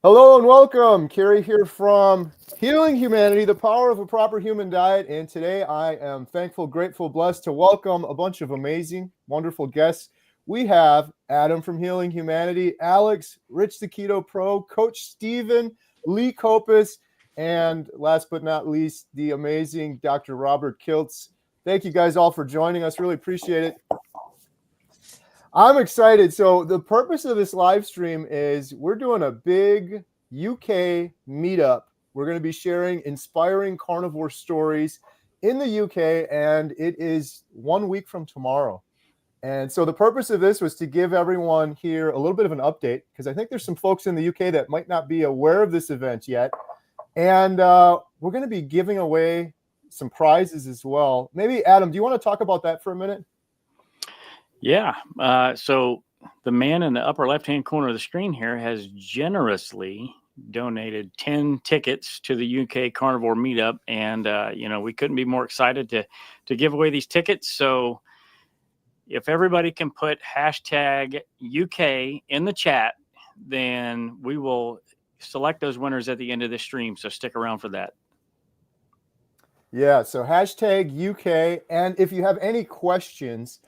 Hello and welcome. Kerry here from Healing Humanity, the Power of a Proper Human Diet. And today I am thankful, grateful, blessed to welcome a bunch of amazing, wonderful guests. We have Adam from Healing Humanity, Alex, Rich the Keto Pro, Coach Steven, Lee Copus, and last but not least, the amazing Dr. Robert Kiltz. Thank you guys all for joining us. Really appreciate it. I'm excited. So the purpose of this live stream is we're doing a big UK meetup. We're going to be sharing inspiring carnivore stories in the UK, and it is 1 week from tomorrow. And so the purpose of this was to give everyone here a little bit of an update, because I think there's some folks in the UK that might not be aware of this event yet. And we're going to be giving away some prizes as well. Maybe, Adam, do you want to talk about that for a minute? Yeah. So the man in the upper left-hand corner of the screen here has generously donated 10 tickets to the UK Carnivore Meetup. And, we couldn't be more excited to give away these tickets. So if everybody can put hashtag UK in the chat, then we will select those winners at the end of the stream. So stick around for that. Yeah. So hashtag UK. And if you have any questions,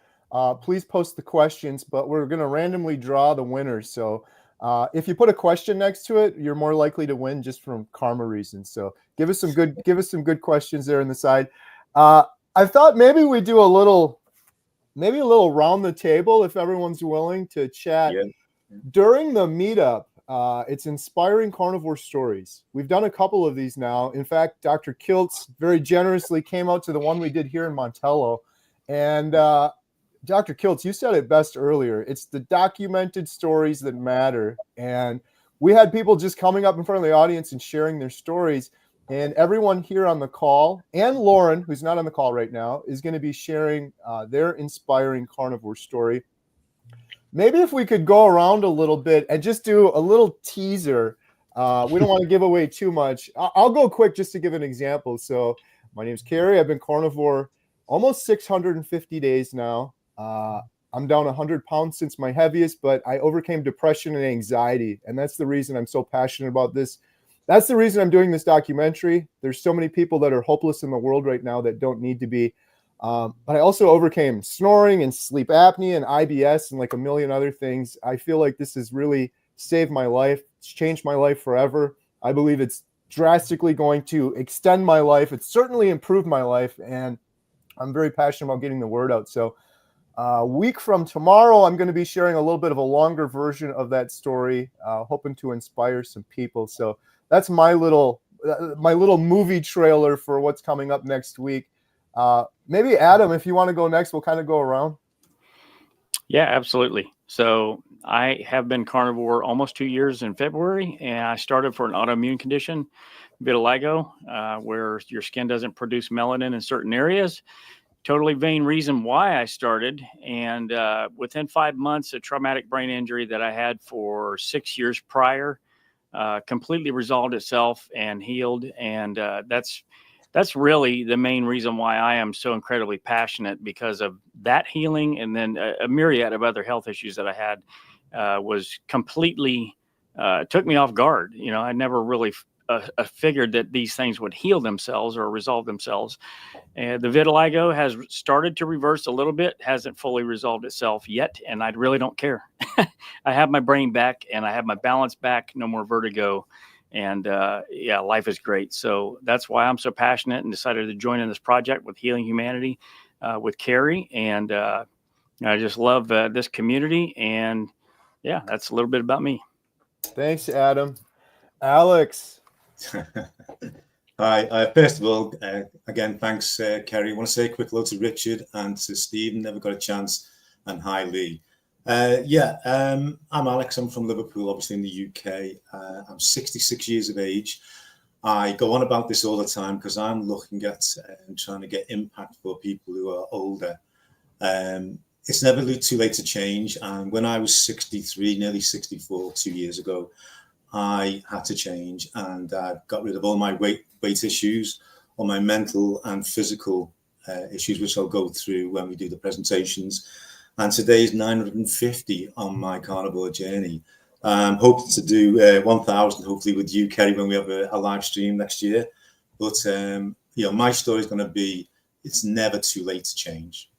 please post the questions, but we're going to randomly draw the winners. So if you put a question next to it, you're more likely to win just from karma reasons. So give us some good questions there on the side. I thought maybe we do a little round the table if everyone's willing to chat. Yeah. During the meetup. It's inspiring carnivore stories. We've done a couple of these now. In fact, Dr. Kiltz very generously came out to the one we did here in Montello, and Dr. Kiltz, you said it best earlier. It's the documented stories that matter. And we had people just coming up in front of the audience and sharing their stories. And everyone here on the call, and Lauren, who's not on the call right now, is going to be sharing their inspiring carnivore story. Maybe if we could go around a little bit and just do a little teaser. We don't want to give away too much. I'll go quick just to give an example. So my name's Kerry. I've been carnivore almost 650 days now. I'm down 100 pounds since my heaviest, but I overcame depression and anxiety. And that's the reason I'm so passionate about this. That's the reason I'm doing this documentary. There's so many people that are hopeless in the world right now that don't need to be. But I also overcame snoring and sleep apnea and IBS and like a million other things. I feel like this has really saved my life. It's changed my life forever. I believe it's drastically going to extend my life. It's certainly improved my life. And I'm very passionate about getting the word out. So a week from tomorrow, I'm going to be sharing a little bit of a longer version of that story, hoping to inspire some people. So that's my little movie trailer for what's coming up next week. Maybe Adam, if you want to go next, we'll kind of go around. Yeah, absolutely. So I have been carnivore almost 2 years in February, and I started for an autoimmune condition, vitiligo, where your skin doesn't produce melanin in certain areas. Totally vain reason why I started. And within 5 months, a traumatic brain injury that I had for 6 years prior completely resolved itself and healed. And that's really the main reason why I am so incredibly passionate, because of that healing. And then a myriad of other health issues that I had was completely took me off guard. I never really figured that these things would heal themselves or resolve themselves. And the vitiligo has started to reverse a little bit, hasn't fully resolved itself yet. And I really don't care. I have my brain back and I have my balance back, no more vertigo. And life is great. So that's why I'm so passionate and decided to join in this project with Healing Humanity with Kerry. And I just love this community. And yeah, that's a little bit about me. Thanks, Adam. Alex. Hi. First of all, again, thanks, Kerry. I want to say a quick hello to Richard and to Stephen. Never got a chance. And hi, Lee. I'm Alex. I'm from Liverpool, obviously in the UK. I'm 66 years of age. I go on about this all the time because I'm looking at and trying to get impact for people who are older. It's never too late to change. And when I was 63, nearly 64, 2 years ago, I had to change, and got rid of all my weight issues, all my mental and physical issues, which I'll go through when we do the presentations. And today's 950 on my carnivore journey. Hoping to do 1,000 hopefully with you, Kerry, when we have a live stream next year. But my story is going to be, it's never too late to change.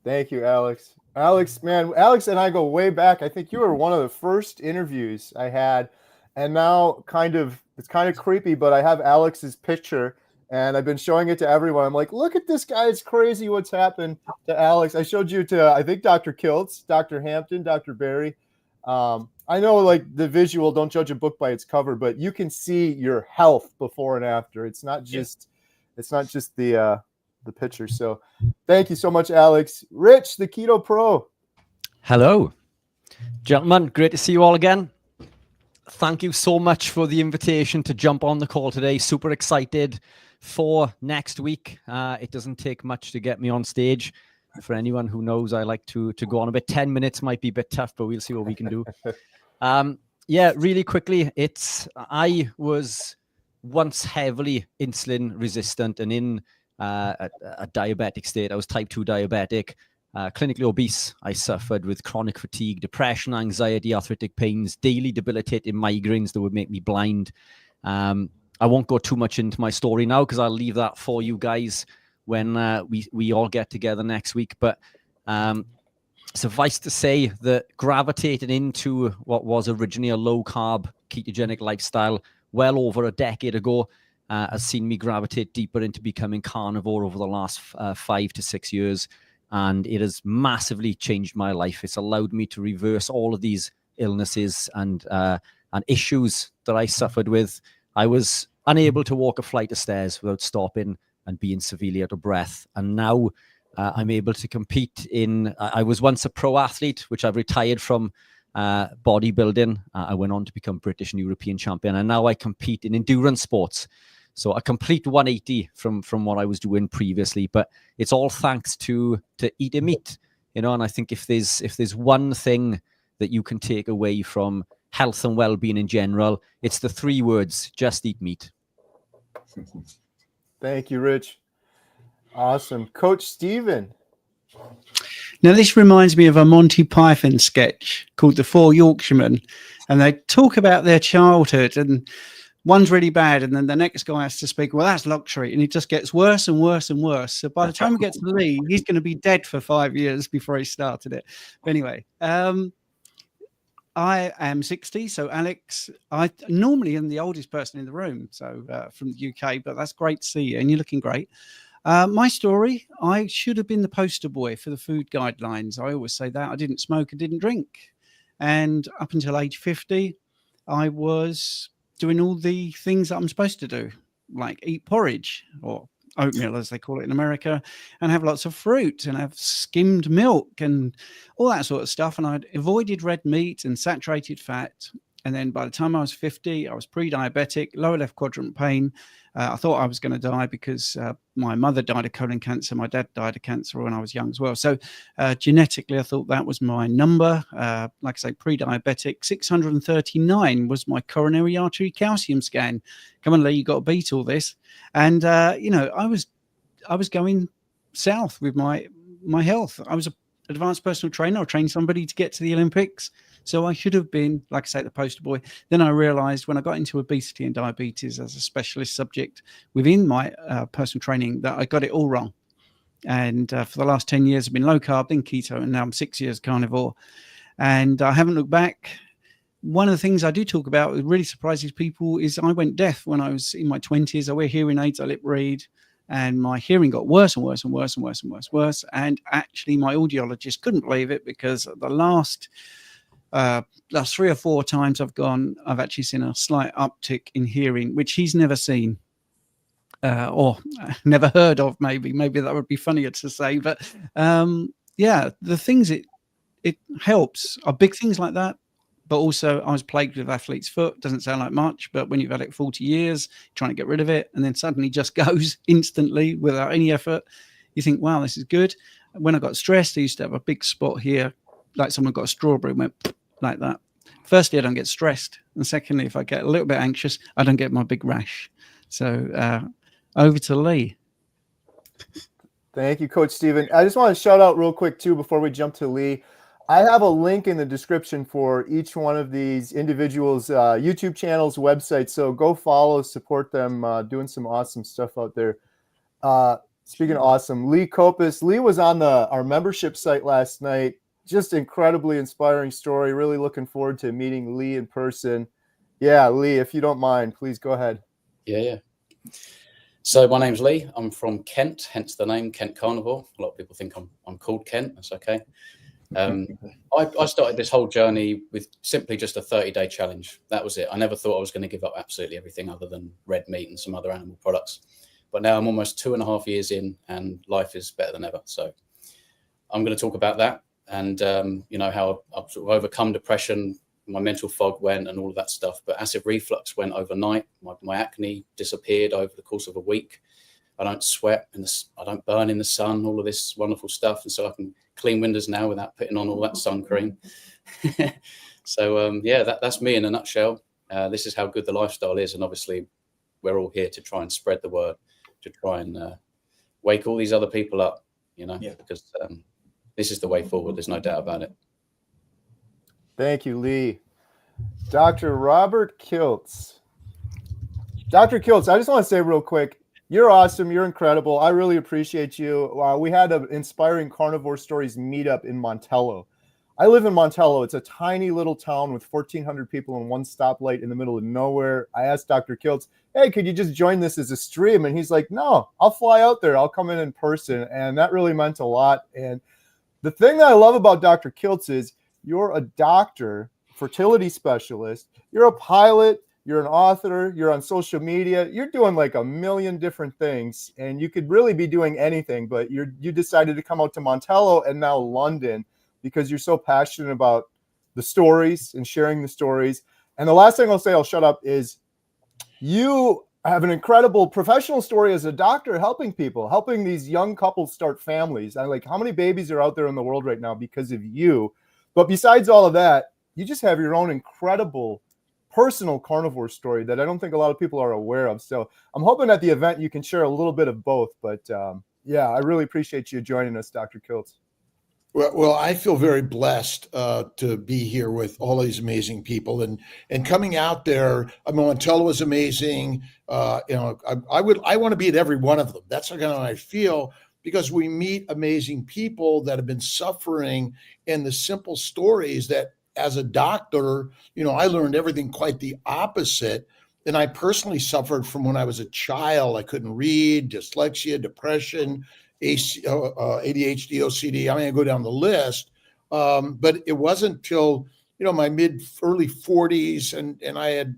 Thank you, Alex. Alex, man, Alex and I go way back. I think you were one of the first interviews I had, and now it's kind of creepy, but I have Alex's picture and I've been showing it to everyone. I'm like, look at this guy. It's crazy what's happened to Alex. I showed you to, I think, Dr. Kiltz, Dr. Hampton, Dr. Barry. I know, like, the visual, don't judge a book by its cover, but you can see your health before and after. It's not just the picture. So thank you so much, Alex. Rich, the Keto Pro. Hello, gentlemen. Great to see you all again. Thank you so much for the invitation to jump on the call today. Super excited for next week. It doesn't take much to get me on stage. For anyone who knows, I like to go on a bit. 10 minutes might be a bit tough, but we'll see what we can do. Yeah, really quickly. I was once heavily insulin resistant and in a diabetic state. I was type 2 diabetic, clinically obese. I suffered with chronic fatigue, depression, anxiety, arthritic pains, daily debilitating migraines that would make me blind. I won't go too much into my story now because I'll leave that for you guys when we all get together next week. But suffice to say that gravitating into what was originally a low-carb ketogenic lifestyle well over a decade ago has seen me gravitate deeper into becoming carnivore over the last 5 to 6 years. And it has massively changed my life. It's allowed me to reverse all of these illnesses and issues that I suffered with. I was unable to walk a flight of stairs without stopping and being severely out of breath. And now I'm able to compete in, I was once a pro athlete, which I've retired from bodybuilding. I went on to become British and European champion. And now I compete in endurance sports. So a complete 180 from what I was doing previously, but it's all thanks to eating meat, and I think if there's one thing that you can take away from health and well-being in general, it's the 3 words: just eat meat. Thank you, Rich. Awesome. Coach Stephen. Now, this reminds me of a Monty Python sketch called The Four Yorkshiremen, and they talk about their childhood, and one's really bad, and then the next guy has to speak, well, that's luxury, and it just gets worse and worse and worse. So by the time we get to Lee, he's going to be dead for 5 years before he started it. But anyway, I am 60, so Alex, I normally am the oldest person in the room, so from the UK, but that's great to see you, and you're looking great. My story, I should have been the poster boy for the food guidelines. I always say that. I didn't smoke, I didn't drink. And up until age 50, I was doing all the things that I'm supposed to do, like eat porridge or oatmeal, as they call it in America, and have lots of fruit and have skimmed milk and all that sort of stuff. And I'd avoided red meat and saturated fat. And then by the time I was 50, I was pre-diabetic, lower left quadrant pain. I thought I was going to die because my mother died of colon cancer. My dad died of cancer when I was young as well. So genetically, I thought that was my number. Like I say, pre-diabetic. 639 was my coronary artery calcium scan. Come on, Lee, you got to beat all this. And, I was going south with my health. I was an advanced personal trainer. I trained somebody to get to the Olympics. So I should have been, like I say, the poster boy. Then I realized when I got into obesity and diabetes as a specialist subject within my personal training that I got it all wrong. And for the last 10 years, I've been low carb, then keto, and now I'm 6 years carnivore. And I haven't looked back. One of the things I do talk about that really surprises people is I went deaf when I was in my 20s. I wear hearing aids, I lip read, and my hearing got worse and worse and worse and worse and worse and worse. And actually, my audiologist couldn't believe it because the last 3 or 4 times I've actually seen a slight uptick in hearing, which he's never seen or never heard of. Maybe that would be funnier to say, but the things it helps are big things like that. But also I was plagued with athlete's foot. Doesn't sound like much, but when you've had it 40 years, trying to get rid of it, and then suddenly just goes instantly without any effort, you think, wow, this is good. When I got stressed, I used to have a big spot here, like someone got a strawberry and went like that. Firstly, I don't get stressed. And secondly, if I get a little bit anxious, I don't get my big rash. So over to Lee. Thank you, Coach Stephen. I just want to shout out real quick, too, before we jump to Lee. I have a link in the description for each one of these individuals' YouTube channels, websites. So go follow, support them, doing some awesome stuff out there. Speaking of awesome, Lee Copus. Lee was on our membership site last night. Just incredibly inspiring story. Really looking forward to meeting Lee in person. Yeah, Lee, if you don't mind, please go ahead. Yeah. So my name's Lee. I'm from Kent, hence the name Kent Carnivore. A lot of people think I'm called Kent. That's okay. I started this whole journey with simply just a 30-day challenge. That was it. I never thought I was going to give up absolutely everything other than red meat and some other animal products. But now I'm almost 2.5 years in, and life is better than ever. So I'm going to talk about that and how I've sort of overcome depression. My mental fog went and all of that stuff, but acid reflux went overnight. My acne disappeared over the course of a week. I don't sweat I don't burn in the sun, all of this wonderful stuff. And so I can clean windows now without putting on all that sun cream. So that's me in a nutshell. This is how good the lifestyle is. And obviously we're all here to try and spread the word, to try and wake all these other people up, because this is the way forward. There's no doubt about it. Thank you, Lee. Dr. Robert Kiltz. Dr. Kiltz, I just want to say real quick, you're awesome. You're incredible. I really appreciate you. We had an Inspiring Carnivore Stories meetup in Montello. I live in Montello. It's a tiny little town with 1,400 people and one stoplight in the middle of nowhere. I asked Dr. Kiltz, hey, could you just join this as a stream? And he's like, no, I'll fly out there. I'll come in person. And that really meant a lot. And the thing that I love about Dr. Kiltz is you're a doctor, fertility specialist. You're a pilot. You're an author. You're on social media. You're doing like a million different things. And you could really be doing anything. But you decided to come out to Montello and now London because you're so passionate about the stories and sharing the stories. And the last thing I'll say, I'll shut up, is you have an incredible professional story as a doctor helping people, helping these young couples start families. I like how many babies are out there in the world right now because of you. But besides all of that, you just have your own incredible personal carnivore story that I don't think a lot of people are aware of. So I'm hoping at the event you can share a little bit of both. But I really appreciate you joining us, Dr. Kiltz. Well, I feel very blessed to be here with all these amazing people and coming out there. I mean, Montello is amazing. I want to be at every one of them. That's kind of how I feel, because we meet amazing people that have been suffering, and the simple stories that, as a doctor, I learned everything quite the opposite. And I personally suffered from when I was a child. I couldn't read, dyslexia, depression, ADHD, OCD. I mean, I go down the list. But it wasn't till, my early 40s. And I had,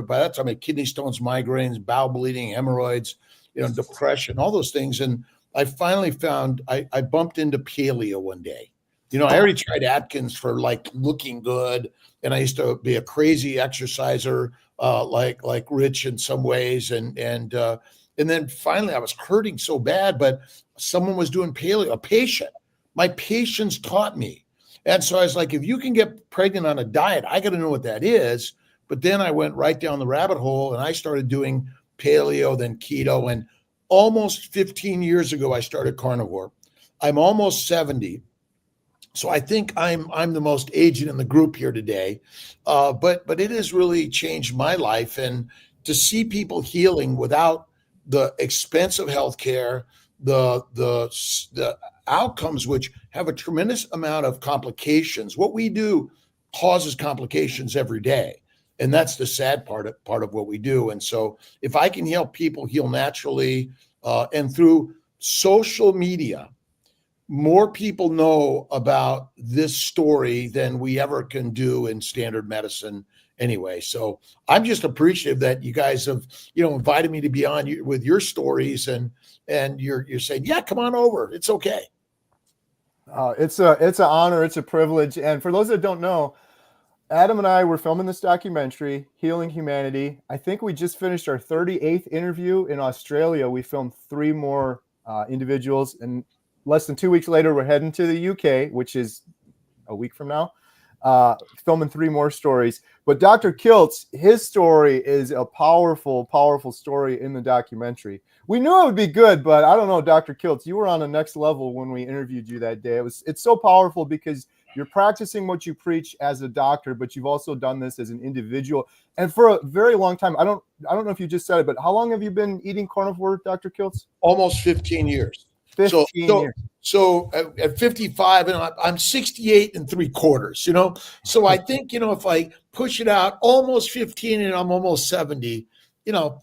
by that time, I had kidney stones, migraines, bowel bleeding, hemorrhoids, depression, all those things. And I finally found, I bumped into paleo one day. I already tried Atkins for like looking good. And I used to be a crazy exerciser, like Rich in some ways. And then finally I was hurting so bad, but someone was doing paleo, a patient. My patients taught me. And so I was like, if you can get pregnant on a diet, I got to know what that is. But then I went right down the rabbit hole and I started doing paleo, then keto. And almost 15 years ago, I started carnivore. I'm almost 70. So I think I'm the most aged in the group here today. But it has really changed my life. And to see people healing without the expensive healthcare, the outcomes, which have a tremendous amount of complications. What we do causes complications every day. And that's the sad part of what we do. And so if I can help people heal naturally and through social media, more people know about this story than we ever can do in standard medicine anyway. So I'm just appreciative that you guys have, invited me to be on with your stories, and you're saying, yeah, come on over. It's okay. It's an honor. It's a privilege. And for those that don't know, Adam and I were filming this documentary, Healing Humanity. I think we just finished our 38th interview in Australia. We filmed 3 more individuals, and less than 2 weeks later, we're heading to the UK, which is a week from now, filming 3 more stories. But Dr. Kiltz, his story is a powerful, powerful story in the documentary. We knew it would be good, but I don't know, Dr. Kiltz, you were on the next level when we interviewed you that day. It's so powerful because you're practicing what you preach as a doctor, but you've also done this as an individual. And for a very long time, I don't know if you just said it, but how long have you been eating carnivore, Dr. Kiltz? Almost 15 years. 15 years. So at 55, and I'm 68 3/4, you know? So I think, you know, if I push it out almost 15 and I'm almost 70, you know,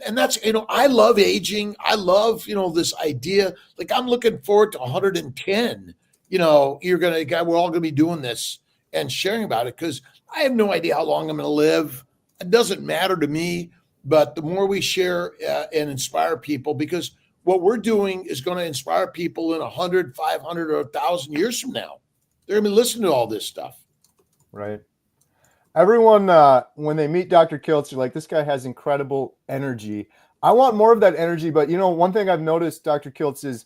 and that's, you know, I love aging. I love, you know, this idea. Like, I'm looking forward to 110. You know, we're all going to be doing this and sharing about it, because I have no idea how long I'm going to live. It doesn't matter to me. But the more we share and inspire people, because what we're doing is going to inspire people in 100, 500, or 1,000 years from now. They're going to be listening to all this stuff. Right. Everyone, when they meet Dr. Kiltz, you're like, this guy has incredible energy. I want more of that energy. But, you know, one thing I've noticed, Dr. Kiltz, is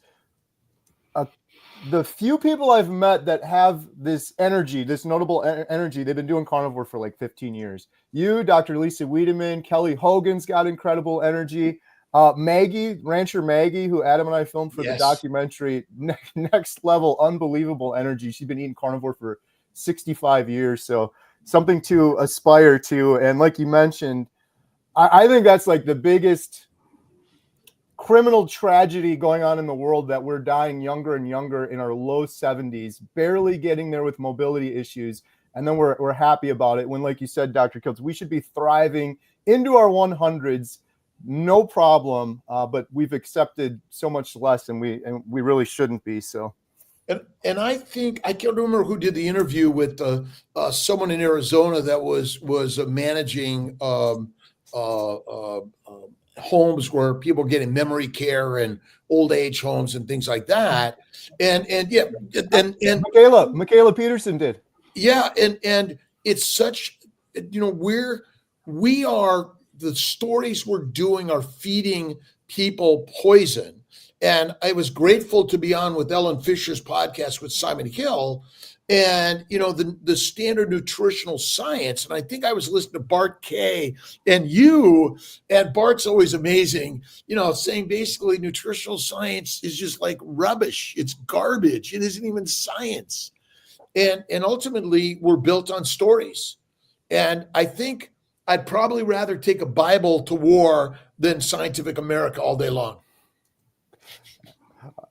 the few people I've met that have this energy, this notable energy, they've been doing carnivore for like 15 years. You, Dr. Lisa Wiedemann, Kelly Hogan's got incredible energy. Maggie, Rancher Maggie, who Adam and I filmed for the documentary, next level, unbelievable energy. She's been eating carnivore for 65 years. So something to aspire to. And like you mentioned, I think that's like the biggest criminal tragedy going on in the world, that we're dying younger and younger in our low 70s, barely getting there with mobility issues. And then we're happy about it when, like you said, Dr. Kiltz, we should be thriving into our 100s, no problem. But we've accepted so much less, and we really shouldn't be. So. And I think, I can't remember who did the interview with someone in Arizona that was managing homes where people are getting memory care and old age homes and things like that. And Michaela Peterson did. Yeah. And it's such, you know, we are, the stories we're doing are feeding people poison. And I was grateful to be on with Ellen Fisher's podcast with Simon Hill, and, you know, the standard nutritional science. And I think I was listening to Bart Kay and you, and Bart's always amazing, you know, saying basically nutritional science is just like rubbish. It's garbage. It isn't even science. And ultimately we're built on stories. And I think I'd probably rather take a Bible to war than Scientific America all day long.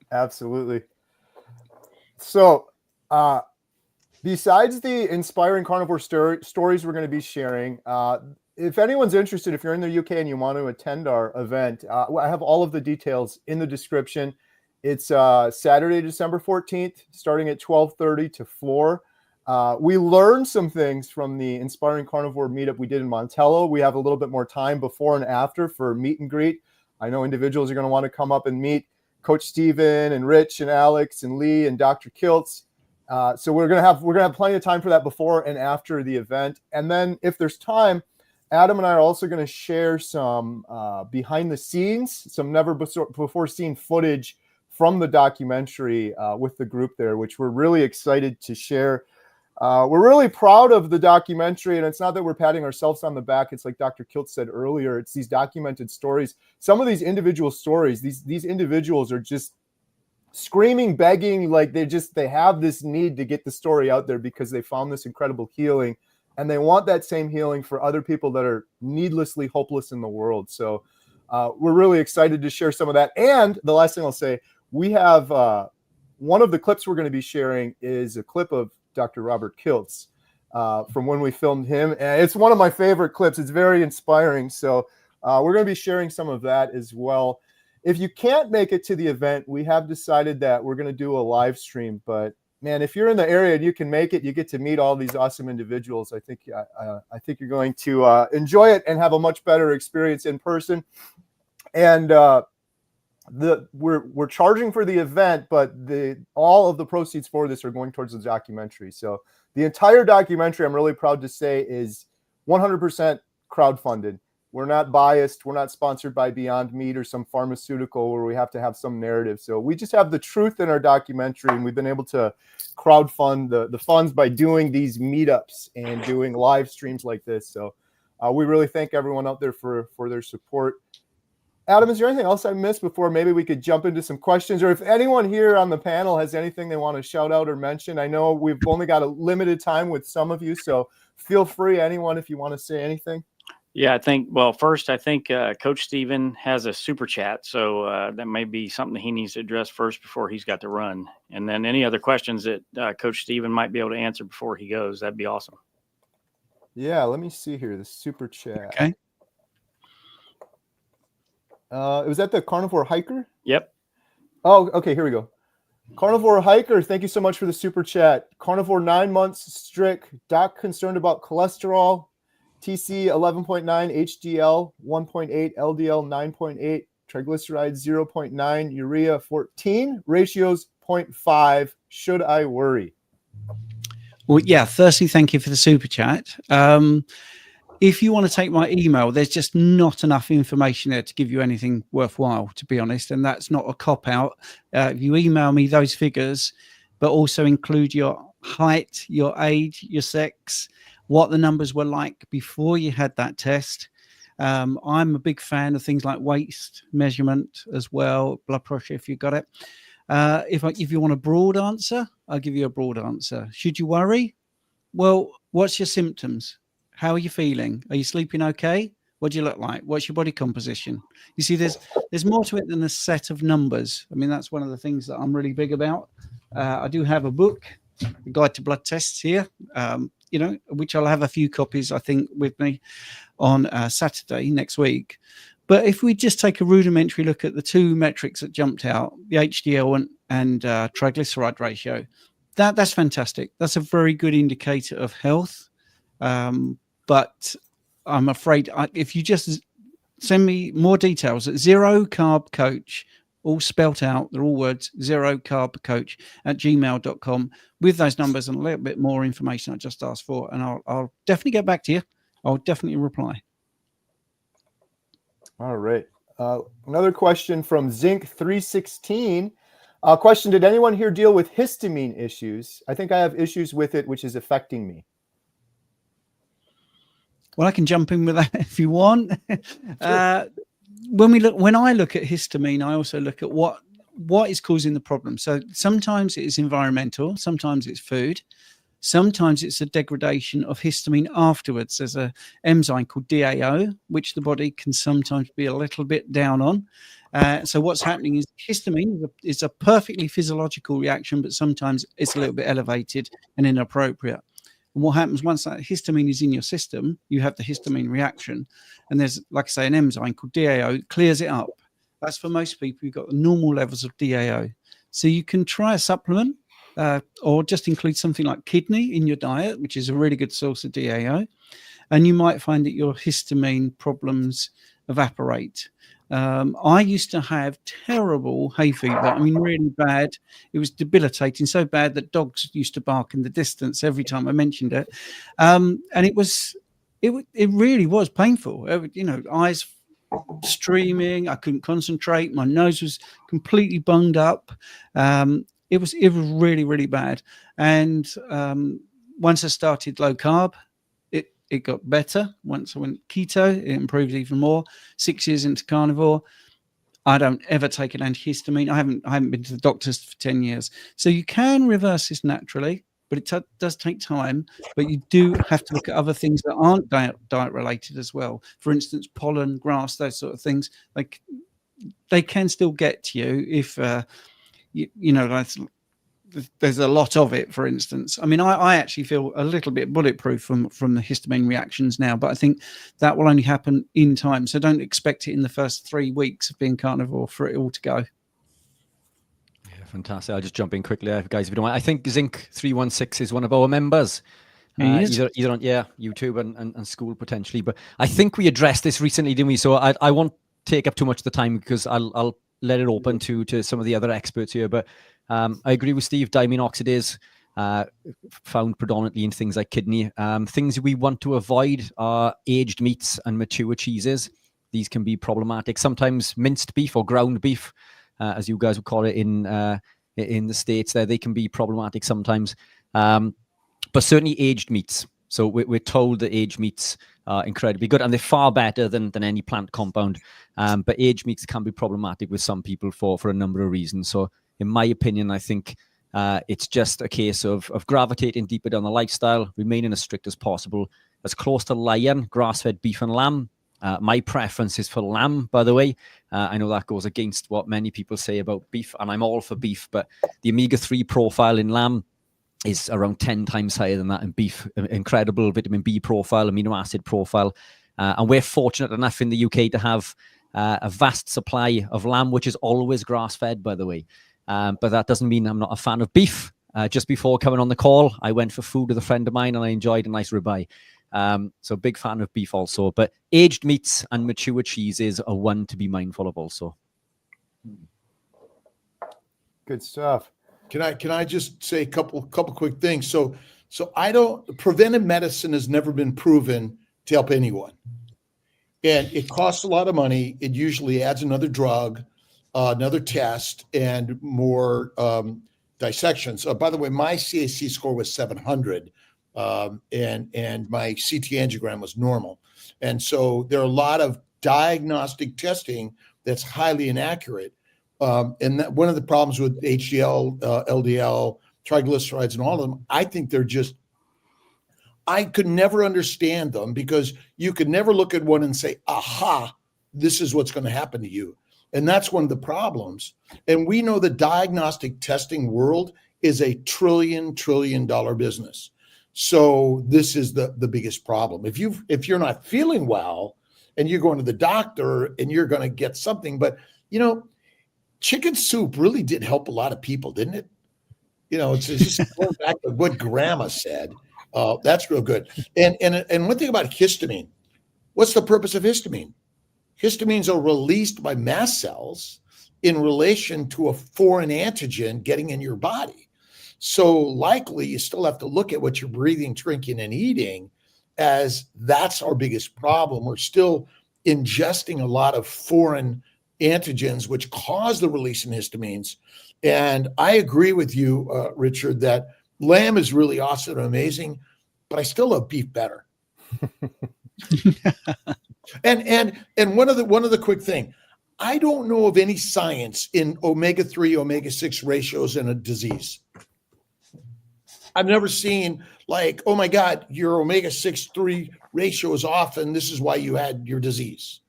Absolutely. So, besides the inspiring carnivore stories we're going to be sharing, if anyone's interested, if you're in the UK and you want to attend our event, I have all of the details in the description. It's Saturday, December 14th, starting at 12:30 to 4. We learned some things from the Inspiring Carnivore meetup we did in Montello. We have a little bit more time before and after for meet and greet. I know individuals are going to want to come up and meet Coach Steven and Rich and Alex and Lee and Dr. Kiltz. So we're gonna have plenty of time for that before and after the event. And then if there's time, Adam and I are also going to share some behind the scenes, some never before seen footage from the documentary with the group there, which we're really excited to share. We're really proud of the documentary, and it's not that we're patting ourselves on the back. It's like Dr. Kiltz said earlier, it's these documented stories. Some of these individual stories, these individuals are just screaming, begging, like they have this need to get the story out there because they found this incredible healing, and they want that same healing for other people that are needlessly hopeless in the world. So we're really excited to share some of that. And the last thing I'll say, we have one of the clips we're going to be sharing is a clip of Dr. Robert Kiltz from when we filmed him. And it's one of my favorite clips. It's very inspiring. So we're going to be sharing some of that as well. If you can't make it to the event, we have decided that we're going to do a live stream. But man, if you're in the area and you can make it, you get to meet all these awesome individuals. I think you're going to enjoy it and have a much better experience in person. And we're charging for the event, but all of the proceeds for this are going towards the documentary. So the entire documentary, I'm really proud to say, is 100% crowdfunded. We're not biased. We're not sponsored by Beyond Meat or some pharmaceutical where we have to have some narrative. So we just have the truth in our documentary, and we've been able to crowdfund the funds by doing these meetups and doing live streams like this. So we really thank everyone out there for their support. Adam, is there anything else I missed before maybe we could jump into some questions? Or if anyone here on the panel has anything they want to shout out or mention, I know we've only got a limited time with some of you, so feel free, anyone, if you want to say anything. Yeah, I think, well, first, I think Coach Stephen has a super chat. So that may be something he needs to address first before he's got to run. And then any other questions that Coach Stephen might be able to answer before he goes, that'd be awesome. Yeah, let me see here, the super chat. Okay. Was that the Carnivore Hiker? Yep. Oh, okay, here we go. Carnivore Hiker, thank you so much for the super chat. Carnivore 9 months strict, doc concerned about cholesterol, TC 11.9, HDL 1.8, LDL 9.8, triglycerides 0.9, urea 14, ratios 0.5. Should I worry? Well, yeah, firstly, thank you for the super chat. If you want to take my email, there's just not enough information there to give you anything worthwhile, to be honest. And that's not a cop-out. If you email me those figures, but also include your height, your age, your sex, what the numbers were like before you had that test. I'm a big fan of things like waist measurement as well, blood pressure if you got it. If you want a broad answer, I'll give you a broad answer. Should you worry? Well, what's your symptoms? How are you feeling? Are you sleeping okay? What do you look like? What's your body composition? You see, there's more to it than a set of numbers. I mean, that's one of the things that I'm really big about. I do have a book, The Guide to Blood Tests here, which I'll have a few copies, I think, with me on Saturday next week. But if we just take a rudimentary look at the two metrics that jumped out, the HDL and triglyceride ratio, that's fantastic. That's a very good indicator of health. But I'm afraid if you just send me more details at Zero Carb Coach, all spelt out, they're all words, Zero Carb Coach at gmail.com with those numbers and a little bit more information I just asked for. And I'll definitely get back to you. I'll definitely reply. All right. Another question from Zinc316. Question, did anyone here deal with histamine issues? I think I have issues with it, which is affecting me. Well, I can jump in with that if you want. Sure. When I look at histamine, I also look at what is causing the problem. So sometimes it's environmental, sometimes it's food, sometimes it's a degradation of histamine afterwards. There's an enzyme called DAO, which the body can sometimes be a little bit down on. So what's happening is histamine is a perfectly physiological reaction, but sometimes it's a little bit elevated and inappropriate. And what happens once that histamine is in your system, you have the histamine reaction. And there's, like I say, an enzyme called DAO, clears it up. That's for most people who've got normal levels of DAO. So you can try a supplement or just include something like kidney in your diet, which is a really good source of DAO. And you might find that your histamine problems evaporate. I used to have terrible hay fever. I mean, really bad. It was debilitating, so bad that dogs used to bark in the distance every time I mentioned it. And it really was painful. Eyes streaming. I couldn't concentrate. My nose was completely bunged up. It was really, really bad. And once I started low carb, it got better. Once I went keto, it improved even more. 6 years into carnivore, I don't ever take an antihistamine. I haven't been to the doctors for 10 years. So you can reverse this naturally, but it does take time. But you do have to look at other things that aren't diet related as well. For instance, pollen, grass, those sort of things. Like they can still get to you if there's a lot of it, for instance. I mean, I actually feel a little bit bulletproof from the histamine reactions now, but I think that will only happen in time. So don't expect it in the first 3 weeks of being carnivore for it all to go. Yeah, fantastic. I'll just jump in quickly, guys, if you don't mind. I think Zinc316 is one of our members. Either on YouTube and school potentially. But I think we addressed this recently, didn't we? So I won't take up too much of the time because I'll let it open to some of the other experts here. But I agree with Steve. Diamine oxidase found predominantly in things like kidney. Things we want to avoid are aged meats and mature cheeses. These can be problematic. Sometimes minced beef or ground beef, as you guys would call it in the States, they can be problematic sometimes. But certainly aged meats. So we're told that aged meats are incredibly good, and they're far better than any plant compound. But aged meats can be problematic with some people for a number of reasons. So in my opinion, I think it's just a case of gravitating deeper down the lifestyle, remaining as strict as possible, as close to lion, grass-fed beef and lamb. My preference is for lamb, by the way. I know that goes against what many people say about beef, and I'm all for beef, but the omega-3 profile in lamb is around 10 times higher than that in beef. Incredible vitamin B profile, amino acid profile. And we're fortunate enough in the UK to have a vast supply of lamb, which is always grass-fed, by the way. But that doesn't mean I'm not a fan of beef. Just before coming on the call, I went for food with a friend of mine and I enjoyed a nice ribeye. So big fan of beef also. But aged meats and mature cheeses are one to be mindful of also. Good stuff. Can I just say a couple quick things? So preventive medicine has never been proven to help anyone. And it costs a lot of money. It usually adds another drug, another test, and more dissections. By the way, my CAC score was 700, and my CT angiogram was normal. And so there are a lot of diagnostic testing that's highly inaccurate. And that one of the problems with HDL, LDL, triglycerides, and all of them, I think they're just, I could never understand them because you could never look at one and say, aha, this is what's going to happen to you. And that's one of the problems. And we know the diagnostic testing world is a trillion dollar business. So this is the biggest problem. If you're not feeling well and you're going to the doctor and you're going to get something, but chicken soup really did help a lot of people, didn't it? It's just going back to what grandma said. That's real good. And one thing about histamine, what's the purpose of histamine? Histamines are released by mast cells in relation to a foreign antigen getting in your body. So likely you still have to look at what you're breathing, drinking, and eating, as that's our biggest problem. We're still ingesting a lot of foreign antigens, which cause the release in histamines. And I agree with you, Richard, that lamb is really awesome and amazing, but I still love beef better. And one of the quick thing, I don't know of any science in omega-3, omega-6 ratios in a disease. I've never seen like, oh my God, your omega-6-3 ratio is off and this is why you had your disease.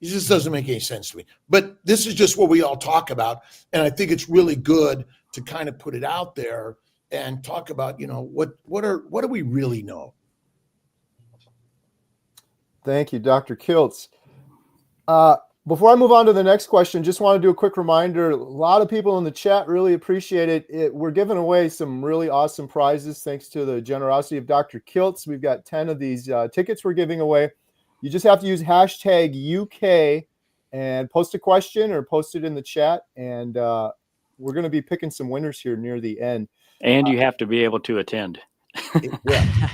It just doesn't make any sense to me. But this is just what we all talk about. And I think it's really good to kind of put it out there and talk about, what do we really know? Thank you, Dr. Kiltz. Before I move on to the next question, just want to do a quick reminder. A lot of people in the chat really appreciate it. We're giving away some really awesome prizes thanks to the generosity of Dr. Kiltz. We've got 10 of these tickets we're giving away. You just have to use hashtag UK and post a question or post it in the chat. And we're going to be picking some winners here near the end. And you have to be able to attend. Yeah.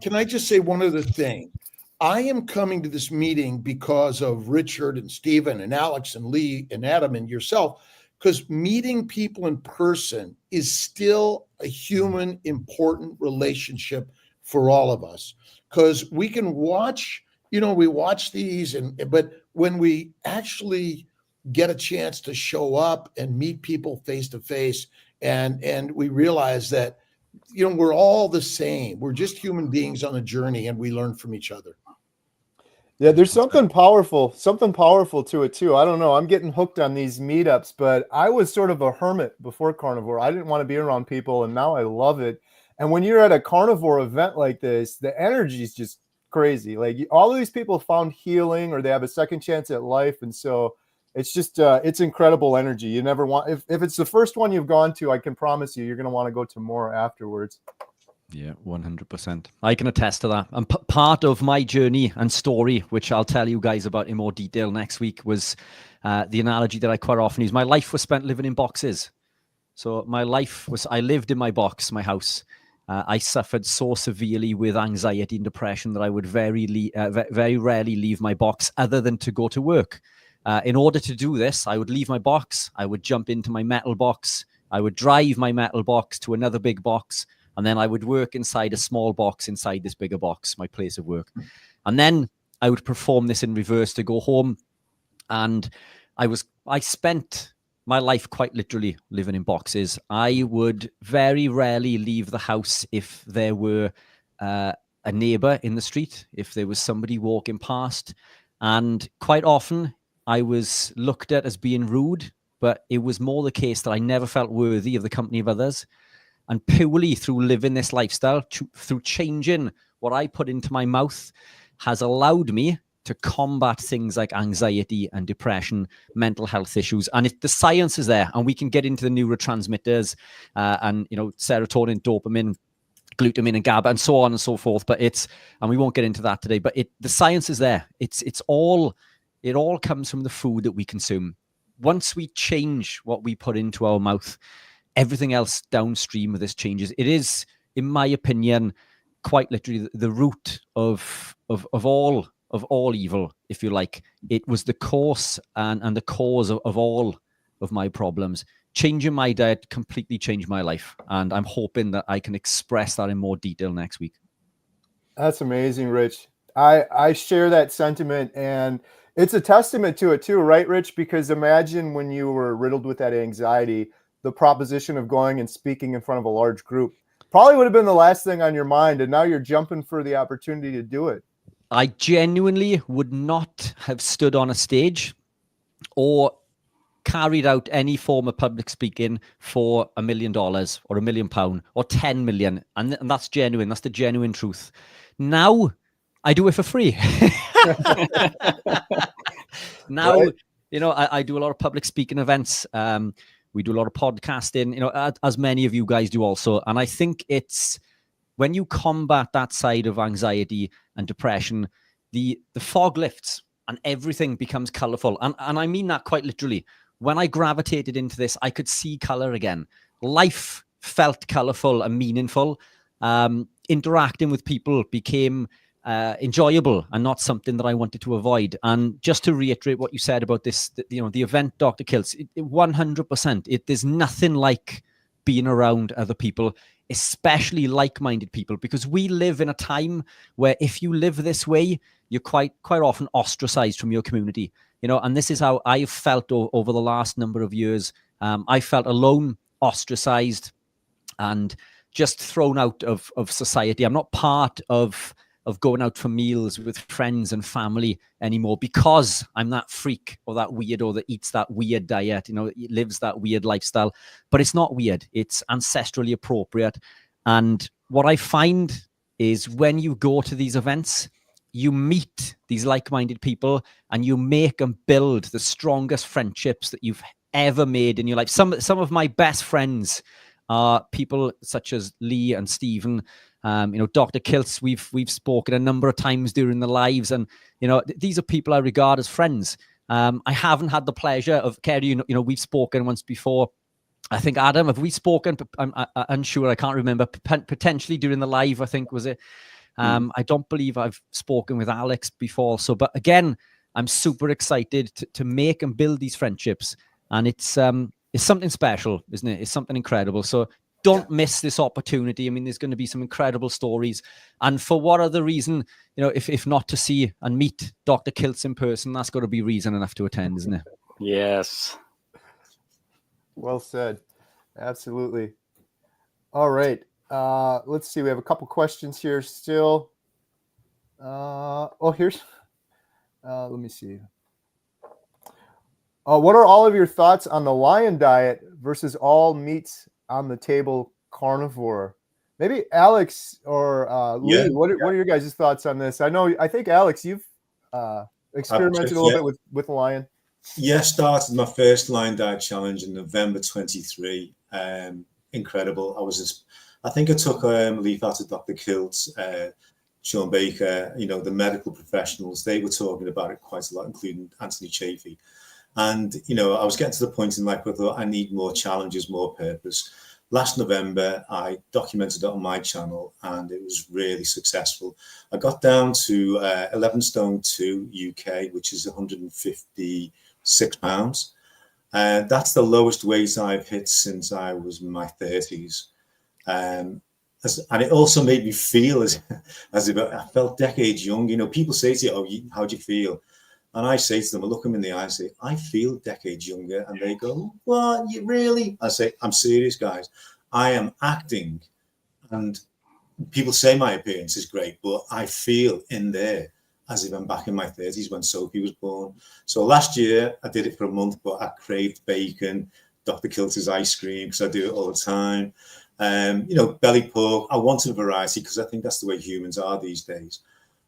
Can I just say one other thing? I am coming to this meeting because of Richard and Stephen and Alex and Lee and Adam and yourself, because meeting people in person is still a human important relationship for all of us. Because we can watch, we watch these, but when we actually get a chance to show up and meet people face to face, and we realize that, we're all the same. We're just human beings on a journey, and we learn from each other. Yeah, there's something powerful to it too. I don't know. I'm getting hooked on these meetups, but I was sort of a hermit before Carnivore. I didn't want to be around people, and now I love it. And when you're at a Carnivore event like this, the energy is just crazy. Like all of these people found healing, or they have a second chance at life, and so it's just it's incredible energy. You never want, if it's the first one you've gone to, I can promise you're going to want to go to more afterwards. Yeah, 100%. I can attest to that. And part of my journey and story, which I'll tell you guys about in more detail next week, was the analogy that I quite often use. My life was spent living in boxes. So my life was, I lived in my box, my house. I suffered so severely with anxiety and depression that I would very rarely leave my box other than to go to work. In order to do this, I would leave my box. I would jump into my metal box. I would drive my metal box to another big box. And then I would work inside a small box inside this bigger box, my place of work. And then I would perform this in reverse to go home. And I spent my life quite literally living in boxes. I would very rarely leave the house if there were a neighbor in the street, if there was somebody walking past. And quite often I was looked at as being rude, but it was more the case that I never felt worthy of the company of others. And purely through living this lifestyle, through changing what I put into my mouth, has allowed me to combat things like anxiety and depression, mental health issues. And the science is there, and we can get into the neurotransmitters and, serotonin, dopamine, glutamine and GABA and so on and so forth. And we won't get into that today, but the science is there. It all comes from the food that we consume. Once we change what we put into our mouth, everything else downstream of this changes. It is, in my opinion, quite literally the root of all evil, if you like. It was the cause and the cause of all of my problems. Changing my diet completely changed my life, and I'm hoping that I can express that in more detail next week. That's amazing, Rich. I share that sentiment, and it's a testament to it too, right, Rich? Because imagine when you were riddled with that anxiety, the proposition of going and speaking in front of a large group probably would have been the last thing on your mind, and now you're jumping for the opportunity to do it. I genuinely would not have stood on a stage or carried out any form of public speaking for $1 million or £1 million or 10 million. And that's genuine. That's the genuine truth. Now I do it for free. Now, right. I do a lot of public speaking events. We do a lot of podcasting, as many of you guys do also. And I think it's when you combat that side of anxiety and depression, the fog lifts and everything becomes colorful. And I mean that quite literally. When I gravitated into this, I could see color again. Life felt colorful and meaningful. Interacting with people became enjoyable and not something that I wanted to avoid. And just to reiterate what you said about this, the event, Dr. Kiltz, 100%. There's nothing like being around other people, especially like-minded people, because we live in a time where if you live this way, you're quite often ostracized from your community. And this is how I've felt over the last number of years. I felt alone, ostracized, and just thrown out of society. I'm not part of going out for meals with friends and family anymore because I'm that freak or that weirdo that eats that weird diet, lives that weird lifestyle. But it's not weird. It's ancestrally appropriate. And what I find is when you go to these events, you meet these like-minded people and you make and build the strongest friendships that you've ever made in your life. Some of my best friends are people such as Lee and Stephen, Dr. Kiltz. We've spoken a number of times during the lives, and these are people I regard as friends. I haven't had the pleasure of Kerry. We've spoken once before. I think Adam, have we spoken? I'm unsure. I can't remember. Potentially during the live, I think was it. I don't believe I've spoken with Alex before. But again, I'm super excited to make and build these friendships, and it's something special, isn't it? It's something incredible. So don't miss this opportunity. I mean, there's going to be some incredible stories, and for what other reason, if not to see and meet Dr. Kiltz in person, that's got to be reason enough to attend, isn't it? Yes. Well said. Absolutely. All right. Let's see. We have a couple questions here still. Here's. Let me see. What are all of your thoughts on the lion diet versus all meats on the table carnivore? Maybe Alex or Lee. What are your guys' thoughts on this? I think Alex, you've experimented a little bit with lion. Yeah, started my first lion diet challenge in November 23. Incredible. I think I took a leaf out of Dr. Kiltz, Sean Baker, the medical professionals. They were talking about it quite a lot, including Anthony Chafee. And, I was getting to the point in life where I thought I need more challenges, more purpose. Last November, I documented it on my channel and it was really successful. I got down to 11 stone 2 UK, which is 156 pounds. That's the lowest weight I've hit since I was in my 30s. and it also made me feel as if I felt decades young. You know, people say to you, "Oh, how do you feel?" And I say to them, I look them in the eye and say, "I feel decades younger." And they go, "What? You really?" I say, "I'm serious, guys. I am acting." And people say my appearance is great, but I feel in there as if I'm back in my 30s when Sophie was born. So last year I did it for a month, but I craved bacon, Dr. Kiltz's ice cream, because I do it all the time. You know, belly pork. I wanted variety because I think that's the way humans are these days.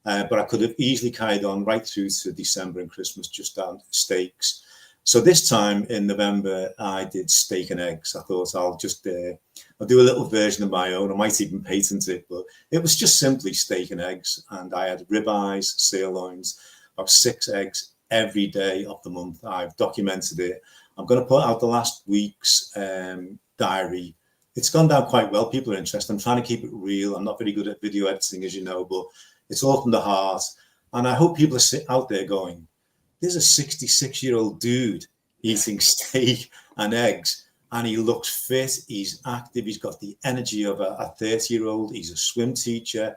But I could have easily carried on right through to December and Christmas just down steaks. So this time in November, I did steak and eggs. I thought I'll just I'll do a little version of my own. I might even patent it, but it was just simply steak and eggs. And I had ribeyes, sirloins, about 6 eggs every day of the month. I've documented it. I'm going to put out the last week's diary. It's gone down quite well. People are interested. I'm trying to keep it real. I'm not very good at video editing, as you know, but it's all from the heart. And I hope people are out there going, there's a 66-year-old dude eating steak and eggs, and he looks fit, he's active, he's got the energy of a 30-year-old, he's a swim teacher.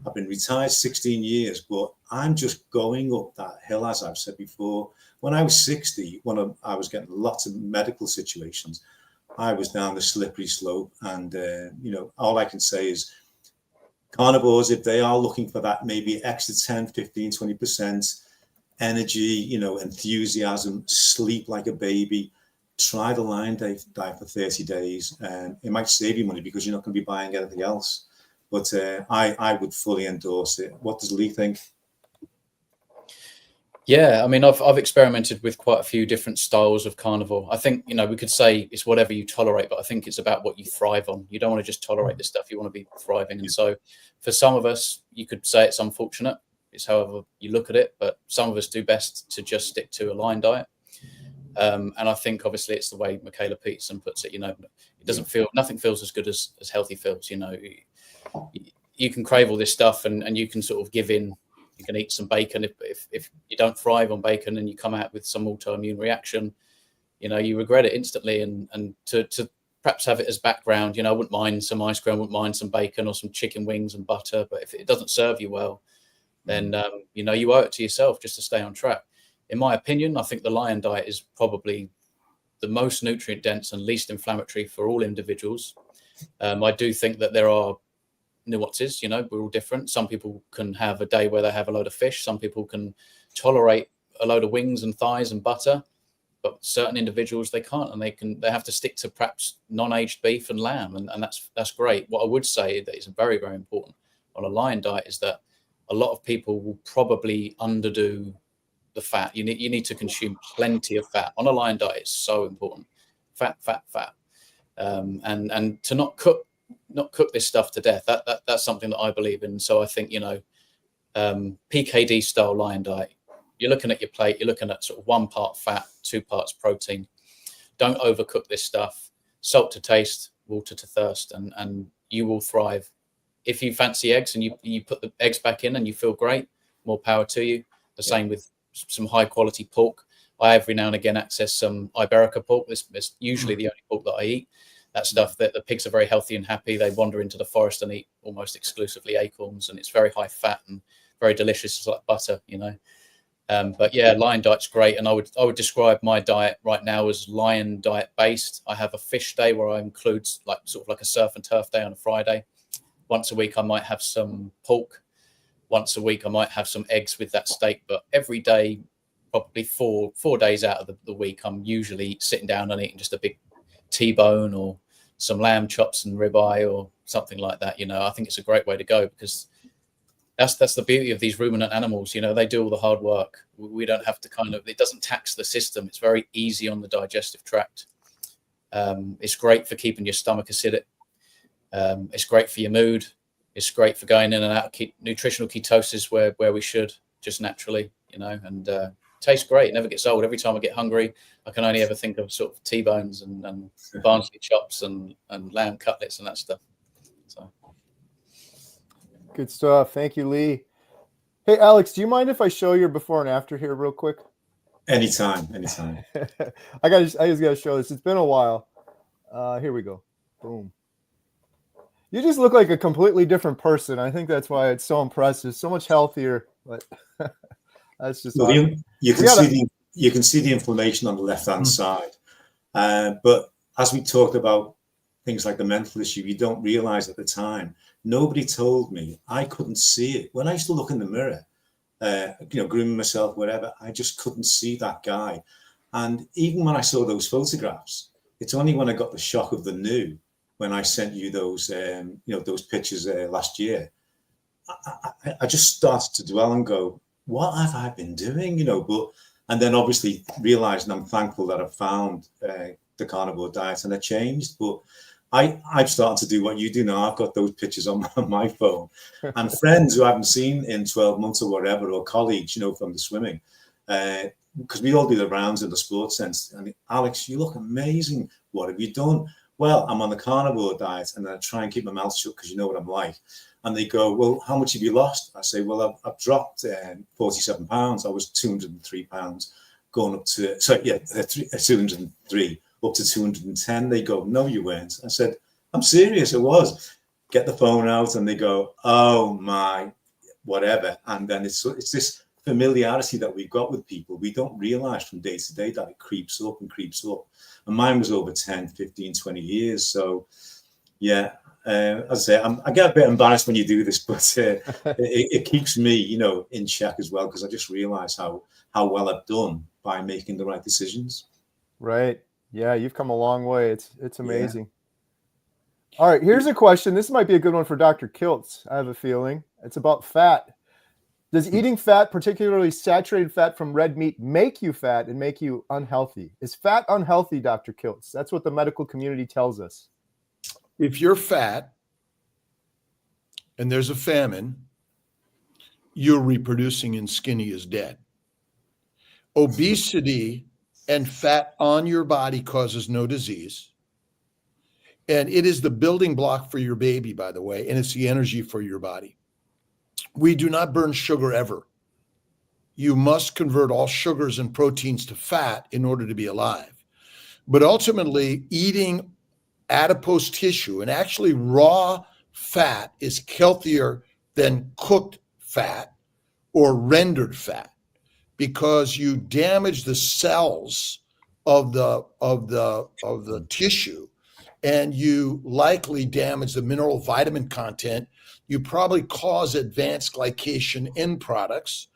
I've been retired 16 years, but I'm just going up that hill, as I've said before. When I was 60, I was getting lots of medical situations, I was down the slippery slope. And, you know, all I can say is carnivores, if they are looking for that maybe extra 10, 15, 20%, energy, you know, enthusiasm, sleep like a baby, try the Lion diet for 30 days. It might save you money because you're not going to be buying anything else. But I would fully endorse it. What does Lee think? Yeah, I mean, I've experimented with quite a few different styles of carnivore. I think, you know, we could say it's whatever you tolerate, but I think it's about what you thrive on. You don't want to just tolerate this stuff. You want to be thriving. And so for some of us, you could say it's unfortunate. It's however you look at it, but some of us do best to just stick to a Lion diet. And I think obviously it's the way Michaela Peterson puts it, you know, it doesn't feel, nothing feels as good as healthy feels, you know. You can crave all this stuff and you can sort of give in. You can eat some bacon. If you don't thrive on bacon and you come out with some autoimmune reaction, you know, you regret it instantly. And to perhaps have it as background, you know, I wouldn't mind some ice cream, I wouldn't mind some bacon or some chicken wings and butter, but if it doesn't serve you well, then, you know, you owe it to yourself just to stay on track. In my opinion, I think the Lion diet is probably the most nutrient dense and least inflammatory for all individuals. I do think that there are nuances, you know, we're all different. Some people can have a day where they have a load of fish. Some people can tolerate a load of wings and thighs and butter, but certain individuals, they can't, and they have to stick to perhaps non-aged beef and lamb. And that's great. What I would say that is very, very important on a Lion diet is that a lot of people will probably underdo the fat. You need to consume plenty of fat on a Lion diet. It's so important. Fat. And to not cook this stuff to death. That's something that I believe in. So I think, you know, PKD style Lion diet, you're looking at your plate, you're looking at sort of 1 part fat, 2 parts protein. Don't overcook this stuff. Salt to taste, water to thirst, and you will thrive. If you fancy eggs and you put the eggs back in and you feel great, more power to you. The same with some high quality pork. I every now and again access some Iberica pork. This is usually the only pork that I eat. That stuff, that the pigs are very healthy and happy. They wander into the forest and eat almost exclusively acorns, and it's very high fat and very delicious. It's like butter, you know. But yeah, Lion diet's great, and I would describe my diet right now as Lion diet based. I have a fish day where I include like sort of like a surf and turf day on a Friday. Once a week, I might have some pork. Once a week, I might have some eggs with that steak. But every day, probably four days out of the week, I'm usually sitting down and eating just a big T-bone or some lamb chops and ribeye or something like that. You know, I think it's a great way to go because that's the beauty of these ruminant animals. You know, they do all the hard work. We don't have to it doesn't tax the system. It's very easy on the digestive tract. It's great for keeping your stomach acidic. It's great for your mood. It's great for going in and out of nutritional ketosis where we should just naturally, you know, and tastes great. It never gets old. Every time I get hungry, I can only ever think of sort of T-bones and Barnsley chops and lamb cutlets and that stuff. So good stuff. Thank you, Lee. Hey, Alex, do you mind if I show your before and after here real quick? Anytime. I just got to show this. It's been a while. Here we go. Boom. You just look like a completely different person. I think that's why it's so impressive. So much healthier. But that's just Well, awesome. you can see the inflammation on the left-hand side. But as we talked about things like the mental issue, you don't realize at the time. Nobody told me. I couldn't see it. When I used to look in the mirror, grooming myself, whatever, I just couldn't see that guy. And even when I saw those photographs, it's only when I got the shock of the new, when I sent you those, those pictures last year, I just started to dwell and go, what have I been doing? And then obviously realizing I'm thankful that I found the carnivore diet and I changed. But I've started to do what you do now. I've got those pictures on my phone, and friends who I haven't seen in 12 months or whatever, or colleagues, from the swimming, because we all do the rounds in the sports sense. And Alex, you look amazing. What have you done? Well, I'm on the carnivore diet, and I try and keep my mouth shut because you know what I'm like. And they go, well, how much have you lost? I say, well, I've dropped 47 pounds. I was 203 pounds, going up to 203 up to 210. They go, no, you weren't. I said, I'm serious. I was. Get the phone out, and they go, oh my, whatever. And then it's this familiarity that we've got with people. We don't realize from day to day that it creeps up and creeps up. And mine was over 10, 15, 20 years. So, yeah, as I say, I get a bit embarrassed when you do this, but it keeps me, in check as well, because I just realize how well I've done by making the right decisions. Right. Yeah, you've come a long way. It's amazing. Yeah. All right, here's a question. This might be a good one for Dr. Kiltz, I have a feeling. It's about fat. Does eating fat, particularly saturated fat from red meat, make you fat and make you unhealthy? Is fat unhealthy, Dr. Kiltz? That's what the medical community tells us. If you're fat and there's a famine, you're reproducing and skinny is dead. Obesity and fat on your body causes no disease. And it is the building block for your baby, by the way, and it's the energy for your body. We do not burn sugar ever. You must convert all sugars and proteins to fat in order to be alive. But ultimately, eating adipose tissue, and actually raw fat, is healthier than cooked fat or rendered fat, because you damage the cells of the tissue, and you likely damage the mineral vitamin content. You probably cause advanced glycation end products,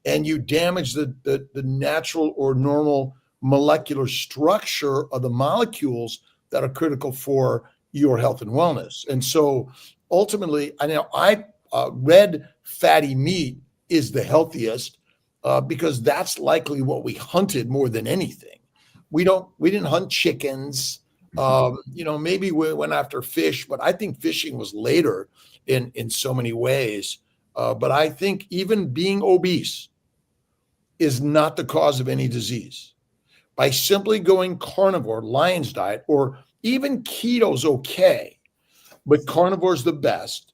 and you damage the natural or normal molecular structure of the molecules that are critical for your health and wellness. And so ultimately, red fatty meat is the healthiest, because that's likely what we hunted more than anything. We didn't hunt chickens. Maybe we went after fish, but I think fishing was later in so many ways. But I think even being obese is not the cause of any disease. By simply going carnivore, Lion's diet, or even keto's okay, but carnivore's the best.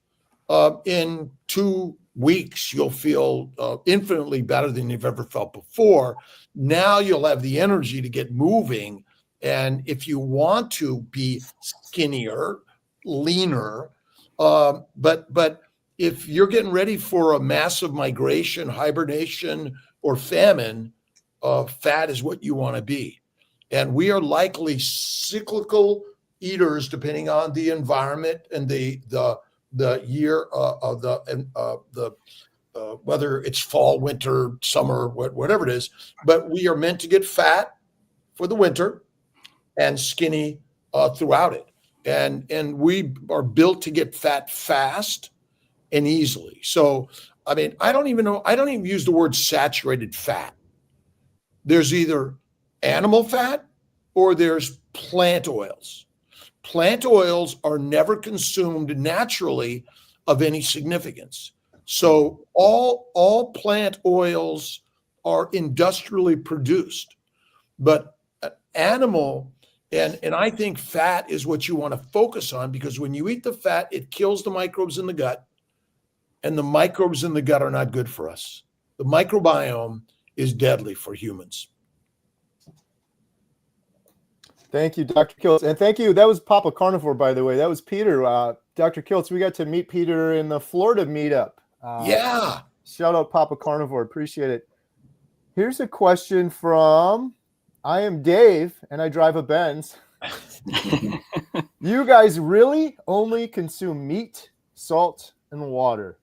In 2 weeks, you'll feel infinitely better than you've ever felt before. Now you'll have the energy to get moving. And if you want to be skinnier, leaner, but if you're getting ready for a massive migration, hibernation, or famine, fat is what you want to be. And we are likely cyclical eaters, depending on the environment and the year of the whether it's fall, winter, summer, whatever it is. But we are meant to get fat for the winter and skinny throughout it. And we are built to get fat fast and easily. So, I don't even use the word saturated fat. There's either animal fat or there's plant oils. Plant oils are never consumed naturally of any significance. So all plant oils are industrially produced, but animal, and I think fat is what you want to focus on, because when you eat the fat, it kills the microbes in the gut, and the microbes in the gut are not good for us. The microbiome is deadly for humans. Thank you, Dr. Kiltz. And thank you. That was Papa Carnivore, by the way. That was Peter Dr. Kiltz, we got to meet Peter in the Florida meetup. Yeah. Shout out Papa Carnivore. Appreciate it. Here's a question from I am Dave and I drive a Benz. You guys really only consume meat, salt, and water?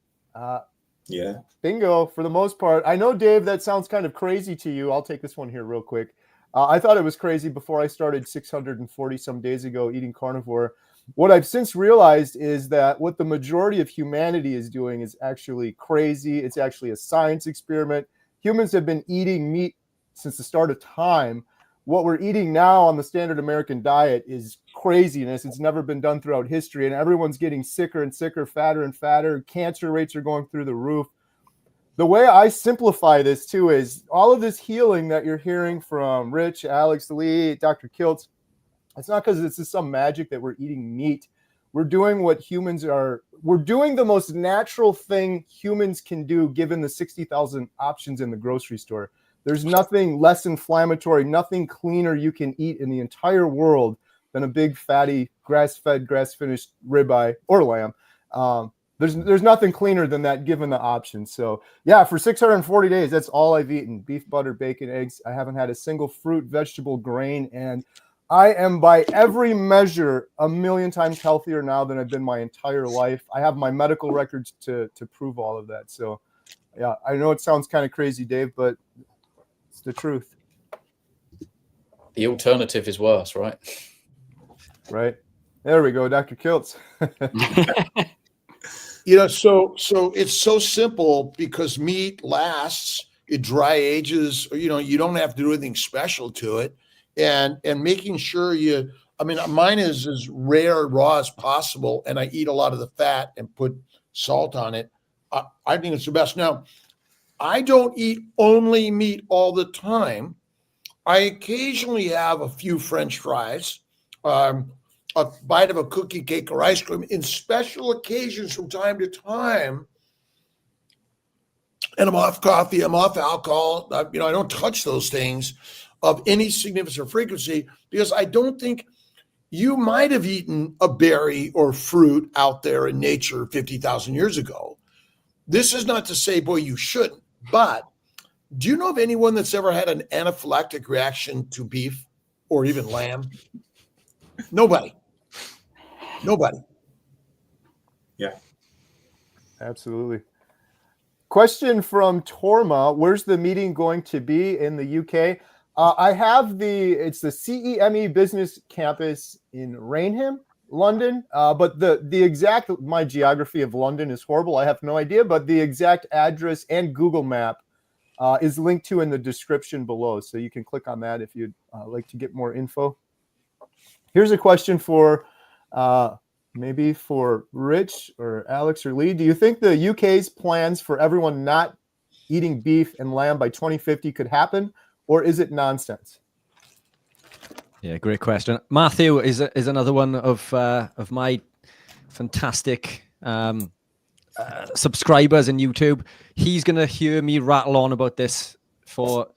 Yeah. Bingo, for the most part. I know, Dave, that sounds kind of crazy to you. I'll take this one here real quick. I thought it was crazy before I started 640 some days ago eating carnivore. What I've since realized is that what the majority of humanity is doing is actually crazy. It's actually a science experiment. Humans have been eating meat since the start of time. What we're eating now on the standard American diet is craziness. It's never been done throughout history, and everyone's getting sicker and sicker, fatter and fatter. Cancer rates are going through the roof. The way I simplify this too is all of this healing that you're hearing from Rich, Alex, Lee, Dr. Kiltz, it's not because this is some magic that we're eating meat. We're doing what humans are. We're doing the most natural thing humans can do given the 60,000 options in the grocery store. There's nothing less inflammatory, nothing cleaner you can eat in the entire world than a big, fatty, grass-fed, grass-finished ribeye or lamb. There's nothing cleaner than that given the option. So yeah, for 640 days, that's all I've eaten: beef, butter, bacon, eggs. I haven't had a single fruit, vegetable, grain, and I am by every measure 1,000,000 times healthier now than I've been my entire life. I have my medical records to prove all of that. So yeah, I know it sounds kind of crazy, Dave, but it's the truth. The alternative is worse, right? Right. There we go, Dr. Kiltz. So it's so simple because meat lasts, it dry ages, you don't have to do anything special to it. And making sure mine is as rare raw as possible, and I eat a lot of the fat and put salt on it. I think it's the best. Now, I don't eat only meat all the time. I occasionally have a few French fries, a bite of a cookie, cake, or ice cream in special occasions from time to time. And I'm off coffee, I'm off alcohol. I don't touch those things of any significance or frequency, because I don't think you might have eaten a berry or fruit out there in nature 50,000 years ago. This is not to say, boy, you shouldn't, but do you know of anyone that's ever had an anaphylactic reaction to beef or even lamb? Nobody. Yeah. Absolutely. Question from Torma: where's the meeting going to be in the UK? I have it's the CEME Business Campus in Rainham, London. But the exact, my geography of London is horrible. I have no idea, but the exact address and Google map is linked to in the description below. So you can click on that if you'd like to get more info. Here's a question for maybe for Rich or Alex or Lee. Do you think the UK's plans for everyone not eating beef and lamb by 2050 could happen, or is it nonsense? Yeah, great question. Matthew is another one of my fantastic subscribers in YouTube. He's gonna hear me rattle on about this for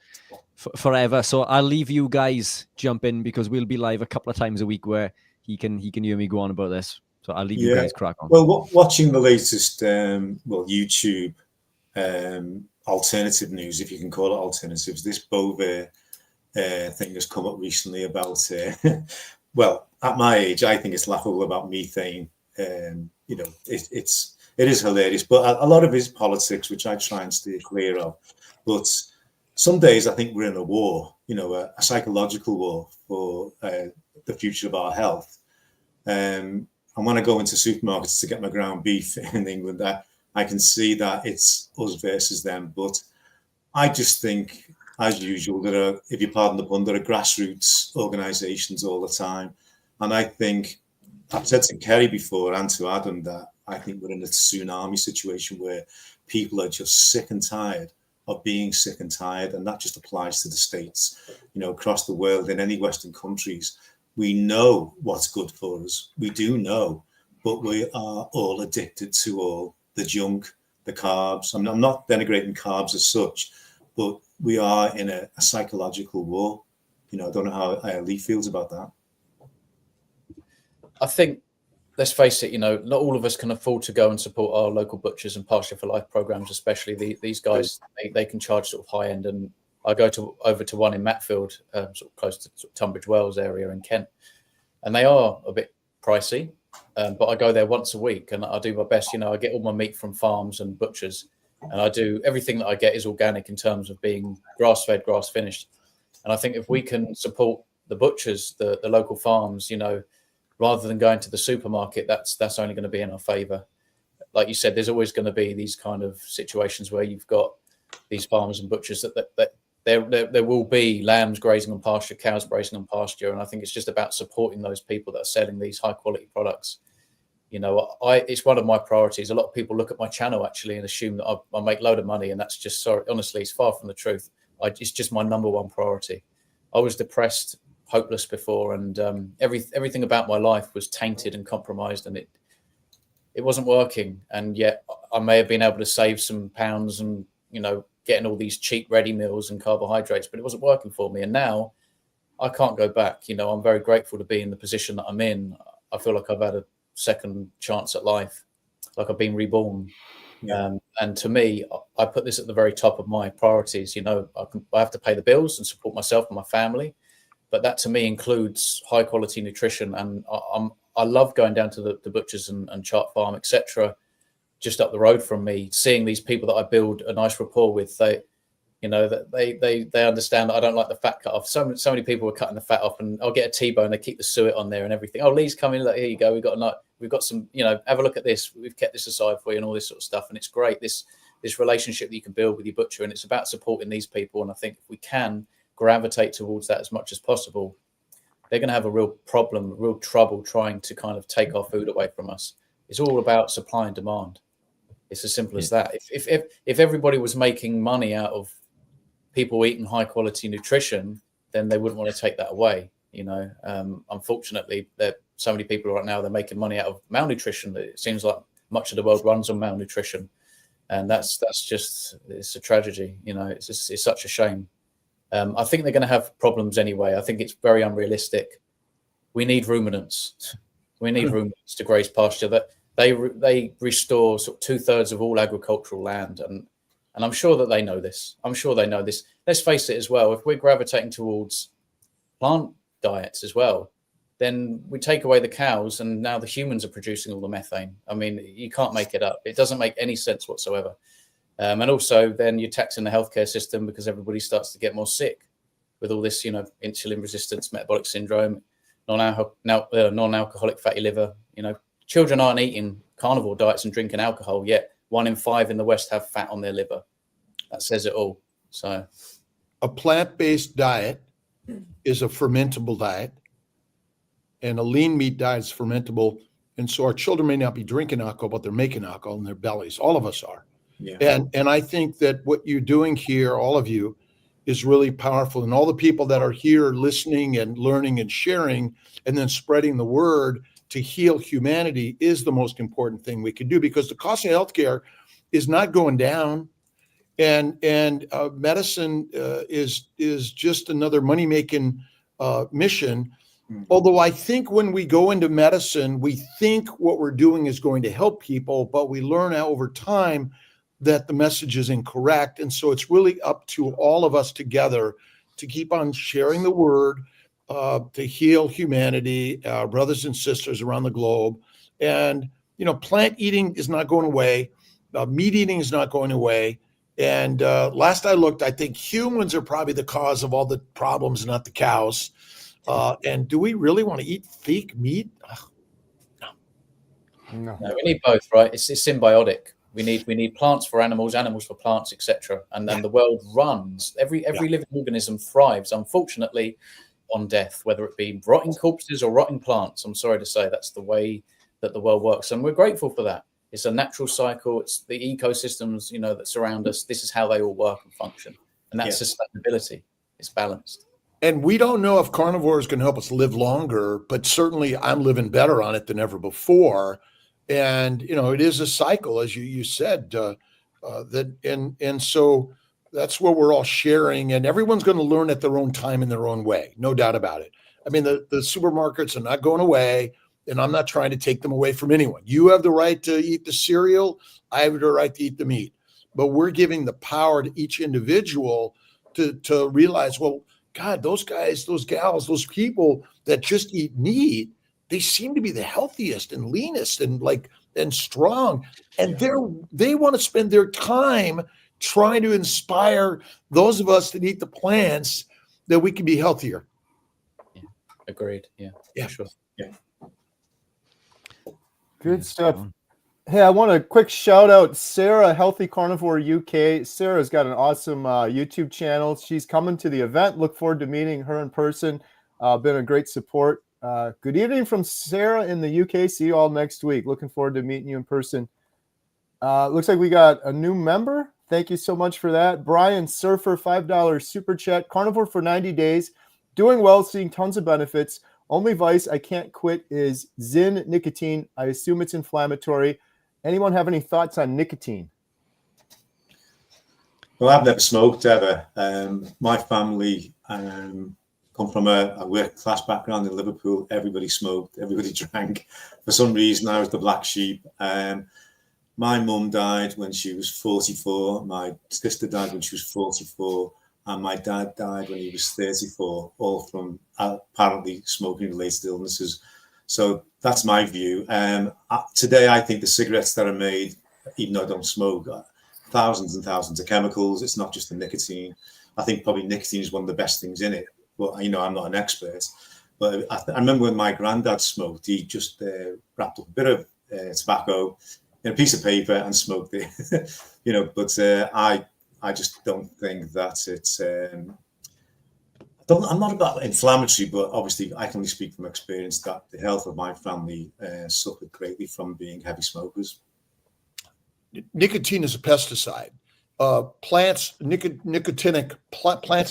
forever. So I'll leave you guys jump in, because we'll be live a couple of times a week where he can hear me go on about this. So I'll leave you guys crack on. Well, watching the latest YouTube alternative news, if you can call it alternatives, this Bover thing has come up recently about well, at my age, I think it's laughable about methane. It is hilarious, but a lot of it is politics, which I try and steer clear of. But some days I think we're in a war, a psychological war for the future of our health. And when I go into supermarkets to get my ground beef in England, I can see that it's us versus them. But I just think, as usual, if you pardon the pun, there are grassroots organisations all the time. And I think, I've said to Kerry before and to Adam that I think we're in a tsunami situation where people are just sick and tired of being sick and tired. And that just applies to the States, across the world, in any Western countries. We know what's good for us. We do know, but we are all addicted to all the junk, the carbs. I'm not denigrating carbs as such, but we are in a psychological war. I don't know how Lee feels about that. I think let's face it, not all of us can afford to go and support our local butchers and pasture for life programs, especially these guys. They can charge sort of high end, and I go over to one in Matfield, sort of close to sort of Tunbridge Wells area in Kent, and they are a bit pricey. But I go there once a week, and I do my best. I get all my meat from farms and butchers, and I do everything that I get is organic in terms of being grass fed, grass finished. And I think if we can support the butchers, the local farms, rather than going to the supermarket, that's only going to be in our favour. Like you said, there's always going to be these kind of situations where you've got these farmers and butchers that there will be lambs grazing on pasture, cows grazing on pasture, and I think it's just about supporting those people that are selling these high quality products. It's one of my priorities. A lot of people look at my channel actually and assume that I make a load of money, and that's just, sorry, honestly, it's far from the truth. It's just my number one priority. I was depressed, hopeless before, and everything about my life was tainted and compromised, and it wasn't working. And yet I may have been able to save some pounds and getting all these cheap ready meals and carbohydrates, but it wasn't working for me. And now I can't go back. I'm very grateful to be in the position that I'm in. I feel like I've had a second chance at life, like I've been reborn. Yeah. And to me, I put this at the very top of my priorities. I have to pay the bills and support myself and my family, but that to me includes high quality nutrition. And I love going down to the butchers and Chart Farm, etc., just up the road from me, seeing these people that I build a nice rapport with. They understand that I don't like the fat cut off. So many people are cutting the fat off, and I'll get a T-bone. They keep the suet on there and everything. Oh, Lee's coming. Like, here you go. We've got some. Have a look at this. We've kept this aside for you, and all this sort of stuff. And it's great. This relationship that you can build with your butcher, and it's about supporting these people. And I think if we can gravitate towards that as much as possible, they're going to have a real problem, real trouble trying to kind of take our food away from us. It's all about supply and demand. It's as simple as that. If everybody was making money out of people eating high quality nutrition, then they wouldn't want to take that away. Unfortunately, there so many people right now, they're making money out of malnutrition. It seems like much of the world runs on malnutrition, and that's just, it's a tragedy. It's such a shame. I think they're going to have problems anyway. I think it's very unrealistic. We need ruminants. We need ruminants to graze pasture. That they restore sort of 2/3 of all agricultural land, and I'm sure that they know this. Let's face it as well. If we're gravitating towards plant diets as well, then we take away the cows, and now the humans are producing all the methane. I mean, you can't make it up. It doesn't make any sense whatsoever. And also, then you're taxing the healthcare system because everybody starts to get more sick with all this, insulin resistance, metabolic syndrome, non-alcoholic fatty liver. Children aren't eating carnivore diets and drinking alcohol, yet 1 in 5 in the West have fat on their liver. That says it all. So, a plant-based diet is a fermentable diet, and a lean meat diet is fermentable. And so our children may not be drinking alcohol, but they're making alcohol in their bellies. All of us are. Yeah. And I think that what you're doing here, all of you, is really powerful. And all the people that are here listening and learning and sharing and then spreading the word to heal humanity is the most important thing we can do, because the cost of healthcare is not going down, and medicine is just another money-making mission. Mm-hmm. Although I think when we go into medicine, we think what we're doing is going to help people, but we learn over time that the message is incorrect. And so it's really up to all of us together to keep on sharing the word, to heal humanity, brothers and sisters around the globe. And, plant eating is not going away. Meat eating is not going away. And last I looked, I think humans are probably the cause of all the problems, not the cows. And do we really want to eat fake meat? No, we need both, right? It's symbiotic. We need plants for animals, animals for plants, etc. And then the world runs. Every living organism thrives, unfortunately, on death, whether it be rotting corpses or rotting plants. I'm sorry to say, that's the way that the world works, and we're grateful for that. It's a natural cycle. It's the ecosystems, that surround us. This is how they all work and function, and that's sustainability. It's balanced. And we don't know if carnivores can help us live longer, but certainly I'm living better on it than ever before. And it is a cycle, as you said, and so that's what we're all sharing, and everyone's going to learn at their own time in their own way, no doubt about it. I mean, the supermarkets are not going away. And I'm not trying to take them away from anyone. You have the right to eat the cereal. I have the right to eat the meat. But we're giving the power to each individual to realize, well, God, those guys, those gals, those people that just eat meat, they seem to be the healthiest and leanest and strong. And they want to spend their time trying to inspire those of us that eat the plants that we can be healthier. Yeah. Agreed. Yeah. Sure. Yeah. Good stuff. Hey, I want a quick shout out Sarah, Healthy Carnivore UK. Sarah's got an awesome YouTube channel. She's coming to the event. Look forward to meeting her in person. Been a great support. Good evening from Sarah in the UK. See you all next week. Looking forward to meeting you in person. Looks like we got a new member. Thank you so much for that. Brian Surfer, $5 super chat. Carnivore for 90 days. Doing well, seeing tons of benefits. Only vice I can't quit is Zyn nicotine. I assume it's inflammatory. Anyone have any thoughts on nicotine? Well, I've never smoked ever. My family come from a working class background in Liverpool. Everybody smoked, everybody drank. For some reason, I was the black sheep. My mum died when she was 44. My sister died when she was 44. And my dad died when he was 34, all from apparently smoking-related illnesses. So that's my view. Today, I think the cigarettes that are made, even though I don't smoke, thousands and thousands of chemicals. It's not just the nicotine. I think probably nicotine is one of the best things in it. Well, I'm not an expert. But I remember when my granddad smoked, he just wrapped up a bit of tobacco in a piece of paper and smoked it. But I just don't think that it's... I'm not about inflammatory, but obviously I can only speak from experience that the health of my family suffered greatly from being heavy smokers. Nicotine is a pesticide. Plants that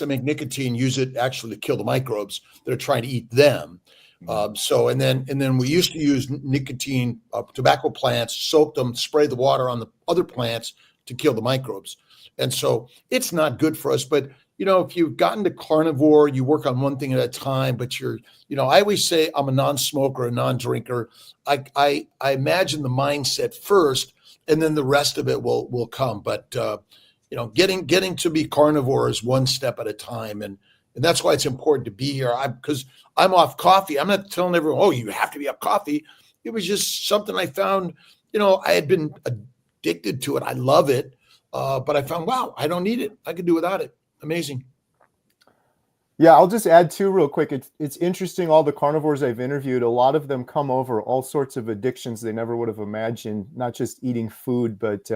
make nicotine use it actually to kill the microbes that are trying to eat them. And then we used to use nicotine, tobacco plants, soak them, spray the water on the other plants to kill the microbes. And so it's not good for us. But, if you've gotten to carnivore, you work on one thing at a time, but I always say I'm a non-smoker, a non-drinker. I imagine the mindset first, and then the rest of it will come. But, getting to be carnivore is one step at a time. And that's why it's important to be here. Because I'm off coffee. I'm not telling everyone, oh, you have to be off coffee. It was just something I found, I had been addicted to it. I love it. But I found, wow, I don't need it. I could do without it. Amazing. Yeah, I'll just add too real quick. It's interesting, all the carnivores I've interviewed, a lot of them come over all sorts of addictions they never would have imagined, not just eating food, but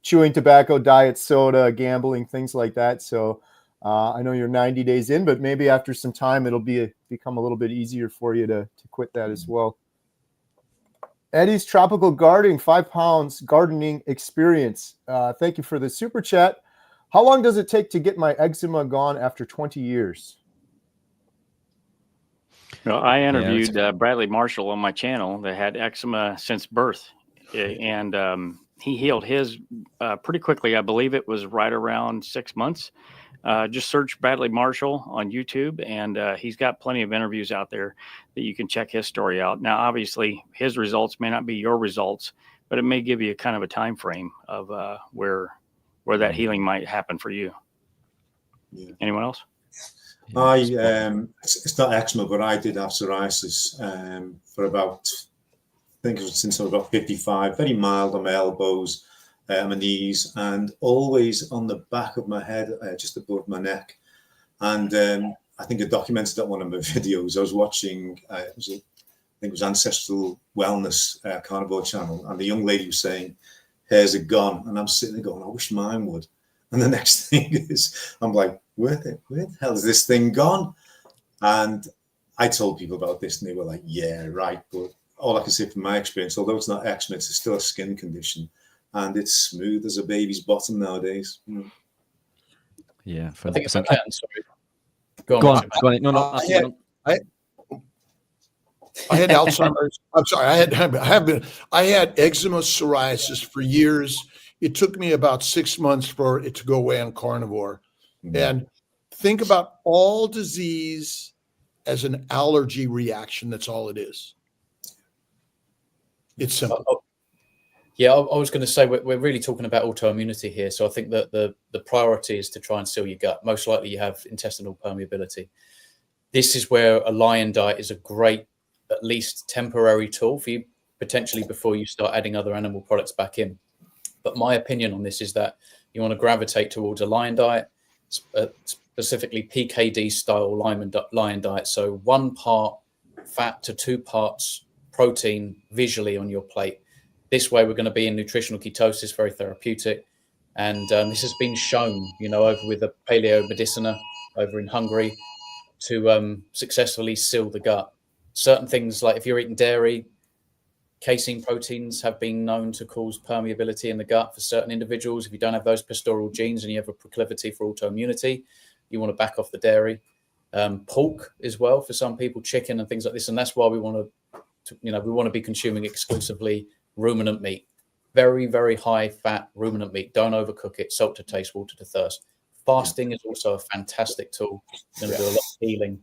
chewing tobacco, diet soda, gambling, things like that. So I know you're 90 days in, but maybe after some time, it'll become a little bit easier for you to quit that as well. Eddie's Tropical Gardening, 5 pounds gardening experience. Thank you for the super chat. How long does it take to get my eczema gone after 20 years? Well, I interviewed Bradley Marshall on my channel that had eczema since birth, and he healed his pretty quickly. I believe it was right around 6 months. Just search Bradley Marshall on YouTube, and he's got plenty of interviews out there that you can check his story out. Now, obviously, his results may not be your results, but it may give you kind of a time frame of where that healing might happen for you. Yeah. Anyone else? It's not eczema, but I did have psoriasis for about, I think it was since I was about 55, very mild on my elbows, my knees, and always on the back of my head, just above my neck. And I think I documented that one of my videos. I was watching, I think it was Ancestral Wellness Carnivore channel, and the young lady was saying, hairs are gone. And I'm sitting there going, I wish mine would. And the next thing is, I'm like, where the hell is this thing gone? And I told people about this, and they were like, yeah, right. But all I can say from my experience, although it's not eczema, it's still a skin condition. And it's smooth as a baby's bottom nowadays. Yeah, I think if I 100%. can, sorry. Go on. No. I had Alzheimer's. I'm sorry. I had eczema, psoriasis for years. It took me about 6 months for it to go away on carnivore. And think about all disease as an allergy reaction. That's all it is. It's simple. Yeah, I was going to say we're really talking about autoimmunity here. So I think that the priority is to try and seal your gut. Most likely you have intestinal permeability. This is where a lion diet is a great, at least temporary tool for you, potentially before you start adding other animal products back in. But my opinion on this is that you want to gravitate towards a lion diet, specifically PKD style lion diet. So 1 part fat to 2 parts protein visually on your plate. This way we're going to be in nutritional ketosis, very therapeutic. And this has been shown, over with the Paleo Medicina over in Hungary to successfully seal the gut. Certain things, like if you're eating dairy, casein proteins have been known to cause permeability in the gut for certain individuals. If you don't have those pastoral genes and you have a proclivity for autoimmunity, you want to back off the dairy. Pork as well for some people, chicken and things like this. And that's why we want to be consuming exclusively ruminant meat. Very, very high fat ruminant meat. Don't overcook it. Salt to taste, water to thirst. Fasting is also a fantastic tool. You're going to do a lot of healing.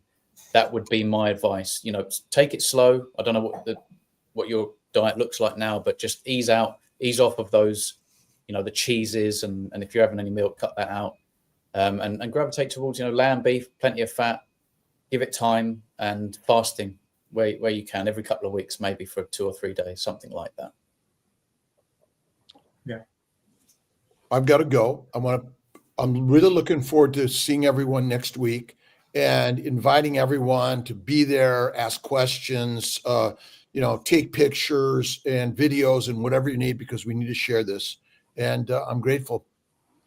That would be my advice. Take it slow. I don't know what your diet looks like now, but just ease off of those, the cheeses, and if you're having any milk, cut that out, and gravitate towards, lamb, beef, plenty of fat, give it time, and fasting where you can, every couple of weeks, maybe for 2 or 3 days, something like that. Yeah. I've got to go. I'm really looking forward to seeing everyone next week and inviting everyone to be there, ask questions, take pictures and videos and whatever you need, because we need to share this. And I'm grateful.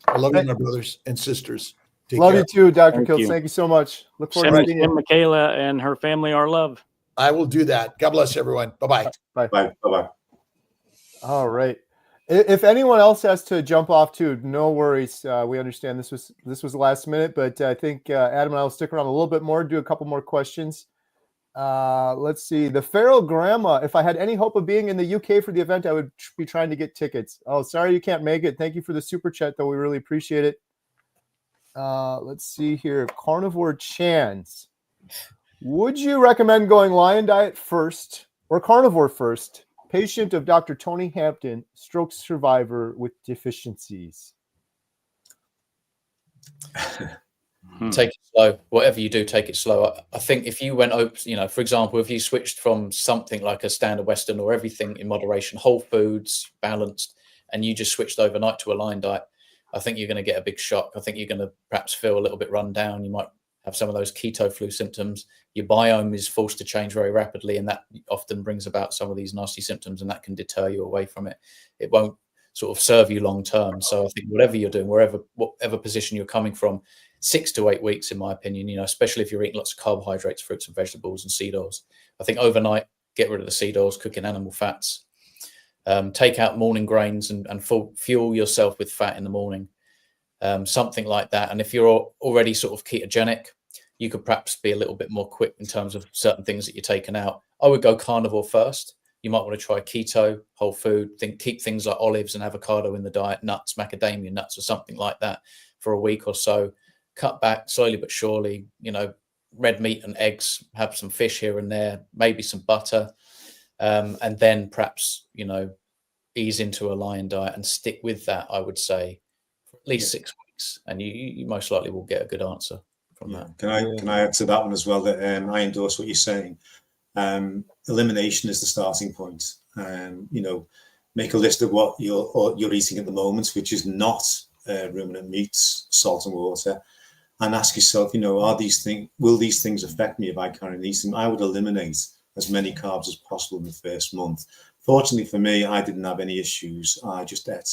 I love you, my brothers and sisters. Love you too, Dr. Thank Kiltz. you. Thank you so much. Look forward to seeing you. Michaela and her family our love. I will do that. God bless everyone. Bye-bye. Bye. Bye. All right. If anyone else has to jump off too, no worries. We understand this was the last minute, but I think Adam and I will stick around a little bit more, do a couple more questions. Let's see. The feral grandma. If I had any hope of being in the UK for the event, I would be trying to get tickets. Oh, sorry you can't make it. Thank you for the super chat, though. We really appreciate it. Let's see here. Carnivore Chans. Would you recommend going lion diet first or carnivore first? Patient of Dr. Tony Hampton, stroke survivor with deficiencies. Take it slow. Whatever you do, take it slow. I think if you went open, for example, if you switched from something like a standard Western or everything in moderation, whole foods, balanced, and you just switched overnight to a lion diet, I think you're going to get a big shock. I think you're going to perhaps feel a little bit run down. You might have some of those keto flu symptoms. Your biome is forced to change very rapidly, and that often brings about some of these nasty symptoms, and that can deter you away from it. It won't sort of serve you long term. So I think whatever you're doing, whatever position you're coming from, 6 to 8 weeks, in my opinion, especially if you're eating lots of carbohydrates, fruits and vegetables and seed oils. I think overnight, get rid of the seed oils, cooking animal fats, take out morning grains and fuel yourself with fat in the morning, something like that. And if you're already sort of ketogenic, you could perhaps be a little bit more quick in terms of certain things that you're taking out. I would go carnivore first. You might want to try keto, whole food, keep things like olives and avocado in the diet, nuts, macadamia nuts or something like that for a week or so. Cut back slowly but surely, red meat and eggs, have some fish here and there, maybe some butter, and then perhaps, ease into a lion diet and stick with that, I would say, for at least 6 weeks. And you most likely will get a good answer from that. Can I add to that one as well, that I endorse what you're saying. Elimination is the starting point. Make a list of what you're eating at the moment, which is not ruminant meats, salt and water, and ask yourself, will these things affect me if I carry these things? I would eliminate as many carbs as possible in the first month. Fortunately for me, I didn't have any issues. I just ate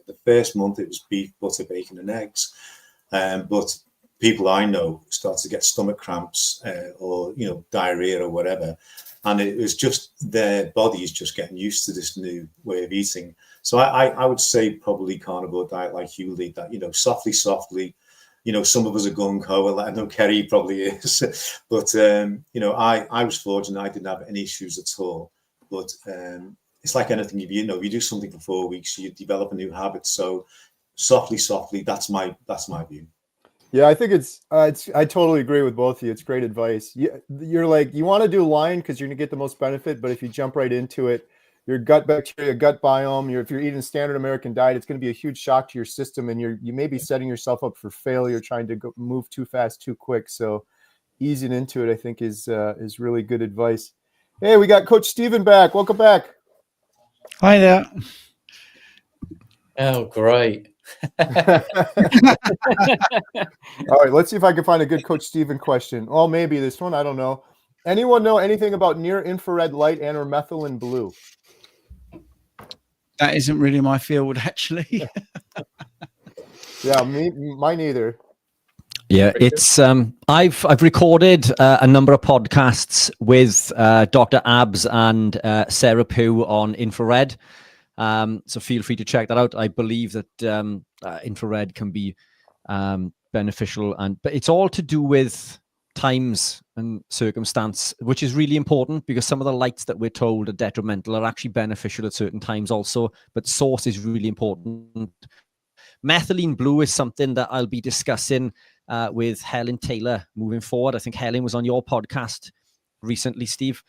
the first month it was beef, butter, bacon, and eggs. But people I know start to get stomach cramps or diarrhea or whatever, and it was just their body is just getting used to this new way of eating. So I would say probably carnivore diet like you lead that, softly. Some of us are gung-ho. I know Kerry probably is, but I was fortunate. I didn't have any issues at all. But it's like anything, you do something for 4 weeks, you develop a new habit. So softly, that's my view. Yeah, I think I totally agree with both of you. It's great advice. You're like, you want to do lion because you're gonna get the most benefit, but if you jump right into it, your gut bacteria, gut biome. If you're eating a standard American diet, it's going to be a huge shock to your system, and you may be setting yourself up for failure trying to move too fast, too quick. So easing into it, I think, is really good advice. Hey, we got Coach Stephen back. Welcome back. Hi there. Oh, great. All right, let's see if I can find a good Coach Stephen question. Well, maybe this one. I don't know. Anyone know anything about near infrared light and or methylene blue? That isn't really my field, actually. Yeah, mine either. Yeah, it's I've recorded a number of podcasts with Dr. Abs and Sarah Pugh on infrared. So feel free to check that out. I believe that infrared can be beneficial, but it's all to do with times and circumstance, which is really important because some of the lights that we're told are detrimental are actually beneficial at certain times also, but source is really important. Methylene blue is something that I'll be discussing with Helen Taylor moving forward. I think Helen was on your podcast recently, Steve.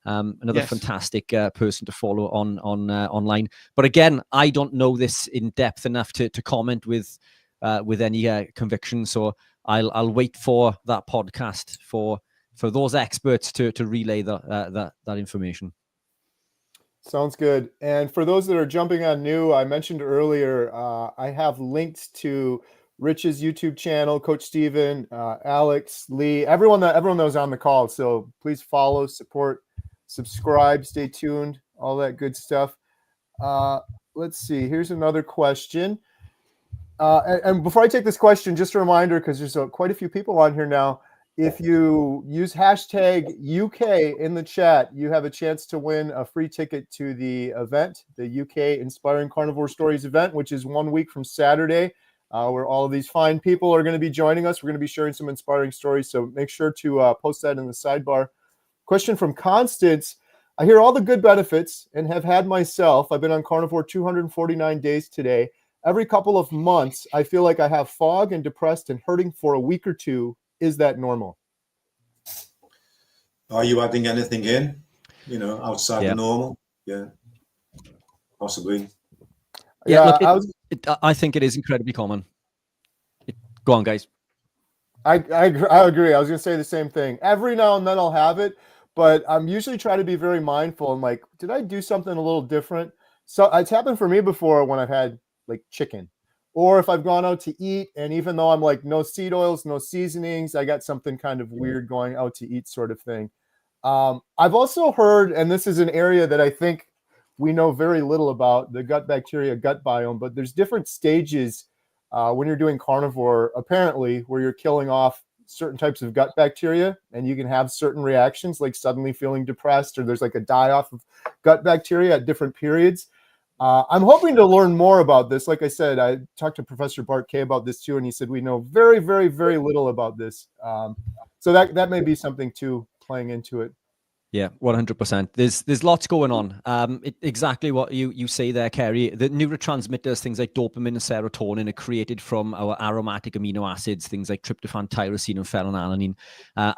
Another fantastic person to follow on online. But again, I don't know this in depth enough to comment with any conviction. So I'll wait for that podcast for those experts to relay that information. Sounds good. And for those that are jumping on new, I mentioned earlier, I have links to Rich's YouTube channel, Coach Stephen, Alex, Lee, everyone that was on the call. So please follow, support, subscribe, stay tuned, all that good stuff. Let's see. Here's another question. And before I take this question, just a reminder, because there's quite a few people on here now. If you use hashtag UK in the chat, you have a chance to win a free ticket to the event, the UK Inspiring Carnivore Stories event, which is 1 week from Saturday, where all of these fine people are going to be joining us. We're going to be sharing some inspiring stories, so make sure to post that in the sidebar. Question from Constance. I hear all the good benefits and have had myself. I've been on carnivore 249 days today. Every couple of months, I feel like I have fog and depressed and hurting for a week or two. Is that normal? Are you adding anything in, outside the normal? Yeah, possibly. Yeah, look, I think it is incredibly common. Go on, guys. I agree. I was going to say the same thing. Every now and then I'll have it, but I'm usually trying to be very mindful. I'm like, did I do something a little different? So it's happened for me before when I've had like chicken, or if I've gone out to eat, and even though I'm like no seed oils, no seasonings, I got something kind of weird going out to eat sort of thing. I've also heard, and this is an area that I think we know very little about, the gut bacteria, gut biome, but there's different stages when you're doing carnivore, apparently, where you're killing off certain types of gut bacteria, and you can have certain reactions, like suddenly feeling depressed, or there's like a die-off of gut bacteria at different periods. I'm hoping to learn more about this. Like I said, I talked to Professor Bart Kay about this too, and he said we know very, very, very little about this. So that may be something too playing into it. Yeah, 100%. There's lots going on. Exactly what you say there, Kerry. The neurotransmitters, things like dopamine and serotonin, are created from our aromatic amino acids, things like tryptophan, tyrosine, and phenylalanine.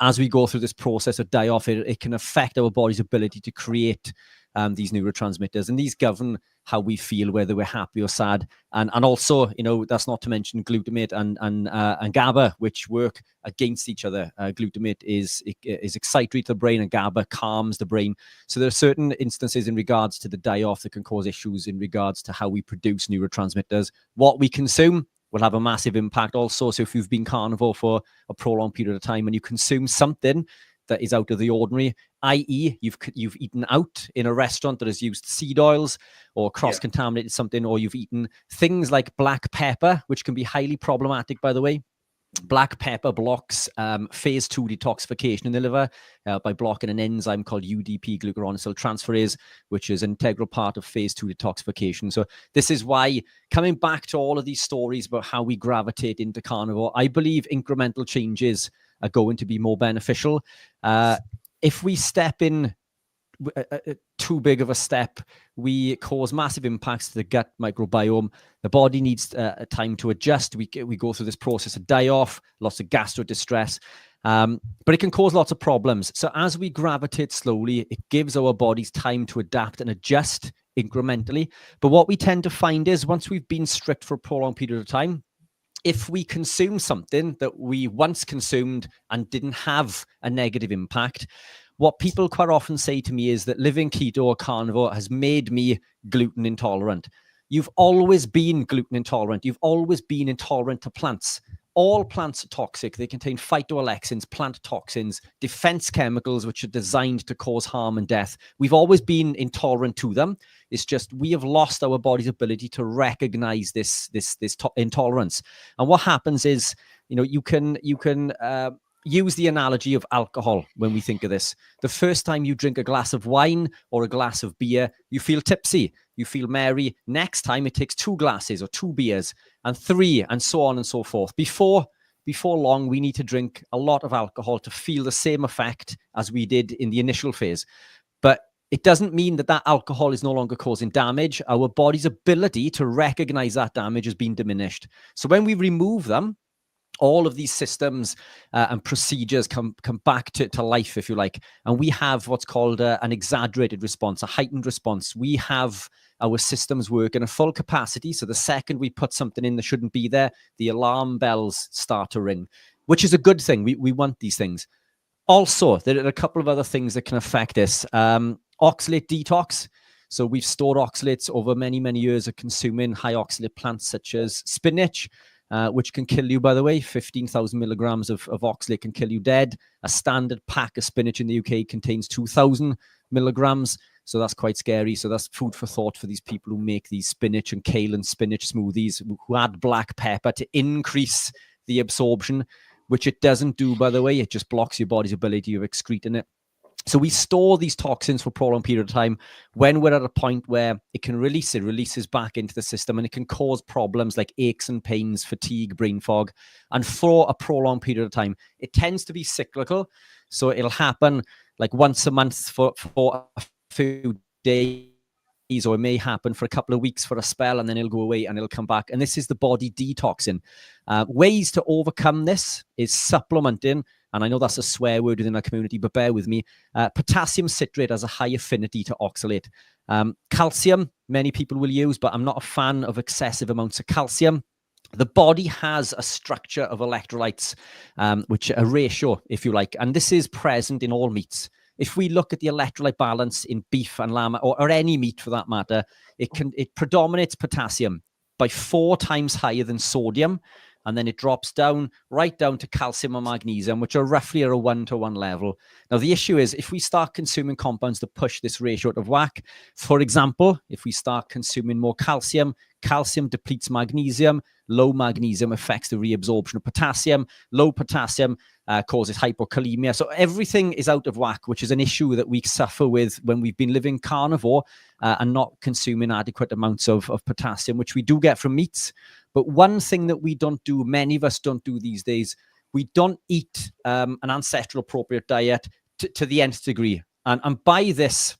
As we go through this process of die-off, it can affect our body's ability to create these neurotransmitters, and these govern how we feel, whether we're happy or sad, and also, that's not to mention glutamate and GABA, which work against each other. Glutamate is excitatory to the brain, and GABA calms the brain. So there are certain instances in regards to the die-off that can cause issues in regards to how we produce neurotransmitters. What we consume will have a massive impact also. So if you've been carnivore for a prolonged period of time and you consume something that is out of the ordinary, i.e. you've eaten out in a restaurant that has used seed oils or cross-contaminated something, or you've eaten things like black pepper, which can be highly problematic, by the way. Black pepper blocks phase 2 detoxification in the liver by blocking an enzyme called UDP, glucuronosyl transferase, which is an integral part of phase 2 detoxification. So this is why, coming back to all of these stories about how we gravitate into carnivore, I believe incremental changes are going to be more beneficial. If we step in too big of a step, we cause massive impacts to the gut microbiome. The body needs time to adjust. We go through this process of die-off, lots of gastro distress. But it can cause lots of problems. So as we gravitate slowly, it gives our bodies time to adapt and adjust incrementally. But what we tend to find is once we've been strict for a prolonged period of time, if we consume something that we once consumed and didn't have a negative impact, what people quite often say to me is that living keto or carnivore has made me gluten intolerant. You've always been gluten intolerant. You've always been intolerant to plants. All plants are toxic. They contain phytoalexins, plant toxins, defense chemicals, which are designed to cause harm and death. We've always been intolerant to them. It's just we have lost our body's ability to recognize this intolerance. And what happens is, you can use the analogy of alcohol when we think of this. The first time you drink a glass of wine or a glass of beer, you feel tipsy, you feel merry. Next time it takes 2 glasses or 2 beers and 3 and so on and so forth. Before long, we need to drink a lot of alcohol to feel the same effect as we did in the initial phase. But it doesn't mean that alcohol is no longer causing damage. Our body's ability to recognize that damage has been diminished. So when we remove them, all of these systems and procedures come back to life, if you like. And we have what's called an exaggerated response, a heightened response. We have our systems work in a full capacity. So the second we put something in that shouldn't be there, the alarm bells start to ring, which is a good thing. We want these things. Also, there are a couple of other things that can affect this. Oxalate detox. So we've stored oxalates over many, many years of consuming high oxalate plants such as spinach, which can kill you, by the way. 15,000 milligrams of oxalate can kill you dead. A standard pack of spinach in the UK contains 2,000 milligrams. So that's quite scary. So that's food for thought for these people who make these spinach and kale and spinach smoothies, who add black pepper to increase the absorption, which it doesn't do, by the way. It just blocks your body's ability of excreting it. So we store these toxins for a prolonged period of time. When we're at a point where it can release, it releases back into the system, and it can cause problems like aches and pains, fatigue, brain fog. And for a prolonged period of time, it tends to be cyclical. So it'll happen like once a month for a few days, or it may happen for a couple of weeks for a spell, and then it'll go away and it'll come back. And this is the body detoxing. Ways to overcome this is supplementing. And I know that's a swear word within our community, but bear with me. Potassium citrate has a high affinity to oxalate. Calcium, many people will use, but I'm not a fan of excessive amounts of calcium. The body has a structure of electrolytes, which a ratio, if you like, and this is present in all meats. If we look at the electrolyte balance in beef and lamb, or any meat for that matter, it predominates potassium by 4 times higher than sodium. And then it drops down, right down to calcium and magnesium, which are roughly at a 1-to-1 level. Now, the issue is if we start consuming compounds that push this ratio out of whack, for example, if we start consuming more calcium, calcium depletes magnesium, low magnesium affects the reabsorption of potassium, low potassium causes hypokalemia. So everything is out of whack, which is an issue that we suffer with when we've been living carnivore and not consuming adequate amounts of potassium, which we do get from meats. But one thing that we don't do, many of us don't do these days, we don't eat an ancestral appropriate diet to the nth degree. And by this,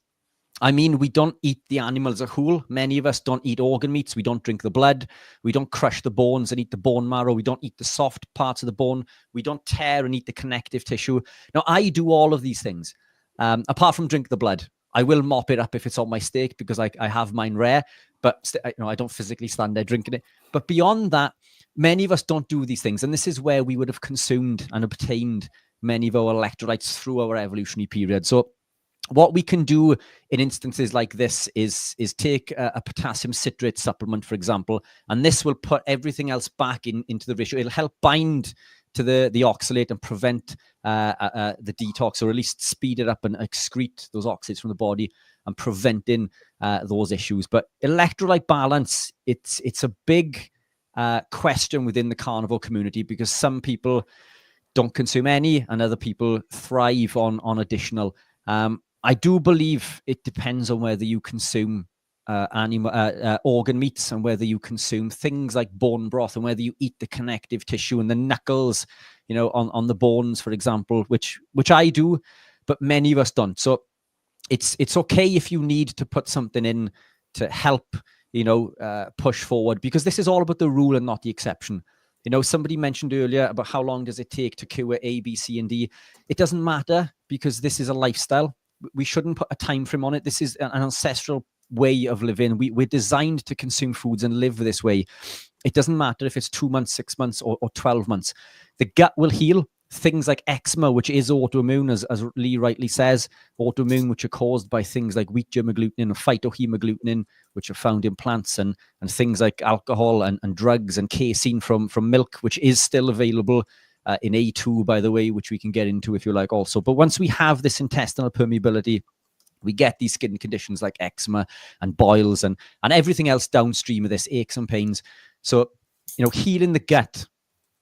I mean, we don't eat the animal as a whole. Many of us don't eat organ meats. We don't drink the blood. We don't crush the bones and eat the bone marrow. We don't eat the soft parts of the bone. We don't tear and eat the connective tissue. Now, I do all of these things, apart from drink the blood. I will mop it up if it's on my steak because I have mine rare, but I don't physically stand there drinking it. But beyond that, many of us don't do these things. And this is where we would have consumed and obtained many of our electrolytes through our evolutionary period. So what we can do in instances like this is take a potassium citrate supplement, for example, and this will put everything else back into the ratio. It'll help bind to the oxalate and prevent the detox, or at least speed it up and excrete those oxalates from the body and preventing those issues. But electrolyte balance, it's a big question within the carnivore community because some people don't consume any and other people thrive on additional. I do believe it depends on whether you consume animal organ meats and whether you consume things like bone broth and whether you eat the connective tissue and the knuckles, on the bones, for example, which I do, but many of us don't. So it's okay if you need to put something in to help, push forward, because this is all about the rule and not the exception. You know, somebody mentioned earlier about how long does it take to cure A, B, C, and D. It doesn't matter, because this is a lifestyle. We shouldn't put a time frame on it. This is an ancestral way of living. We're designed to consume foods and live this way. It doesn't matter if it's 2 months, 6 months, or 12 months. The gut will heal. Things like eczema, which is autoimmune, as Lee rightly says, autoimmune, which are caused by things like wheat germ agglutinin and phytohemagglutinin, which are found in plants, and things like alcohol and drugs and casein from milk, which is still available in A2, by the way, which we can get into if you like also. But once we have this intestinal permeability, we get these skin conditions like eczema and boils and everything else downstream of this, aches and pains. So, you know, healing the gut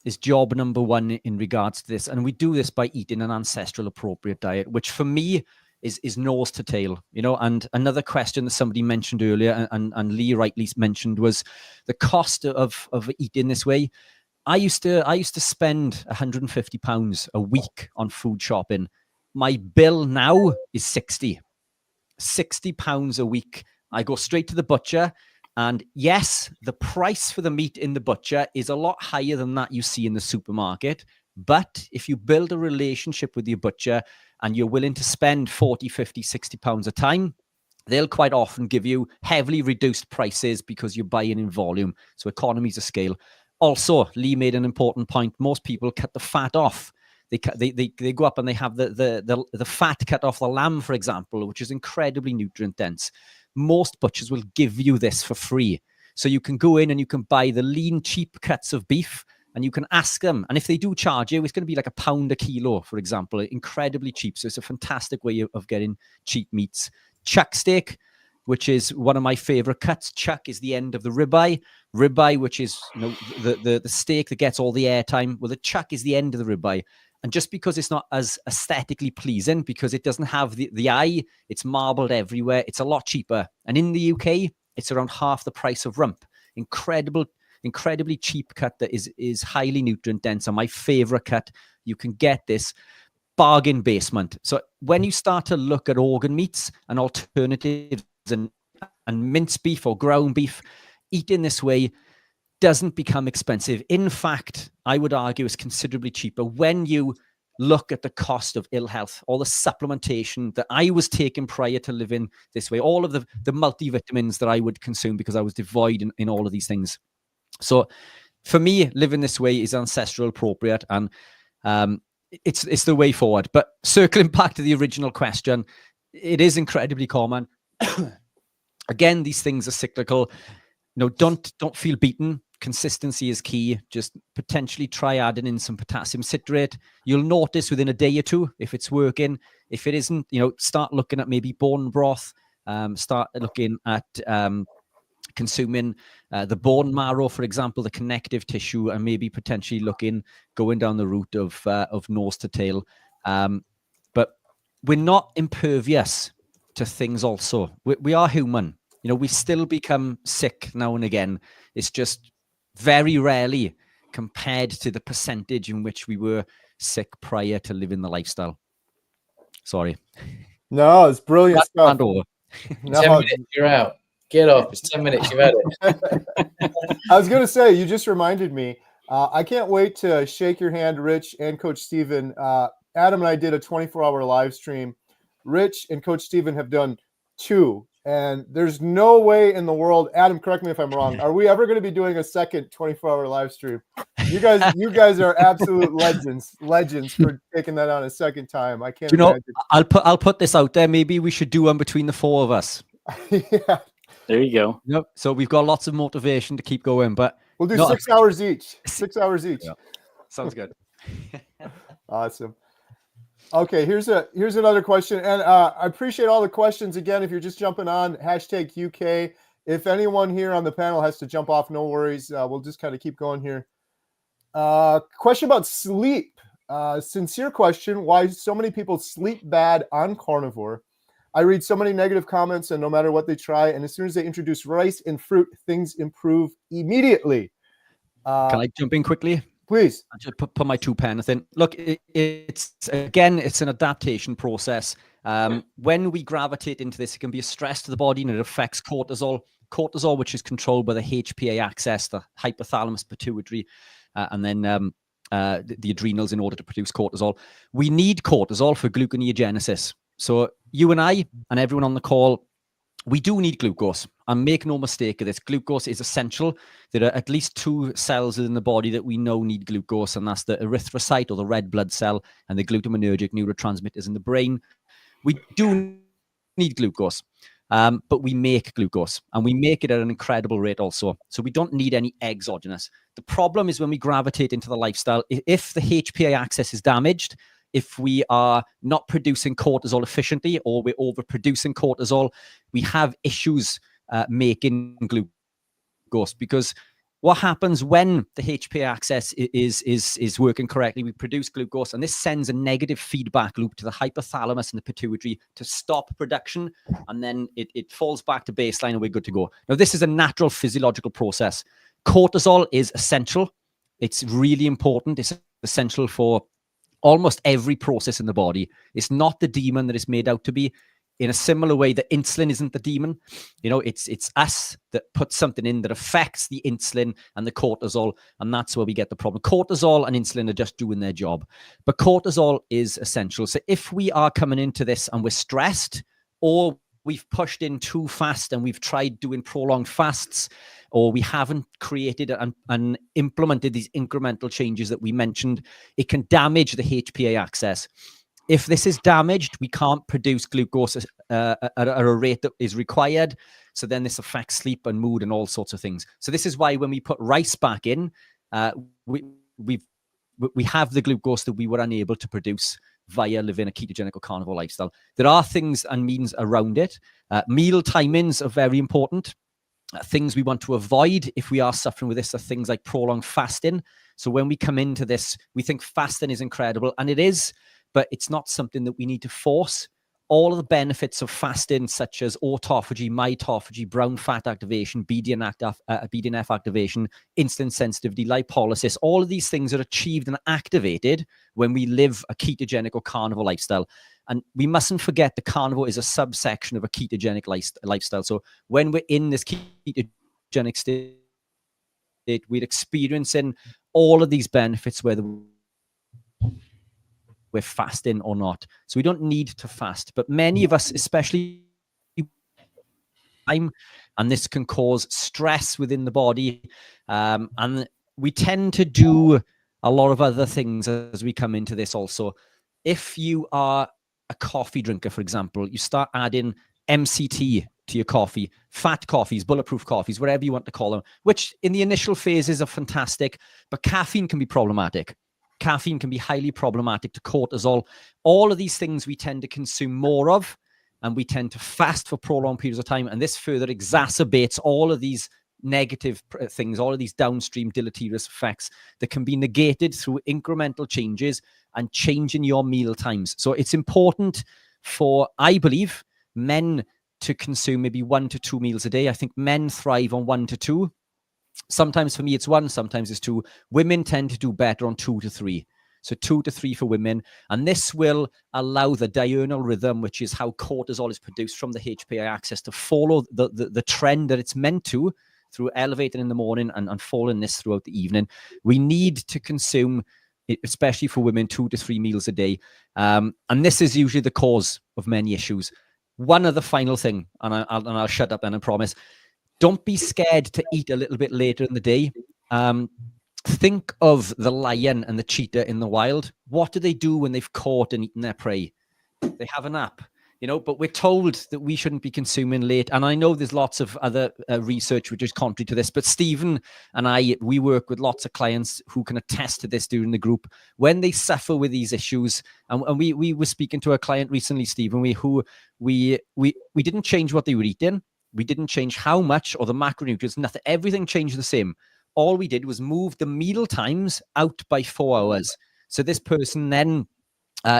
is job number one in regards to this. And we do this by eating an ancestral appropriate diet, which for me is nose to tail, you know. And another question that somebody mentioned earlier, and Lee rightly mentioned, was the cost of eating this way. I used to spend £150 a week on food shopping. My bill now is £60 a week. I go straight to the butcher. And yes, the price for the meat in the butcher is a lot higher than that you see in the supermarket. But if you build a relationship with your butcher and you're willing to spend 40, 50, 60 pounds a time, they'll quite often give you heavily reduced prices because you're buying in volume. So economies of scale. Also, Lee made an important point. Most people cut the fat off. They go up and they have the fat cut off the lamb, for example, which is incredibly nutrient dense. Most butchers will give you this for free. So you can go in and you can buy the lean, cheap cuts of beef, and you can ask them. And if they do charge you, it's going to be like £1 a kilo, for example, incredibly cheap. So it's a fantastic way of getting cheap meats. Chuck steak, which is one of my favorite cuts. Chuck is the end of the ribeye. Ribeye, which is, you know, the steak that gets all the airtime. Well, the chuck is the end of the ribeye. And just because it's not as aesthetically pleasing, because it doesn't have the eye, it's marbled everywhere, it's a lot cheaper. And in the UK, it's around half the price of rump. Incredibly cheap cut that is highly nutrient dense. And my favorite cut, you can get this bargain basement. So when you start to look at organ meats and alternatives and minced beef or ground beef, eating this way doesn't become expensive. In fact, I would argue it's considerably cheaper when you look at the cost of ill health, all the supplementation that I was taking prior to living this way, all of the multivitamins that I would consume because I was devoid in all of these things. So for me, living this way is ancestral appropriate, and it's the way forward. But circling back to the original question, it is incredibly common. Again, these things are cyclical. No, don't feel beaten. Consistency is key. Just potentially try adding in some potassium citrate. You'll notice within a day or two if it's working. If it isn't, you know, start looking at maybe bone broth. Start looking at consuming the bone marrow, for example, the connective tissue, and maybe potentially going down the route of nose to tail. But we're not impervious to things. Also, we are human. You know, we still become sick now and again. It's just very rarely compared to the percentage in which we were sick prior to living the lifestyle. Sorry. No, it's brilliant stuff. No, 10 minutes, you're out. Get off. It's 10 minutes. You've had it. I was going to say, you just reminded me. I can't wait to shake your hand, Rich and Coach Stephen. Adam and I did a 24-hour live stream. Rich and Coach Stephen have done 2. And there's no way in the world, Adam, correct me if I'm wrong, are we ever going to be doing a second 24-hour live stream? You guys are absolute legends for taking that on a second time. I can't imagine. I'll put this out there. Maybe we should do one between the 4 of us. Yeah. There you go. Yep. So we've got lots of motivation to keep going, but we'll do 6 hours each. 6 hours each. Yeah. Sounds good. Awesome. Okay, here's another question, and I appreciate all the questions. Again, if you're just jumping on, #UK. If anyone here on the panel has to jump off, no worries. We'll just kind of keep going here. Question about sleep. Sincere question: why so many people sleep bad on carnivore? I read so many negative comments, and no matter what they try, and as soon as they introduce rice and fruit, things improve immediately. Can I jump in quickly? Please. I just put my 2 pence in. Look, it's an adaptation process. When we gravitate into this, it can be a stress to the body, and it affects cortisol. Cortisol, which is controlled by the HPA axis, the hypothalamus pituitary and then the adrenals in order to produce cortisol. We need cortisol for gluconeogenesis. So you and I and everyone on the call, we do need glucose. And make no mistake of this, glucose is essential. There are at least 2 cells in the body that we know need glucose, and that's the erythrocyte, or the red blood cell, and the glutaminergic neurotransmitters in the brain. We do need glucose, but we make glucose, and we make it at an incredible rate also. So we don't need any exogenous. The problem is when we gravitate into the lifestyle, if the HPA axis is damaged, if we are not producing cortisol efficiently, or we're overproducing cortisol, we have issues making glucose. Because what happens when the HPA axis is working correctly, we produce glucose, and this sends a negative feedback loop to the hypothalamus and the pituitary to stop production, and then it falls back to baseline and we're good to go. Now, this is a natural physiological process. Cortisol is essential. It's really important. It's essential for almost every process in the body. It's not the demon that it's made out to be. In a similar way, the insulin isn't the demon. You know, it's us that puts something in that affects the insulin and the cortisol, and that's where we get the problem. Cortisol and insulin are just doing their job, but cortisol is essential. So if we are coming into this and we're stressed, or we've pushed in too fast and we've tried doing prolonged fasts, or we haven't created and implemented these incremental changes that we mentioned, it can damage the HPA axis. If this is damaged, we can't produce glucose at a rate that is required. So then this affects sleep and mood and all sorts of things. So this is why when we put rice back in, we have the glucose that we were unable to produce via living a ketogenic or carnivore lifestyle. There are things and means around it. Meal timings are very important. Things we want to avoid if we are suffering with this are things like prolonged fasting. So when we come into this, we think fasting is incredible, and it is, but it's not something that we need to force. All of the benefits of fasting, such as autophagy, mitophagy, brown fat activation, BDNF activation, insulin sensitivity, lipolysis, all of these things are achieved and activated when we live a ketogenic or carnivore lifestyle. And we mustn't forget the carnivore is a subsection of a ketogenic lifestyle. So when we're in this ketogenic state, we're experiencing all of these benefits, whether we're fasting or not. So we don't need to fast, but many of us, especially time, and this can cause stress within the body. And we tend to do a lot of other things as we come into this also. If you are a coffee drinker, for example, you start adding MCT to your coffee, fat coffees, bulletproof coffees, whatever you want to call them, which in the initial phases are fantastic, but caffeine can be problematic. Caffeine can be highly problematic to cortisol. All of these things we tend to consume more of, and we tend to fast for prolonged periods of time. And this further exacerbates all of these negative things, all of these downstream deleterious effects that can be negated through incremental changes and changing your meal times. So it's important for, I believe, men to consume maybe 1 to 2 meals a day. I think men thrive on 1 to 2. Sometimes for me it's 1, sometimes it's 2. Women tend to do better on 2 to 3. So 2 to 3 for women. And this will allow the diurnal rhythm, which is how cortisol is produced from the HPA axis, to follow the trend that it's meant to, through elevating in the morning and following this throughout the evening. We need to consume, especially for women, 2 to 3 meals a day. And this is usually the cause of many issues. One other final thing, and I'll shut up then, I promise. Don't be scared to eat a little bit later in the day. Think of the lion and the cheetah in the wild. What do they do when they've caught and eaten their prey? They have a nap, you know, but we're told that we shouldn't be consuming late. And I know there's lots of other research which is contrary to this, but Stephen and I, we work with lots of clients who can attest to this during the group. When they suffer with these issues, and we were speaking to a client recently, Stephen, we didn't change what they were eating. We didn't change how much or the macronutrients, nothing. Everything changed the same. All we did was move the meal times out by 4 hours. So this person then,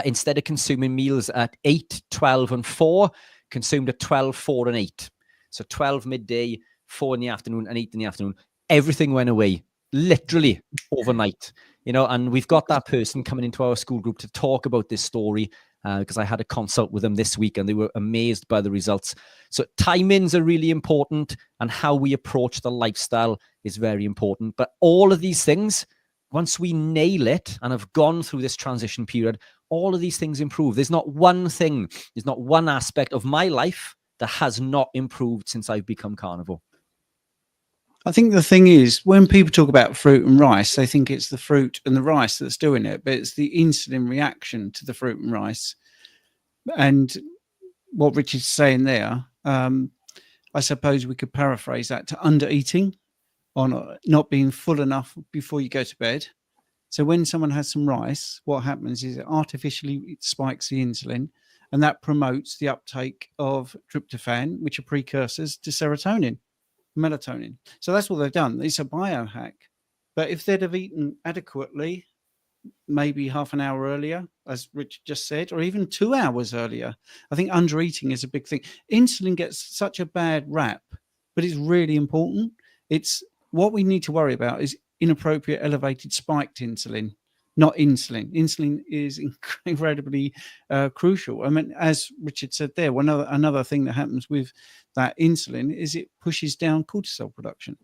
instead of consuming meals at 8, 12, and 4, consumed at 12, 4, and 8. So 12 midday, 4 in the afternoon, and 8 in the afternoon. Everything went away, literally overnight. You know, and we've got that person coming into our school group to talk about this story, because I had a consult with them this week and they were amazed by the results. So timings are really important, and how we approach the lifestyle is very important. But all of these things once we nail it and have gone through this transition period, all of these things improve. There's not one thing, there's not one aspect of my life that has not improved since I've become carnivore. I think the thing is, when people talk about fruit and rice, they think it's the fruit and the rice that's doing it, but it's the insulin reaction to the fruit and rice. And what Richard's saying there, I suppose we could paraphrase that to under eating, or not being full enough before you go to bed. So when someone has some rice, what happens is it artificially spikes the insulin, and that promotes the uptake of tryptophan, which are precursors to serotonin, melatonin. So that's what they've done. It's a biohack. But if they'd have eaten adequately, maybe half an hour earlier, as Richard just said, or even 2 hours earlier, I think under eating is a big thing. Insulin gets such a bad rap, but it's really important. It's what we need to worry about is inappropriate, elevated, spiked insulin, not insulin. Insulin is incredibly crucial. I mean, as Richard said there, another thing that happens with that insulin is it pushes down cortisol production.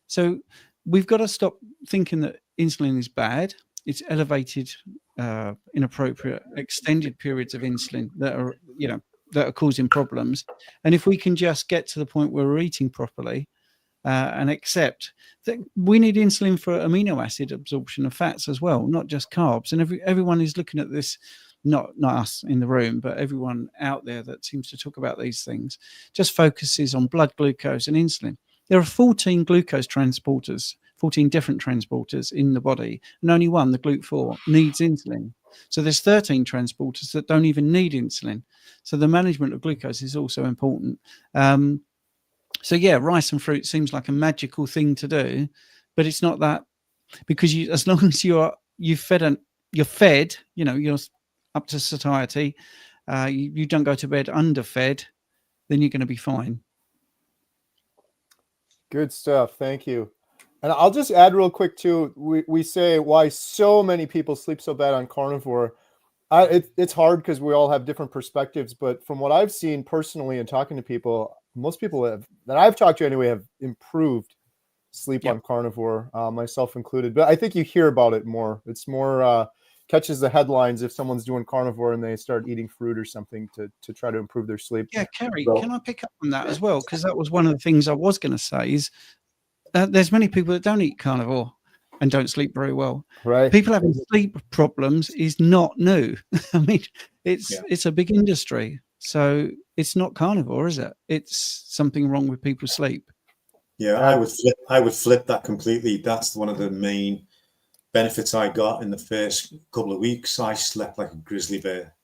So we've got to stop thinking that insulin is bad. It's elevated, inappropriate, extended periods of insulin that are causing problems. And if we can just get to the point where we're eating properly, and accept that we need insulin for amino acid absorption of fats as well, not just carbs. And everyone is looking at this, not us in the room, but everyone out there that seems to talk about these things, just focuses on blood glucose and insulin. There are 14 glucose transporters, 14 different transporters in the body, and only one, the GLUT4, needs insulin. So there's 13 transporters that don't even need insulin. So the management of glucose is also important. So yeah, rice and fruit seems like a magical thing to do, but it's not that, because as long as you're fed, you're up to satiety, you don't go to bed underfed, then you're going to be fine. Good stuff. Thank you. And I'll just add real quick too. We say why so many people sleep so bad on carnivore. It's hard because we all have different perspectives, but from what I've seen personally and talking to people, most people that I've talked to anyway have improved sleep on carnivore, myself included. But I think you hear about it more. It's more catches the headlines if someone's doing carnivore and they start eating fruit or something to try to improve their sleep. Yeah, Kerry, can I pick up on that as well? Because that was one of the things I was going to say is there's many people that don't eat carnivore and don't sleep very well. Right. People having sleep problems is not new. I mean, it's a big industry. So it's not carnivore, is it? It's something wrong with people's sleep. Yeah, I would flip that completely. That's one of the main benefits I got in the first couple of weeks. I slept like a grizzly bear.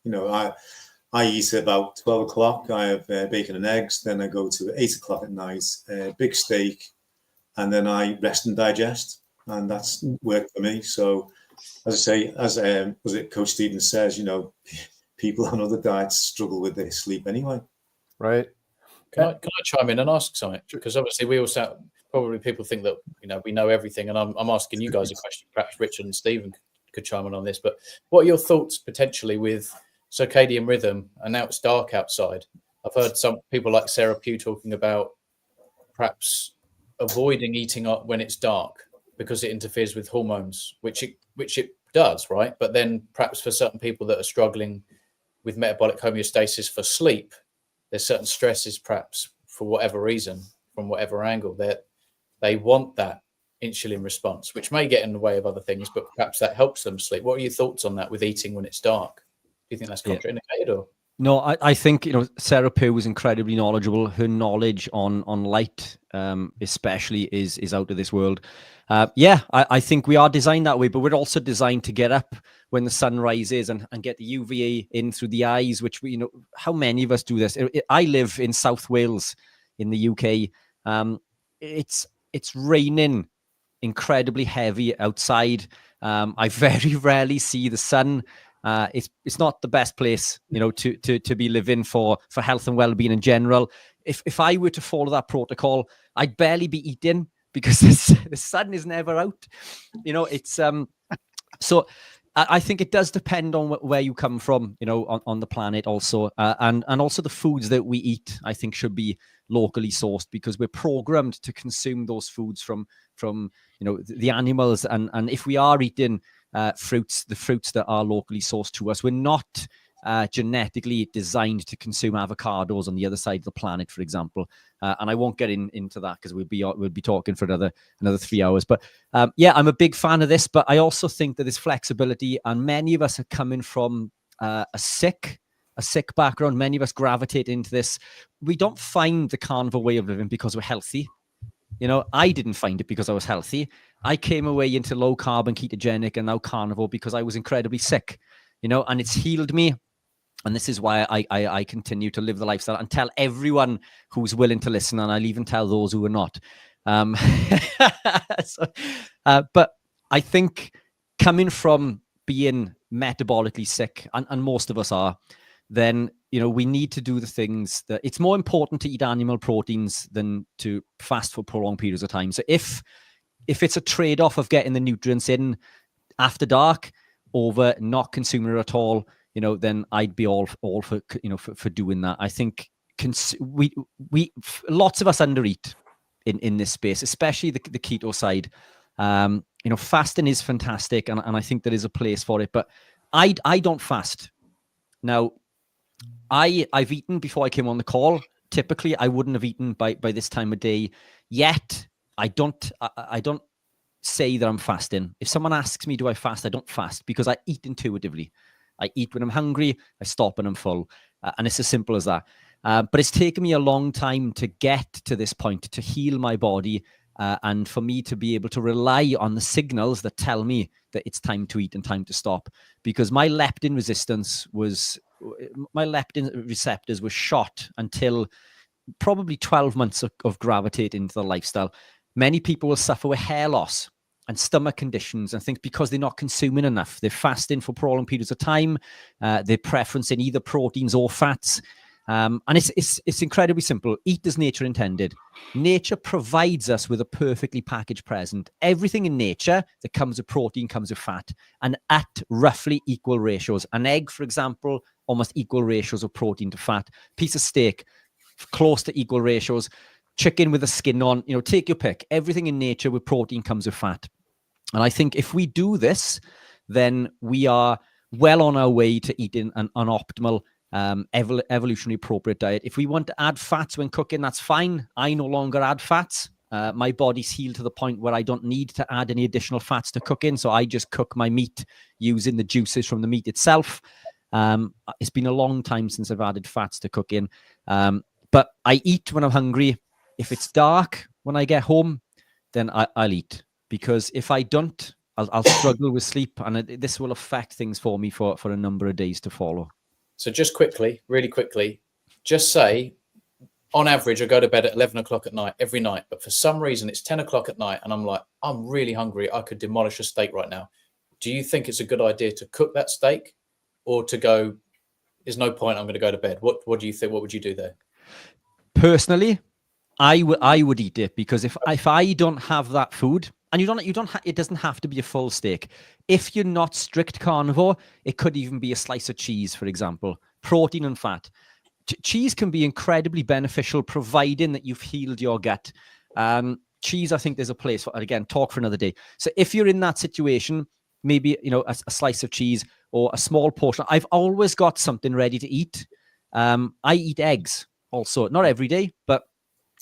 I eat about 12 o'clock. I have bacon and eggs. Then I go to 8 o'clock at night, big steak, and then I rest and digest. And that's worked for me. So, as I say, as was it Coach Stevens says, people on other diets struggle with their sleep anyway. Right. Can I chime in and ask something? Because obviously we also probably people think that we know everything, and I'm asking you guys a question. Perhaps Richard and Stephen could chime in on this. But what are your thoughts potentially with circadian rhythm? And now it's dark outside. I've heard some people like Sarah Pugh talking about perhaps avoiding eating up when it's dark because it interferes with hormones, which it does, right? But then perhaps for certain people that are struggling with metabolic homeostasis for sleep, there's certain stresses, perhaps for whatever reason, from whatever angle, that they want that insulin response, which may get in the way of other things, but perhaps that helps them sleep. What are your thoughts on that with eating when it's dark? Do you think that's contraindicated or? No, I think Sarah Pugh was incredibly knowledgeable. Her knowledge on light, especially, is out of this world. I think we are designed that way, but we're also designed to get up when the sun rises and get the UVA in through the eyes. Which how many of us do this? I live in South Wales, in the UK. It's raining incredibly heavy outside. I very rarely see the sun. It's not the best place, to be living for health and well-being in general. If I were to follow that protocol, I'd barely be eating because the sun is never out. It's so I think it does depend on where you come from, you know, on the planet also. And also the foods that we eat, I think, should be locally sourced, because we're programmed to consume those foods from you know, the animals. And if we are eating the fruits that are locally sourced to us, we're not genetically designed to consume avocados on the other side of the planet, for example. And I won't get into that because we'll be talking for another 3 hours. But yeah, I'm a big fan of this, but I also think that there's flexibility, and many of us are coming from a sick background. Many of us gravitate into this. We don't find the carnivore way of living because we're healthy. You know, I didn't find it because I was healthy. I came away into low carb and ketogenic and now carnivore because I was incredibly sick, you know, and it's healed me. And this is why I continue to live the lifestyle and tell everyone who's willing to listen. And I'll even tell those who are not. But I think coming from being metabolically sick, and most of us are, then, you know, we need to do the things that it's more important to eat animal proteins than to fast for prolonged periods of time. So if it's a trade-off of getting the nutrients in after dark over not consuming it at all, you know, then I'd be all for, you know, for doing that. I think we lots of us undereat in this space, especially the keto side. You know, fasting is fantastic, and I think there is a place for it. But I don't fast. Now, I've eaten before I came on the call. Typically, I wouldn't have eaten by this time of day. Yet, I don't say that I'm fasting. If someone asks me, do I fast? I don't fast because I eat intuitively. I eat when I'm hungry, I stop when I'm full. And it's as simple as that. But it's taken me a long time to get to this point, to heal my body, and for me to be able to rely on the signals that tell me that it's time to eat and time to stop. Because my leptin receptors were shot until probably 12 months of gravitating into the lifestyle. Many people will suffer with hair loss and stomach conditions, and think because they're not consuming enough. They're fasting for prolonged periods of time. They're preferencing either proteins or fats. And it's incredibly simple. Eat as nature intended. Nature provides us with a perfectly packaged present. Everything in nature that comes with protein comes with fat, and at roughly equal ratios. An egg, for example, almost equal ratios of protein to fat. Piece of steak, close to equal ratios. Chicken with the skin on, you know, take your pick. Everything in nature with protein comes with fat. And I think if we do this, then we are well on our way to eating an optimal, evolutionary appropriate diet. If we want to add fats when cooking, that's fine. I no longer add fats. My body's healed to the point where I don't need to add any additional fats to cooking. So I just cook my meat using the juices from the meat itself. It's been a long time since I've added fats to cooking. But I eat when I'm hungry. If it's dark when I get home, then I'll eat. Because if I don't, I'll struggle with sleep. And this will affect things for me for a number of days to follow. So just quickly, really quickly, just say, on average, I go to bed at 11 o'clock at night, every night. But for some reason, it's 10 o'clock at night. And I'm like, I'm really hungry. I could demolish a steak right now. Do you think it's a good idea to cook that steak, or to go, there's no point, I'm going to go to bed? What do you think? What would you do there? Personally, I would eat it, because if I don't have that food, and it doesn't have to be a full steak. If you're not strict carnivore, it could even be a slice of cheese, for example. Protein and fat. Cheese can be incredibly beneficial, providing that you've healed your gut. Cheese, I think there's a place for, again, talk for another day. So if you're in that situation, maybe, you know, a slice of cheese or a small portion. I've always got something ready to eat. I eat eggs also, not every day, but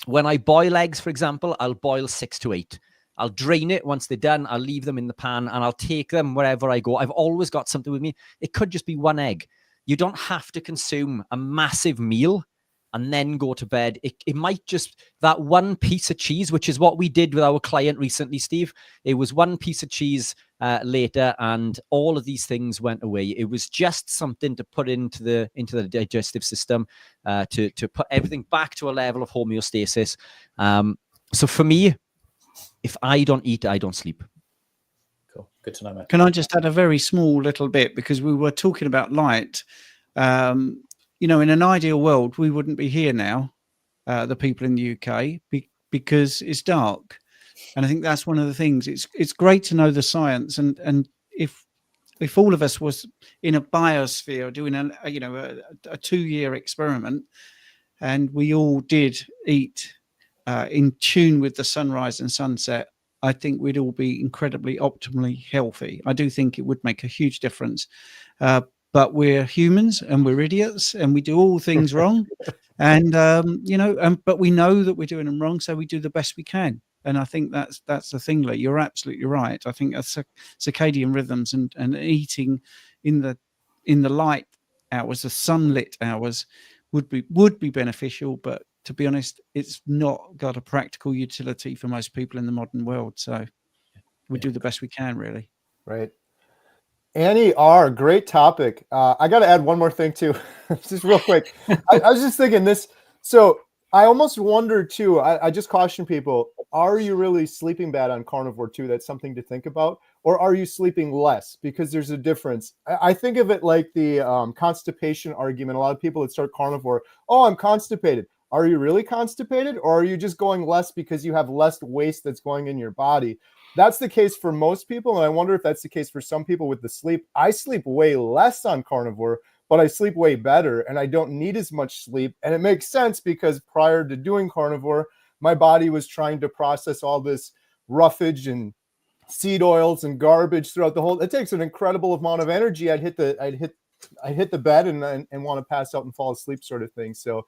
when I boil eggs, for example, I'll boil 6 to 8. I'll drain it once they're done. I'll leave them in the pan and I'll take them wherever I go. I've always got something with me. It could just be one egg. You don't have to consume a massive meal and then go to bed. It might just, that one piece of cheese, which is what we did with our client recently, Steve. It was one piece of cheese later, and all of these things went away. It was just something to put into the digestive system, to put everything back to a level of homeostasis. So for me, if I don't eat, I don't sleep. Cool. Good to know, mate. Can I just add a very small little bit? Because we were talking about light. You know, in an ideal world, we wouldn't be here now, the people in the UK, because it's dark. And I think that's one of the things. It's great to know the science. And if if all of us was in a biosphere doing a 2-year experiment, and we all did eat in tune with the sunrise and sunset, I think we'd all be incredibly optimally healthy. I do think it would make a huge difference. But we're humans and we're idiots and we do all things wrong. And, but we know that we're doing them wrong. So we do the best we can. And I think that's the thing, Lee. You're absolutely right. I think circadian rhythms and eating in the light hours, the sunlit hours, would be beneficial. But to be honest, it's not got a practical utility for most people in the modern world. So we do the best we can, really. Right. Annie R., great topic. I got to add one more thing too, just real quick. I was just thinking this. So I almost wonder too, I just caution people, are you really sleeping bad on carnivore too? That's something to think about. Or are you sleeping less? Because there's a difference. I think of it like the constipation argument. A lot of people that start carnivore, oh, I'm constipated. Are you really constipated? Or are you just going less because you have less waste that's going in your body? That's the case for most people. And I wonder if that's the case for some people with the sleep. I sleep way less on carnivore, but I sleep way better and I don't need as much sleep. And it makes sense because prior to doing carnivore, my body was trying to process all this roughage and seed oils and garbage throughout the whole. It takes an incredible amount of energy. I'd hit the bed and want to pass out and fall asleep, sort of thing. So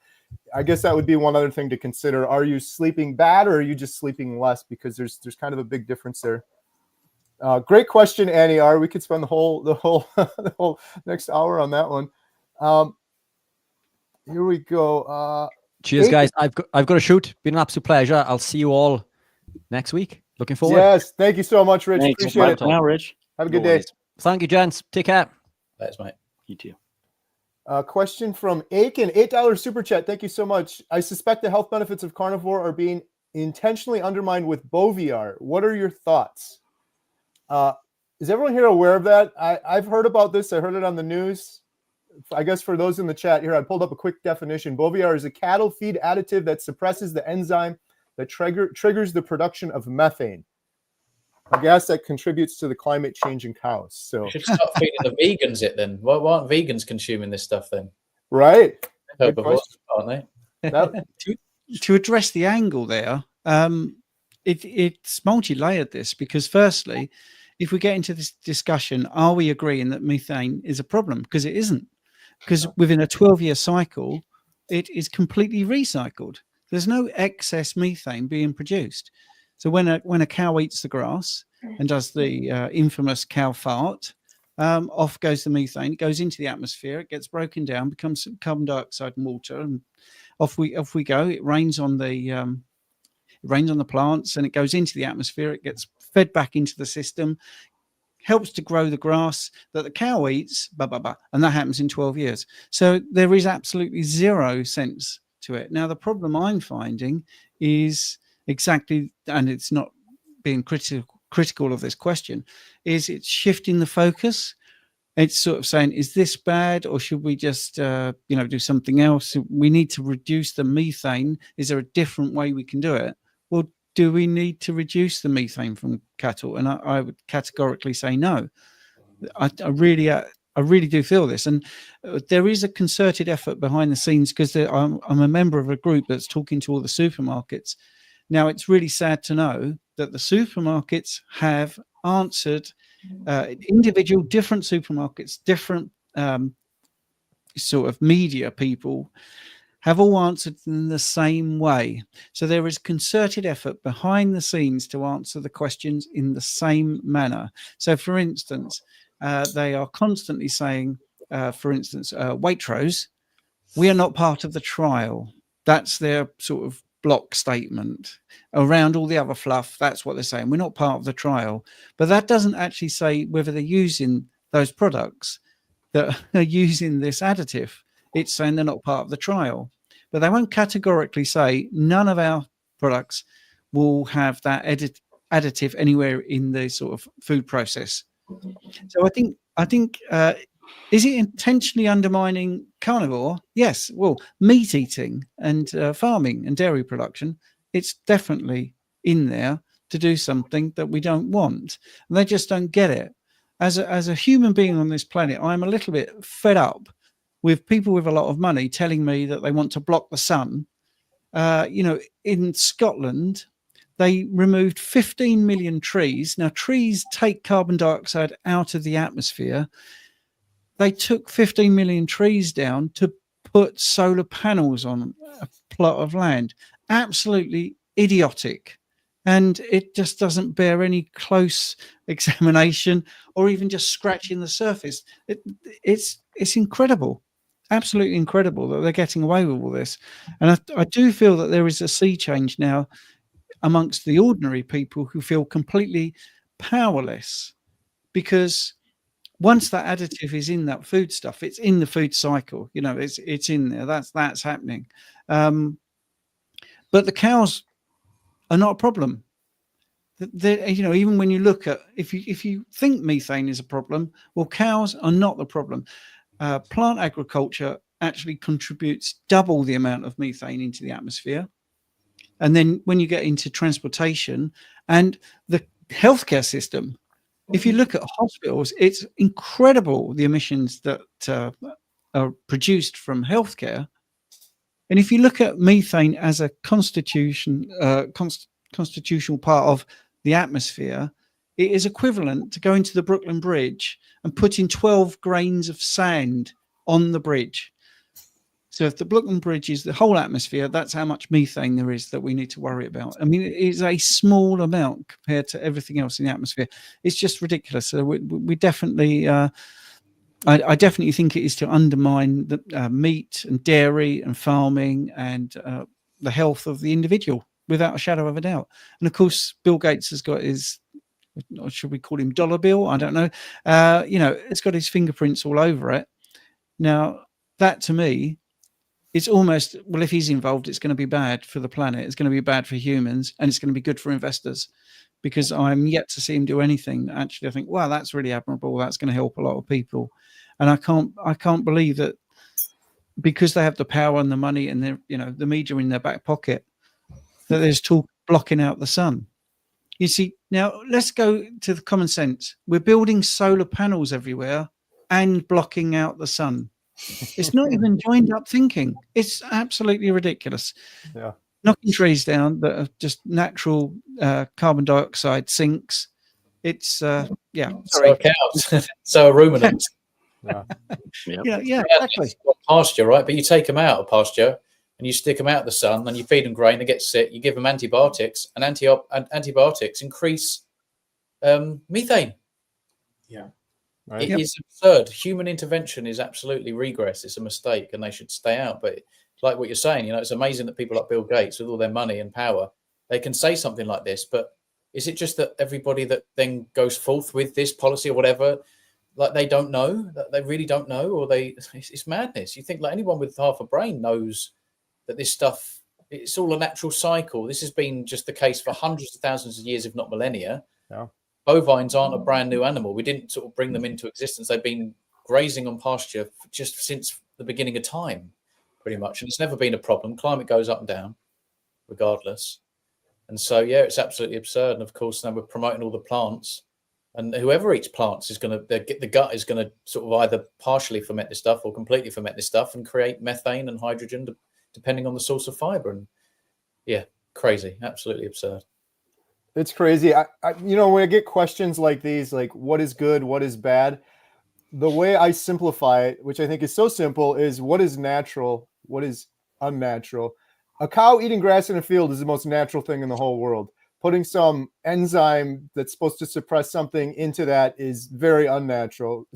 I guess that would be one other thing to consider. Are you sleeping bad or are you just sleeping less? Because there's kind of a big difference there. Great question, Annie R. We could spend the whole next hour on that one. Here we go. Cheers, guys. I've got to shoot. Been an absolute pleasure. I'll see you all next week. Looking forward. Yes, thank you so much, Rich. Thanks. Appreciate it. Now, Rich. Have a good day. Thank you, gents. Take care. Thanks, mate. You too. Question from Aiken, $8 super chat. Thank you so much. I suspect the health benefits of carnivore are being intentionally undermined with Boviar. What are your thoughts? Is everyone here aware of that? I've heard about this. I heard it on the news. I guess for those in the chat here, I pulled up a quick definition. Boviar is a cattle feed additive that suppresses the enzyme that triggers the production of methane, a gas that contributes to the climate change in cows. So we should start feeding the vegans it then. Why aren't vegans consuming this stuff then? Right. Herbivores, aren't they? To address the angle there, it's multi-layered this, because firstly, if we get into this discussion, are we agreeing that methane is a problem? Because it isn't. Because within a 12-year cycle, it is completely recycled. There's no excess methane being produced. So when a cow eats the grass and does the infamous cow fart, off goes the methane. It goes into the atmosphere. It gets broken down, becomes carbon dioxide and water, and off we go. It rains on the plants, and it goes into the atmosphere. It gets fed back into the system, helps to grow the grass that the cow eats, and that happens in 12 years. So there is absolutely zero sense to it. Now, the problem I'm finding is exactly, and it's not being critical of this question, is it's shifting the focus. It's sort of saying, is this bad, or should we just do something else? We need to reduce the methane. Is there a different way we can do it? Well, do we need to reduce the methane from cattle? And I would categorically say no. I really do feel this, and there is a concerted effort behind the scenes, because I'm a member of a group that's talking to all the supermarkets. Now, it's really sad to know that the supermarkets have answered, individual different supermarkets, different sort of media people have all answered in the same way. So there is concerted effort behind the scenes to answer the questions in the same manner. So, for instance, they are constantly saying, Waitrose, we are not part of the trial. That's their sort of block statement. Around all the other fluff, that's what they're saying. We're not part of the trial. But that doesn't actually say whether they're using those products that are using this additive. It's saying they're not part of the trial. But they won't categorically say none of our products will have that additive anywhere in the sort of food process. So I think is it intentionally undermining carnivore? Yes. Well, meat eating and farming and dairy production, it's definitely in there to do something that we don't want. And they just don't get it. as a human being on this planet, I'm a little bit fed up with people with a lot of money telling me that they want to block the sun. In Scotland, they removed 15 million trees. Now, trees take carbon dioxide out of the atmosphere. They took 15 million trees down to put solar panels on a plot of land. Absolutely idiotic. And it just doesn't bear any close examination or even just scratching the surface. It's incredible. Absolutely incredible that they're getting away with all this. And I do feel that there is a sea change now amongst the ordinary people who feel completely powerless, because once that additive is in that food stuff, it's in the food cycle. It's in there. That's happening. But the cows are not a problem. Even when you look at, if you think methane is a problem, well, cows are not the problem. Plant agriculture actually contributes double the amount of methane into the atmosphere. And then when you get into transportation and the healthcare system, if you look at hospitals, it's incredible the emissions that are produced from healthcare. And if you look at methane as a constitutional part of the atmosphere, it is equivalent to going to the Brooklyn Bridge and putting 12 grains of sand on the bridge. So if the Brooklyn Bridge is the whole atmosphere, that's how much methane there is that we need to worry about. I mean, it is a small amount compared to everything else in the atmosphere. It's just ridiculous. So we definitely, I definitely think it is to undermine the meat and dairy and farming and the health of the individual, without a shadow of a doubt. And of course, Bill Gates has got his, or should we call him Dollar Bill? I don't know. It's got his fingerprints all over it. Now, that to me, it's almost, well, if he's involved, it's going to be bad for the planet. It's going to be bad for humans, and it's going to be good for investors, because I'm yet to see him do anything. Actually, I think, wow, that's really admirable. That's going to help a lot of people. And I can't believe that because they have the power and the money and the media in their back pocket, that there's talk blocking out the sun. You see, now let's go to the common sense. We're building solar panels everywhere and blocking out the sun. It's not even joined up thinking. It's absolutely ridiculous. Yeah. Knocking trees down that are just natural carbon dioxide sinks. It's So are cows. So are ruminants. Yeah, exactly. Pasture, right? But you take them out of pasture and you stick them out in the sun and you feed them grain, they get sick, you give them antibiotics, and antibiotics increase methane. Yeah. Right. It is absurd. Human intervention is absolutely regress. It's a mistake and they should stay out. But like what you're saying, it's amazing that people like Bill Gates, with all their money and power, they can say something like this. But is it just that everybody that then goes forth with this policy or whatever, like they don't know, that they really don't know, or it's madness? You think like anyone with half a brain knows that this stuff, it's all a natural cycle. This has been just the case for hundreds of thousands of years, if not millennia. Yeah. Bovines aren't a brand new animal. We didn't sort of bring them into existence. They've been grazing on pasture just since the beginning of time, pretty much. And it's never been a problem. Climate goes up and down regardless. And so, it's absolutely absurd. And of course, now we're promoting all the plants, and whoever eats plants is going to, the gut is going to sort of either partially ferment this stuff or completely ferment this stuff and create methane and hydrogen, depending on the source of fiber. And crazy, absolutely absurd. It's crazy. I when I get questions like these, like what is good, what is bad, the way I simplify it, which I think is so simple, is what is natural, what is unnatural. A cow eating grass in a field is the most natural thing in the whole world. Putting some enzyme that's supposed to suppress something into that is very unnatural.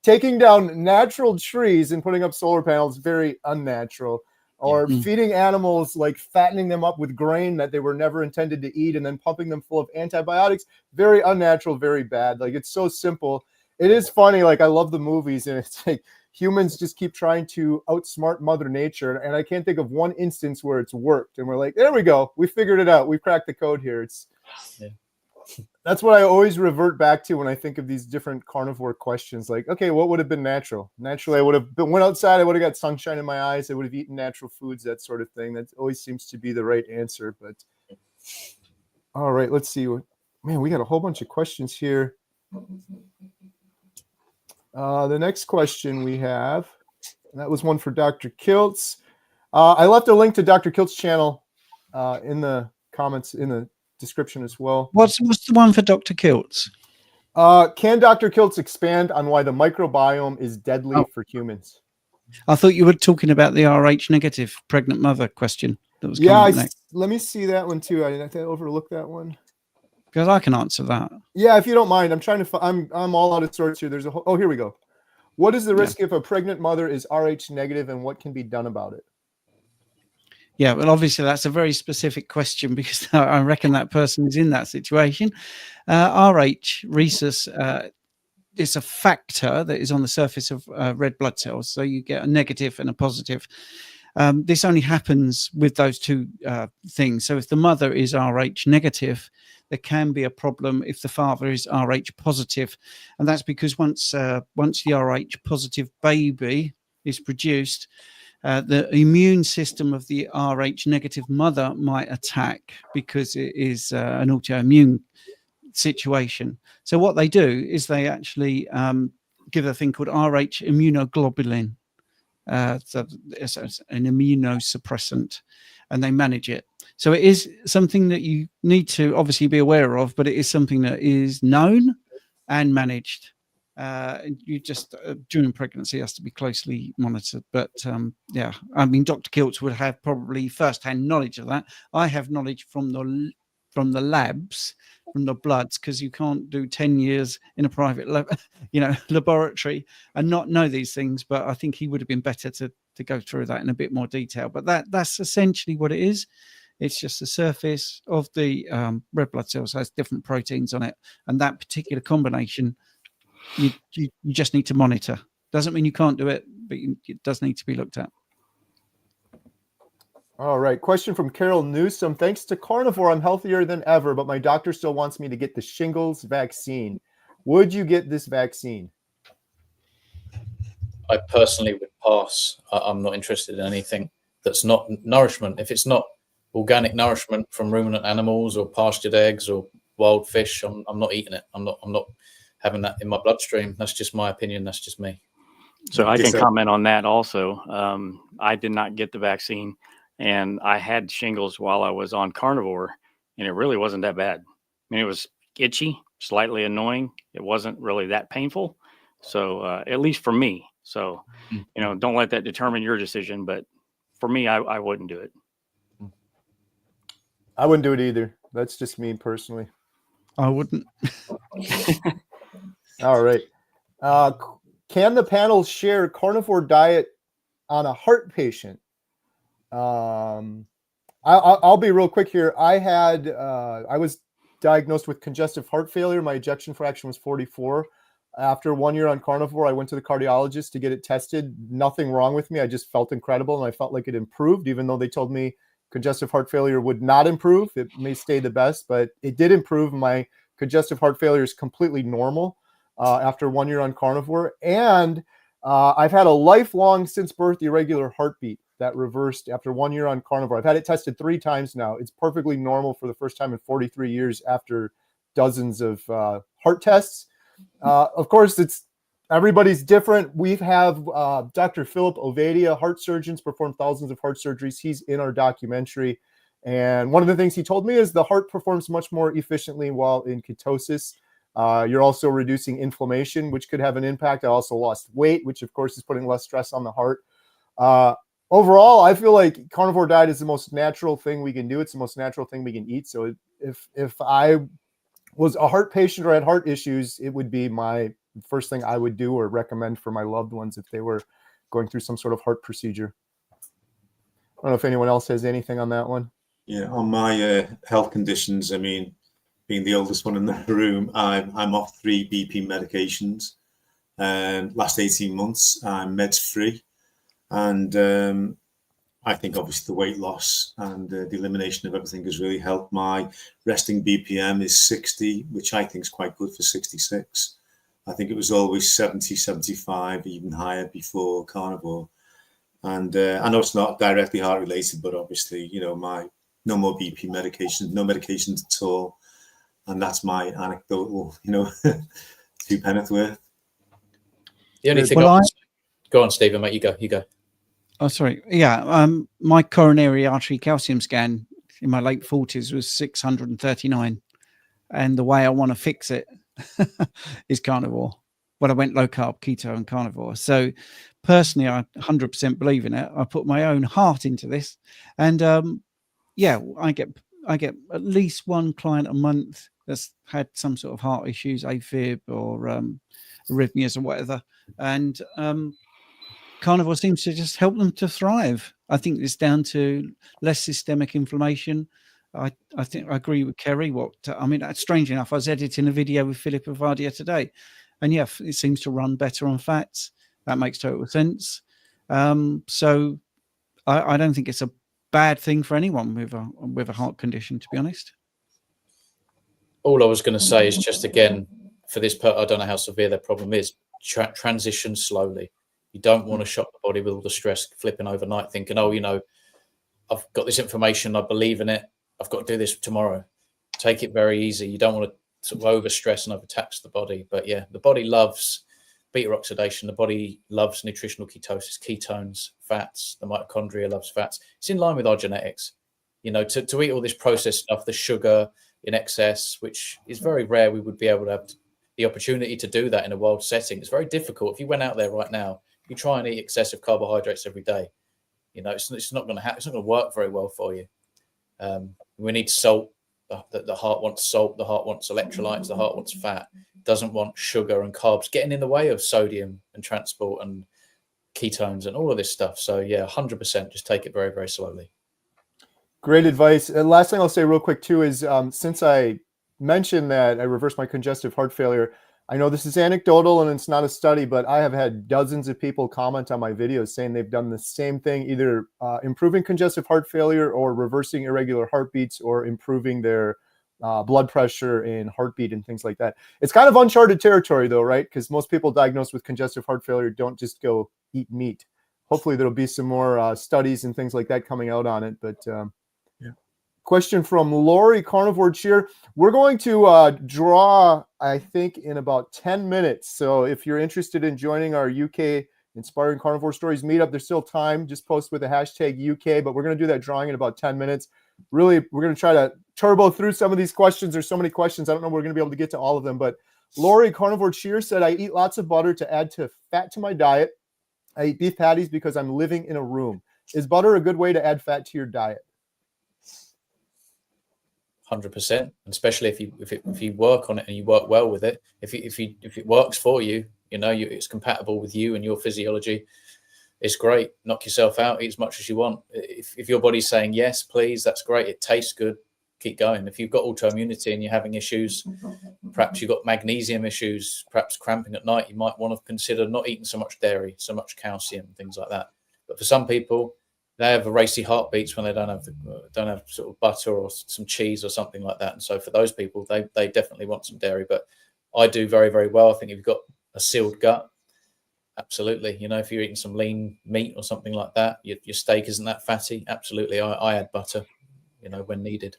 Taking down natural trees and putting up solar panels, very unnatural. Or feeding animals, like fattening them up with grain that they were never intended to eat and then pumping them full of antibiotics, very unnatural, very bad. Like, it's so simple. It is funny. Like, I love the movies, and it's like humans just keep trying to outsmart Mother Nature. And I can't think of one instance where it's worked. And we're like, there we go. We figured it out. We cracked the code here. That's what I always revert back to when I think of these different carnivore questions. Like, okay, what would have been natural? Naturally, I would have went outside. I would have got sunshine in my eyes. I would have eaten natural foods, that sort of thing. That always seems to be the right answer. But all right, let's see. Man, we got a whole bunch of questions here. The next question we have, and that was one for Dr. Kiltz. I left a link to Dr. Kiltz's channel in the comments in the description as well. What's the one for Dr. Kiltz? Can Dr. Kiltz expand on why the microbiome is deadly for humans? I thought you were talking about the Rh negative pregnant mother question that was coming up next. Let me see that one too. I didn't overlook that one. Because I can answer that. Yeah, if you don't mind, I'm trying to. I'm all out of sorts here. There's a. Oh, here we go. What is the risk if a pregnant mother is Rh negative, and what can be done about it? Yeah, well, obviously that's a very specific question because I reckon that person is in that situation. Rh rhesus is a factor that is on the surface of red blood cells. So you get a negative and a positive. This only happens with those two things. So if the mother is Rh negative, there can be a problem if the father is Rh positive. And that's because once the Rh positive baby is produced, the immune system of the Rh negative mother might attack because it is an autoimmune situation. So what they do is they actually give a thing called Rh immunoglobulin. So it's an immunosuppressant, and they manage it. So it is something that you need to obviously be aware of, but it is something that is known and managed. You just during pregnancy has to be closely monitored. But yeah, I mean, Dr. Kiltz would have probably first-hand knowledge of that. I have knowledge from the labs, from the bloods, because you can't do 10 years in a private laboratory and not know these things. But I think he would have been better to go through that in a bit more detail. But that's essentially what it is. It's just the surface of the red blood cells has different proteins on it, and that particular combination you just need to monitor. Doesn't mean you can't do it, but it does need to be looked at. All right. Question from Carol Newsom. Thanks to Carnivore, I'm healthier than ever, but my doctor still wants me to get the shingles vaccine. Would you get this vaccine? I personally would pass. I'm not interested in anything that's not nourishment. If it's not organic nourishment from ruminant animals or pastured eggs or wild fish, I'm not eating it. I'm not having that in my bloodstream. That's just my opinion. That's just me. So I can comment on that also. I did not get the vaccine, and I had shingles while I was on Carnivore, and it really wasn't that bad. I mean, it was itchy, slightly annoying. It wasn't really that painful. So at least for me. So, don't let that determine your decision. But for me, I wouldn't do it. I wouldn't do it either. That's just me personally. I wouldn't. All right. Can the panel share carnivore diet on a heart patient? I'll be real quick here. I was diagnosed with congestive heart failure. My ejection fraction was 44. After 1 year on Carnivore, I went to the cardiologist to get it tested. Nothing wrong with me. I just felt incredible, and I felt like it improved, even though they told me congestive heart failure would not improve. It may stay the best, but it did improve. My congestive heart failure is completely normal after 1 year on Carnivore. And I've had a lifelong, since birth, irregular heartbeat that reversed after 1 year on Carnivore. I've had it tested 3 times now. It's perfectly normal for the first time in 43 years after dozens of heart tests. Of course, everybody's different. We have Dr. Philip Ovadia, heart surgeons, performed thousands of heart surgeries. He's in our documentary. And one of the things he told me is the heart performs much more efficiently while in ketosis. You're also reducing inflammation, which could have an impact. I also lost weight, which of course is putting less stress on the heart. Overall, I feel like carnivore diet is the most natural thing we can do. It's the most natural thing we can eat. So if I was a heart patient or had heart issues, it would be my first thing I would do or recommend for my loved ones if they were going through some sort of heart procedure. I don't know if anyone else has anything on that one. Yeah, on my health conditions, I mean, being the oldest one in the room, I'm off 3 BP medications. Last 18 months, I'm meds free. And I think obviously the weight loss and the elimination of everything has really helped. My resting BPM is 60, which I think is quite good for 66. I think it was always 70, 75, even higher before Carnivore. And I know it's not directly heart related, but obviously, no more BP medications, no medications at all. And that's my anecdotal, 2 penneth worth. The only thing go on, Stephen, mate. You go. Oh, sorry. Yeah. My coronary artery calcium scan in my late 40s was 639. And the way I want to fix it is carnivore. When I went low carb, keto, and carnivore. So personally, I 100% believe in it. I put my own heart into this. And yeah, I get at least one client a month that's had some sort of heart issues, AFib or arrhythmias or whatever. And carnivore seems to just help them to thrive. I think it's down to less systemic inflammation. I think I agree with Kerry. I mean, strange enough, I was editing a video with Philip Avadia today, and yeah, it seems to run better on fats. That makes total sense. So I don't think it's a bad thing for anyone with a heart condition, to be honest. All I was going to say is just again for this part, I don't know how severe their problem is. Transition slowly. You don't want to shock the body with all the stress flipping overnight, thinking, oh, you know, I've got this information, I believe in it, I've got to do this tomorrow. Take it very easy. You don't want to sort of over stress and overtax the body. But yeah, the body loves beta oxidation. The body loves nutritional ketosis, ketones, fats. The mitochondria loves fats. It's in line with our genetics. You know, to eat all this processed stuff, the sugar in excess, which is very rare, we would be able to have the opportunity to do that in a wild setting. It's very difficult. If you went out there right now, you try and eat excessive carbohydrates every day, you know, it's not going to happen. It's not going to work very well for you. We need salt. The heart wants salt. The heart wants electrolytes. The heart wants fat. Doesn't want sugar and carbs getting in the way of sodium and transport and ketones and all of this stuff. So yeah, 100%. Just take it very, very slowly. Great advice. And last thing I'll say real quick too is since I mentioned that I reversed my congestive heart failure, I know this is anecdotal and it's not a study, but I have had dozens of people comment on my videos saying they've done the same thing, either improving congestive heart failure or reversing irregular heartbeats or improving their blood pressure and heartbeat and things like that. It's kind of uncharted territory though, right? Because most people diagnosed with congestive heart failure don't just go eat meat. Hopefully there'll be some more studies and things like that coming out on it. But yeah. Question from Lori, Carnivore Cheer. We're going to draw, I think, in about 10 minutes. So if you're interested in joining our UK Inspiring Carnivore Stories meetup, there's still time. Just post with the hashtag UK, but we're going to do that drawing in about 10 minutes. Really, we're going to try to turbo through some of these questions. There's so many questions. I don't know if we're going to be able to get to all of them, but Lori, Carnivore Cheer, said, I eat lots of butter to add to fat to my diet. I eat beef patties because I'm living in a room. Is butter a good way to add fat to your diet? 100%, especially if you work on it and you work well with it. If it works for you, you know, it's compatible with you and your physiology. It's great. Knock yourself out. Eat as much as you want. If your body's saying yes, please, that's great. It tastes good. Keep going. If you've got autoimmunity and you're having issues, perhaps you've got magnesium issues, perhaps cramping at night, you might want to consider not eating so much dairy, so much calcium, things like that. But for some people, they have racy heartbeats when they don't have sort of butter or some cheese or something like that. And so for those people, they definitely want some dairy. But I do very, very well. I think if you've got a sealed gut, absolutely. You know, if you're eating some lean meat or something like that, your steak isn't that fatty. Absolutely. I add butter, you know, when needed.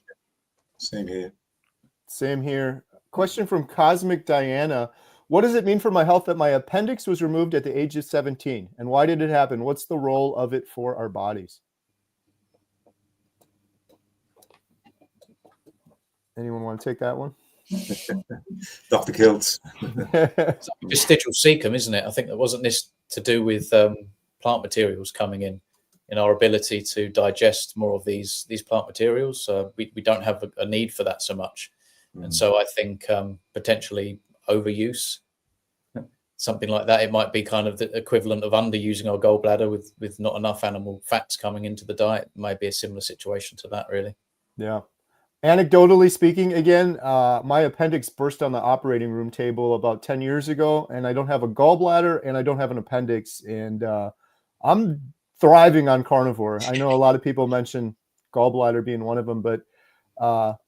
Same here. Same here. Question from Cosmic Diana. What does it mean for my health that my appendix was removed at the age of 17? And why did it happen? What's the role of it for our bodies? Anyone want to take that one? Dr. Kiltz. Vestigial cecum, isn't it? I think that wasn't this to do with plant materials coming in our ability to digest more of these plant materials. We don't have a need for that so much. And so I think potentially overuse, something like that. It might be kind of the equivalent of underusing our gallbladder with not enough animal fats coming into the diet. It might be a similar situation to that, really. Yeah. Anecdotally speaking, again, my appendix burst on the operating room table about 10 years ago, and I don't have a gallbladder and I don't have an appendix, and I'm thriving on carnivore. I know a lot of people mention gallbladder being one of them, but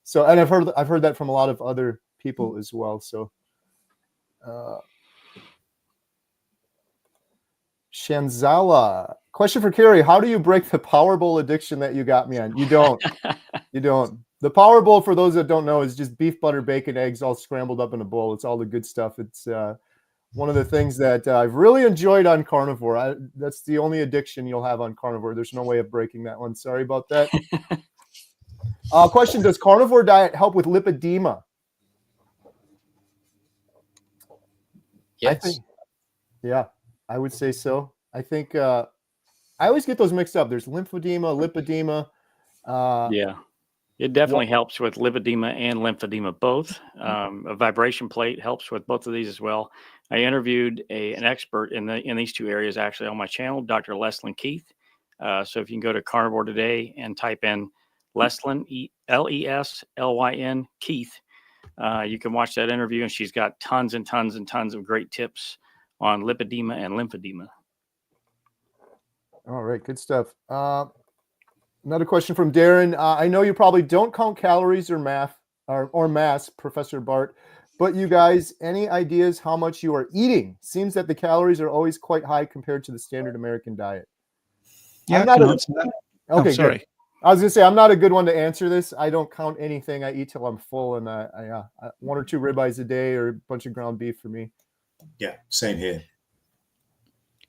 so, and I've heard that from a lot of other people as well. So Shanzala, question for Kerry. How do you break the Power Bowl addiction that you got me on? You don't. You don't. The Power Bowl, for those that don't know, is just beef, butter, bacon, eggs, all scrambled up in a bowl. It's all the good stuff. It's one of the things that I've really enjoyed on Carnivore. That's the only addiction you'll have on Carnivore. There's no way of breaking that one. Sorry about that. Question: does Carnivore diet help with lipedema? Yes. Yeah, I would say so. I think I always get those mixed up. There's lymphedema, lipedema. Yeah, it definitely helps with lipedema and lymphedema both. A vibration plate helps with both of these as well. I interviewed an expert in these two areas actually on my channel, Dr. Leslyn Keith. So if you can go to Carnivore today and type in Leslyn, Leslyn Keith, you can watch that interview, and she's got tons and tons and tons of great tips on lipedema and lymphedema. All right, good stuff. Another question from Darren. I know you probably don't count calories or mass, Professor Bart, but you guys, any ideas how much you are eating? Seems that the calories are always quite high compared to the standard American diet. Yeah, I can answer that. Okay, sorry. Good. I was gonna say I'm not a good one to answer this. I don't count anything. I eat till I'm full, and I 1 or 2 ribeyes a day or a bunch of ground beef for me. Yeah, same here.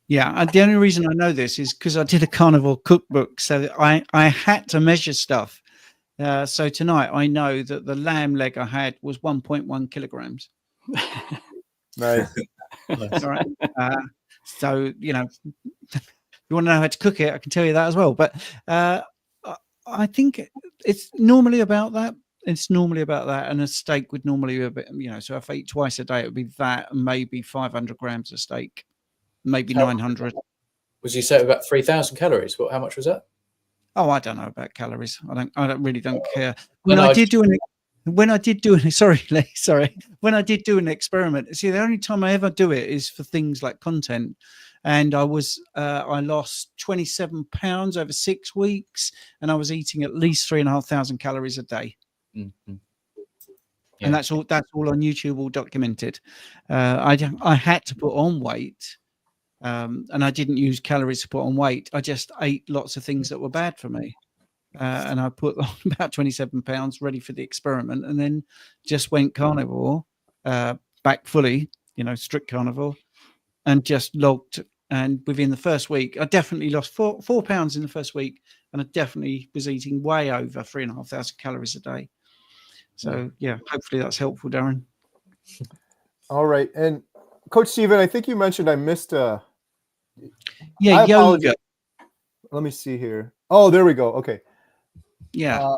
Yeah, the only reason I know this is because I did a Carnivore cookbook, so I had to measure stuff. So tonight I know that the lamb leg I had was 1.1 kilograms. Nice. All right. So you know, if you want to know how to cook it, I can tell you that as well. But I think it's normally about that. It's normally about that, and a steak would normally be a bit, you know. So if I eat twice a day, it would be that, and maybe 500 grams of steak, maybe 900. Was you say about 3,000 calories? How much was that? Oh, I don't know about calories. I don't care. When I did do an sorry, Lee, sorry. When I did do an experiment, see, the only time I ever do it is for things like content. And I lost 27 pounds over 6 weeks, and I was eating at least 3,500 calories a day. Mm-hmm. Yeah. And that's all on YouTube, all documented. I had to put on weight. And I didn't use calories to put on weight. I just ate lots of things that were bad for me. And I put on about 27 pounds ready for the experiment, and then just went carnivore, back fully, you know, strict carnivore, and just logged. And within the first week, I definitely lost 4 pounds in the first week. And I definitely was eating way over 3,500 calories a day. So yeah, hopefully that's helpful, Darren. All right. And Coach Stephen, I think you mentioned I missed yeah, yoga. Let me see here. Oh, there we go. Okay. Yeah.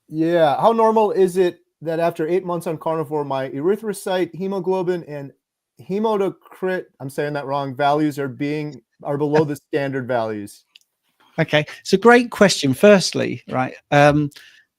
Yeah. How normal is it that after 8 months on Carnivore, my erythrocyte, hemoglobin, and hematocrit, I'm saying that wrong, values are below the standard values? Okay. It's a great question. Firstly, right.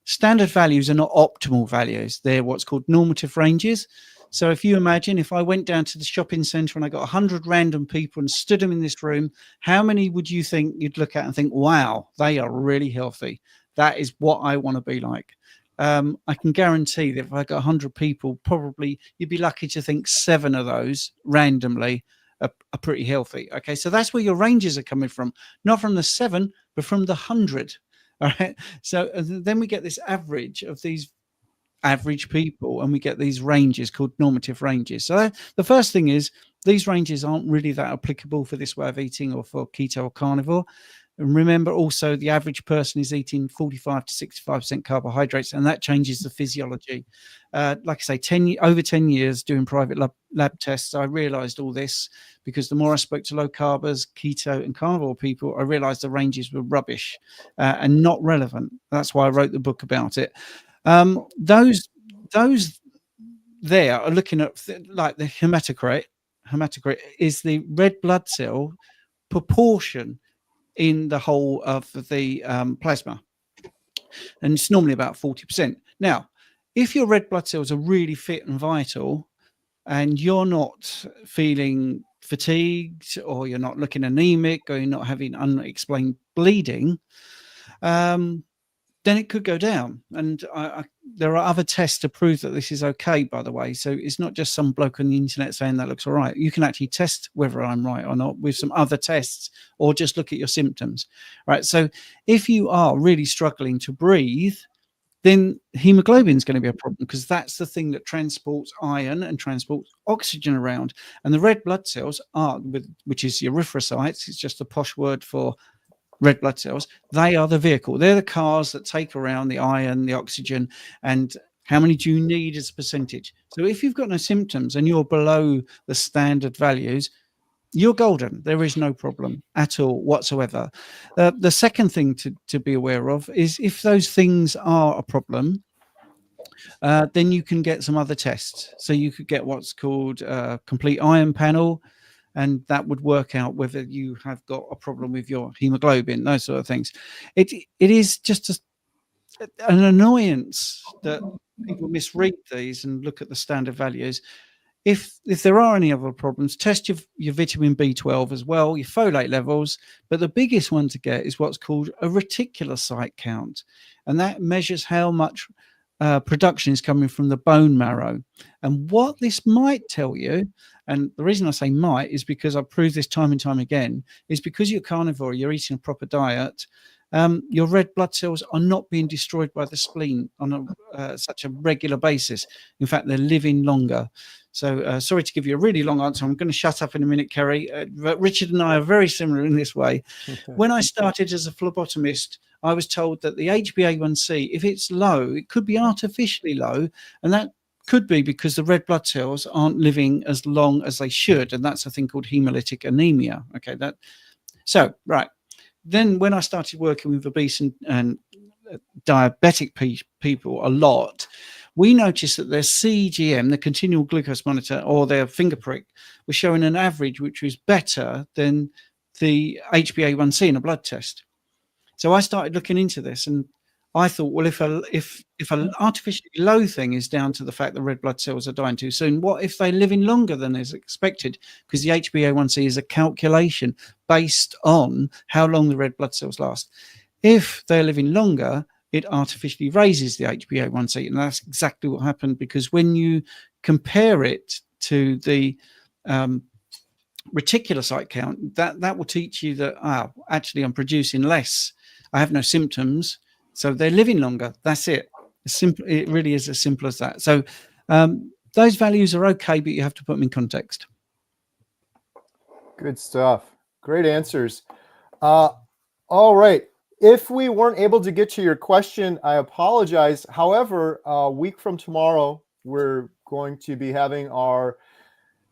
Standard values are not optimal values. They're what's called normative ranges. So if you imagine if I went down to the shopping center and I got 100 random people and stood them in this room, how many would you think you'd look at and think, wow, they are really healthy? That is what I want to be like. I can guarantee that if I got 100 people, probably you'd be lucky to think 7 of those randomly are pretty healthy. Okay, so that's where your ranges are coming from, not from the 7, but from the 100. All right. So then we get this average of these average people, and we get these ranges called normative ranges. So the first thing is these ranges aren't really that applicable for this way of eating or for keto or carnivore. And remember also the average person is eating 45 to 65% carbohydrates, and that changes the physiology. Like I say, over 10 years doing private lab tests, I realized all this because the more I spoke to low carbers, keto and carnivore people, I realized the ranges were rubbish and not relevant. That's why I wrote the book about it. Those there are looking at like the hematocrit. Hematocrit is the red blood cell proportion in the whole of the plasma, and it's normally about 40%. Now, if your red blood cells are really fit and vital, and you're not feeling fatigued, or you're not looking anemic, or you're not having unexplained bleeding, then it could go down. And there are other tests to prove that this is okay, by the way. So it's not just some bloke on the internet saying that looks all right. You can actually test whether I'm right or not with some other tests, or just look at your symptoms. Right. So if you are really struggling to breathe, then hemoglobin is going to be a problem, because that's the thing that transports iron and transports oxygen around. And the red blood cells are, which is your erythrocytes, it's just a posh word for red blood cells. They are the vehicle. They're the cars that take around the iron, the oxygen, and how many do you need as a percentage. So if you've got no symptoms and you're below the standard values, you're golden. There is no problem at all whatsoever. The second thing to be aware of is, if those things are a problem, then you can get some other tests. So you could get what's called a complete iron panel, and that would work out whether you have got a problem with your hemoglobin, those sort of things. It is just an annoyance that people misread these and look at the standard values. If there are any other problems, test your vitamin B12 as well, your folate levels. But the biggest one to get is what's called a reticulocyte count. And that measures how much production is coming from the bone marrow. And what this might tell you, and the reason I say might is because I've proved this time and time again, is because you're carnivore, you're eating a proper diet, your red blood cells are not being destroyed by the spleen on such a regular basis. In fact, they're living longer. So sorry to give you a really long answer. I'm going to shut up in a minute, Kerry. But Richard and I are very similar in this way. When I started as a phlebotomist, I was told that the HbA1c, if it's low, it could be artificially low. And that could be because the red blood cells aren't living as long as they should. And that's a thing called hemolytic anemia. Okay, right. Then when I started working with obese and diabetic people a lot, we noticed that their CGM, the continual glucose monitor, or their finger prick, was showing an average which was better than the HbA1c in a blood test. So I started looking into this, and I thought, well, if an artificially low thing is down to the fact that red blood cells are dying too soon, what if they're living longer than is expected? Because the HbA1c is a calculation based on how long the red blood cells last. If they're living longer, it artificially raises the HbA1c, and that's exactly what happened. Because when you compare it to the reticulocyte count, that will teach you that actually I'm producing less. I have no symptoms, so they're living longer. That's it. It really is as simple as that. So those values are okay, but you have to put them in context. Good stuff. Great answers. All right. If we weren't able to get to your question, I apologize. However, a week from tomorrow, we're going to be having our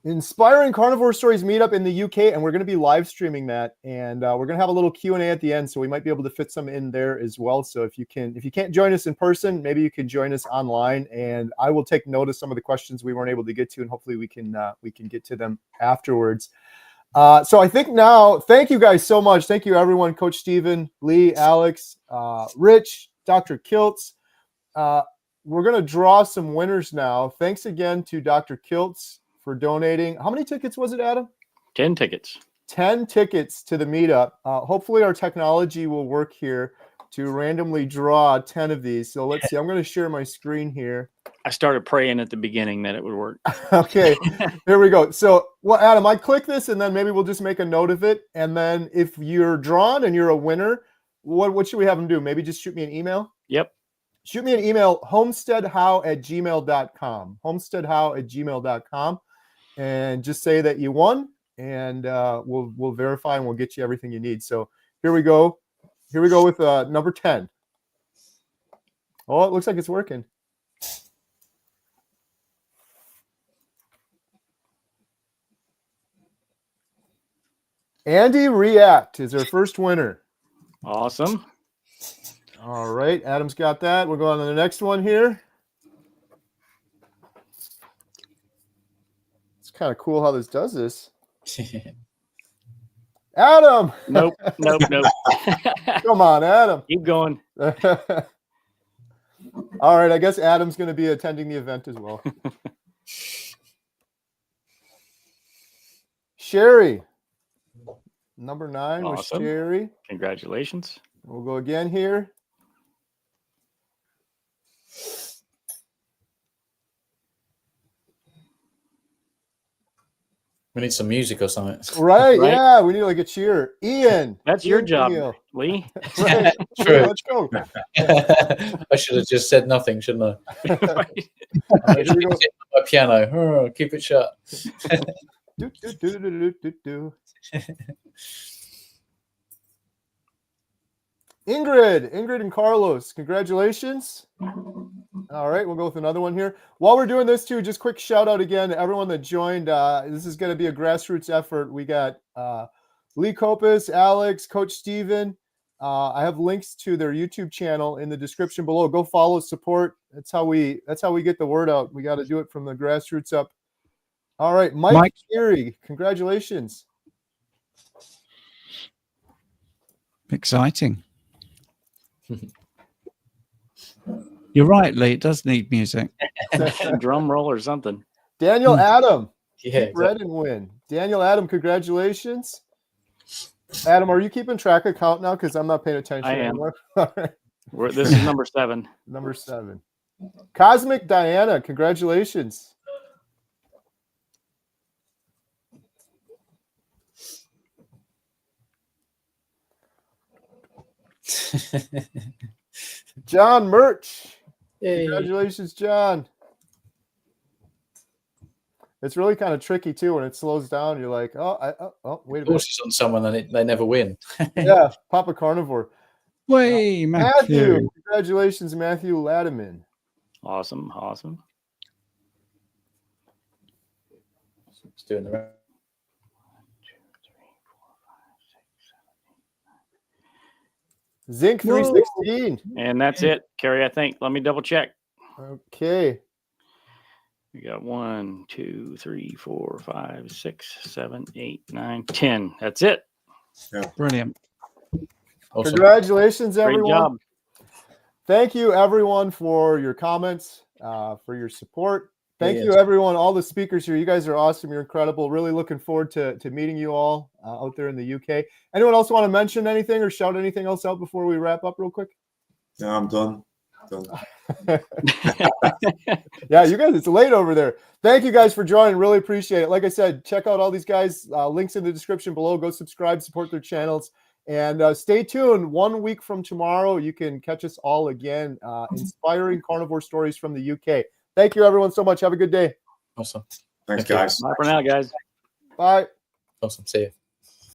Inspiring Carnivore Stories meetup in the UK, and we're going to be live streaming that. And we're going to have a little Q&A at the end, so we might be able to fit some in there as well. So if you can't join us in person, maybe you can join us online, and I will take note of some of the questions we weren't able to get to, and hopefully we can get to them afterwards. So I think now, thank you guys so much. Thank you, everyone. Coach Stephen, Lee, Alex, Rich, Dr. Kiltz. We're going to draw some winners now. Thanks again to Dr. Kiltz for donating. How many tickets was it, Adam? 10 tickets. 10 tickets to the meetup. Hopefully our technology will work here to randomly draw 10 of these. So let's see. I'm going to share my screen here. I started praying at the beginning that it would work. Okay, here we go. So, well, Adam, I click this, and then maybe we'll just make a note of it. And then if you're drawn and you're a winner, what should we have them do? Maybe just shoot me an email? Yep. Shoot me an email, homesteadhow@gmail.com. Homesteadhow@gmail.com. And just say that you won, and we'll verify, and we'll get you everything you need. So here we go. Here we go with number 10. Oh, it looks like it's working. Andy React is our first winner. Awesome. All right, Adam's got that. We'll go on to the next one here. It's kind of cool how this does this. Adam! Nope. Come on, Adam. Keep going. All right, I guess Adam's going to be attending the event as well. Sherry. Number 9 was Awesome. Sherry. Congratulations. We'll go again here. We need some music or something. Right, Right? yeah, we need like a cheer. Ian. That's your Ian job, Camille. Lee. Right. True. Let's go. I should have just said nothing, shouldn't I? Right. All right, here we go. My piano. Oh, keep it shut. Do, do, do, do, do, do. Ingrid and Carlos, congratulations. All right, we'll go with another one here. While we're doing this too, just quick shout out again to everyone that joined. This is going to be a grassroots effort. We got Lee Copus, Alex, Coach Steven. I have links to their YouTube channel in the description below. Go follow, support. That's how we get the word out. We got to do it from the grassroots up. All right, Mike Kerry, congratulations. Exciting. You're right, Lee. It does need music. Drum roll or something. Daniel Adam. Yeah, Keep red and win. Daniel Adam, congratulations. Adam, are you keeping track of count now? Because I'm not paying attention I am. anymore. All right. This is number 7. Number 7. Cosmic Diana, congratulations. John Murch. Yay. Congratulations, John. It's really kind of tricky too when it slows down. You're like, oh, wait a Of minute. course, it's on someone and they never win. Yeah, Papa Carnivore. Way, Matthew. Congratulations, Matthew Latimer. Awesome. It's doing the right. Zinc 316. And that's it, Kerry, I think. Let me double check. Okay. We got 1, 2, 3, 4, 5, 6, 7, 8, 9, 10. That's it. Brilliant. Awesome. Congratulations, Great everyone. job. Thank you, everyone, for your comments, for your support. Thank you, everyone, all the speakers here. You guys are awesome. You're incredible. Really looking forward to meeting you all out there in the UK. Anyone else want to mention anything or shout anything else out before we wrap up real quick? No, I'm done. Yeah, you guys, it's late over there. Thank you guys for joining. Really appreciate it. Like I said, check out all these guys. Links in the description below. Go subscribe, support their channels. And stay tuned. 1 week from tomorrow, you can catch us all again. Inspiring carnivore stories from the UK. Thank you, everyone, so much. Have a good day. Awesome. Thanks, guys. Bye for now, guys. Bye. Awesome. See you.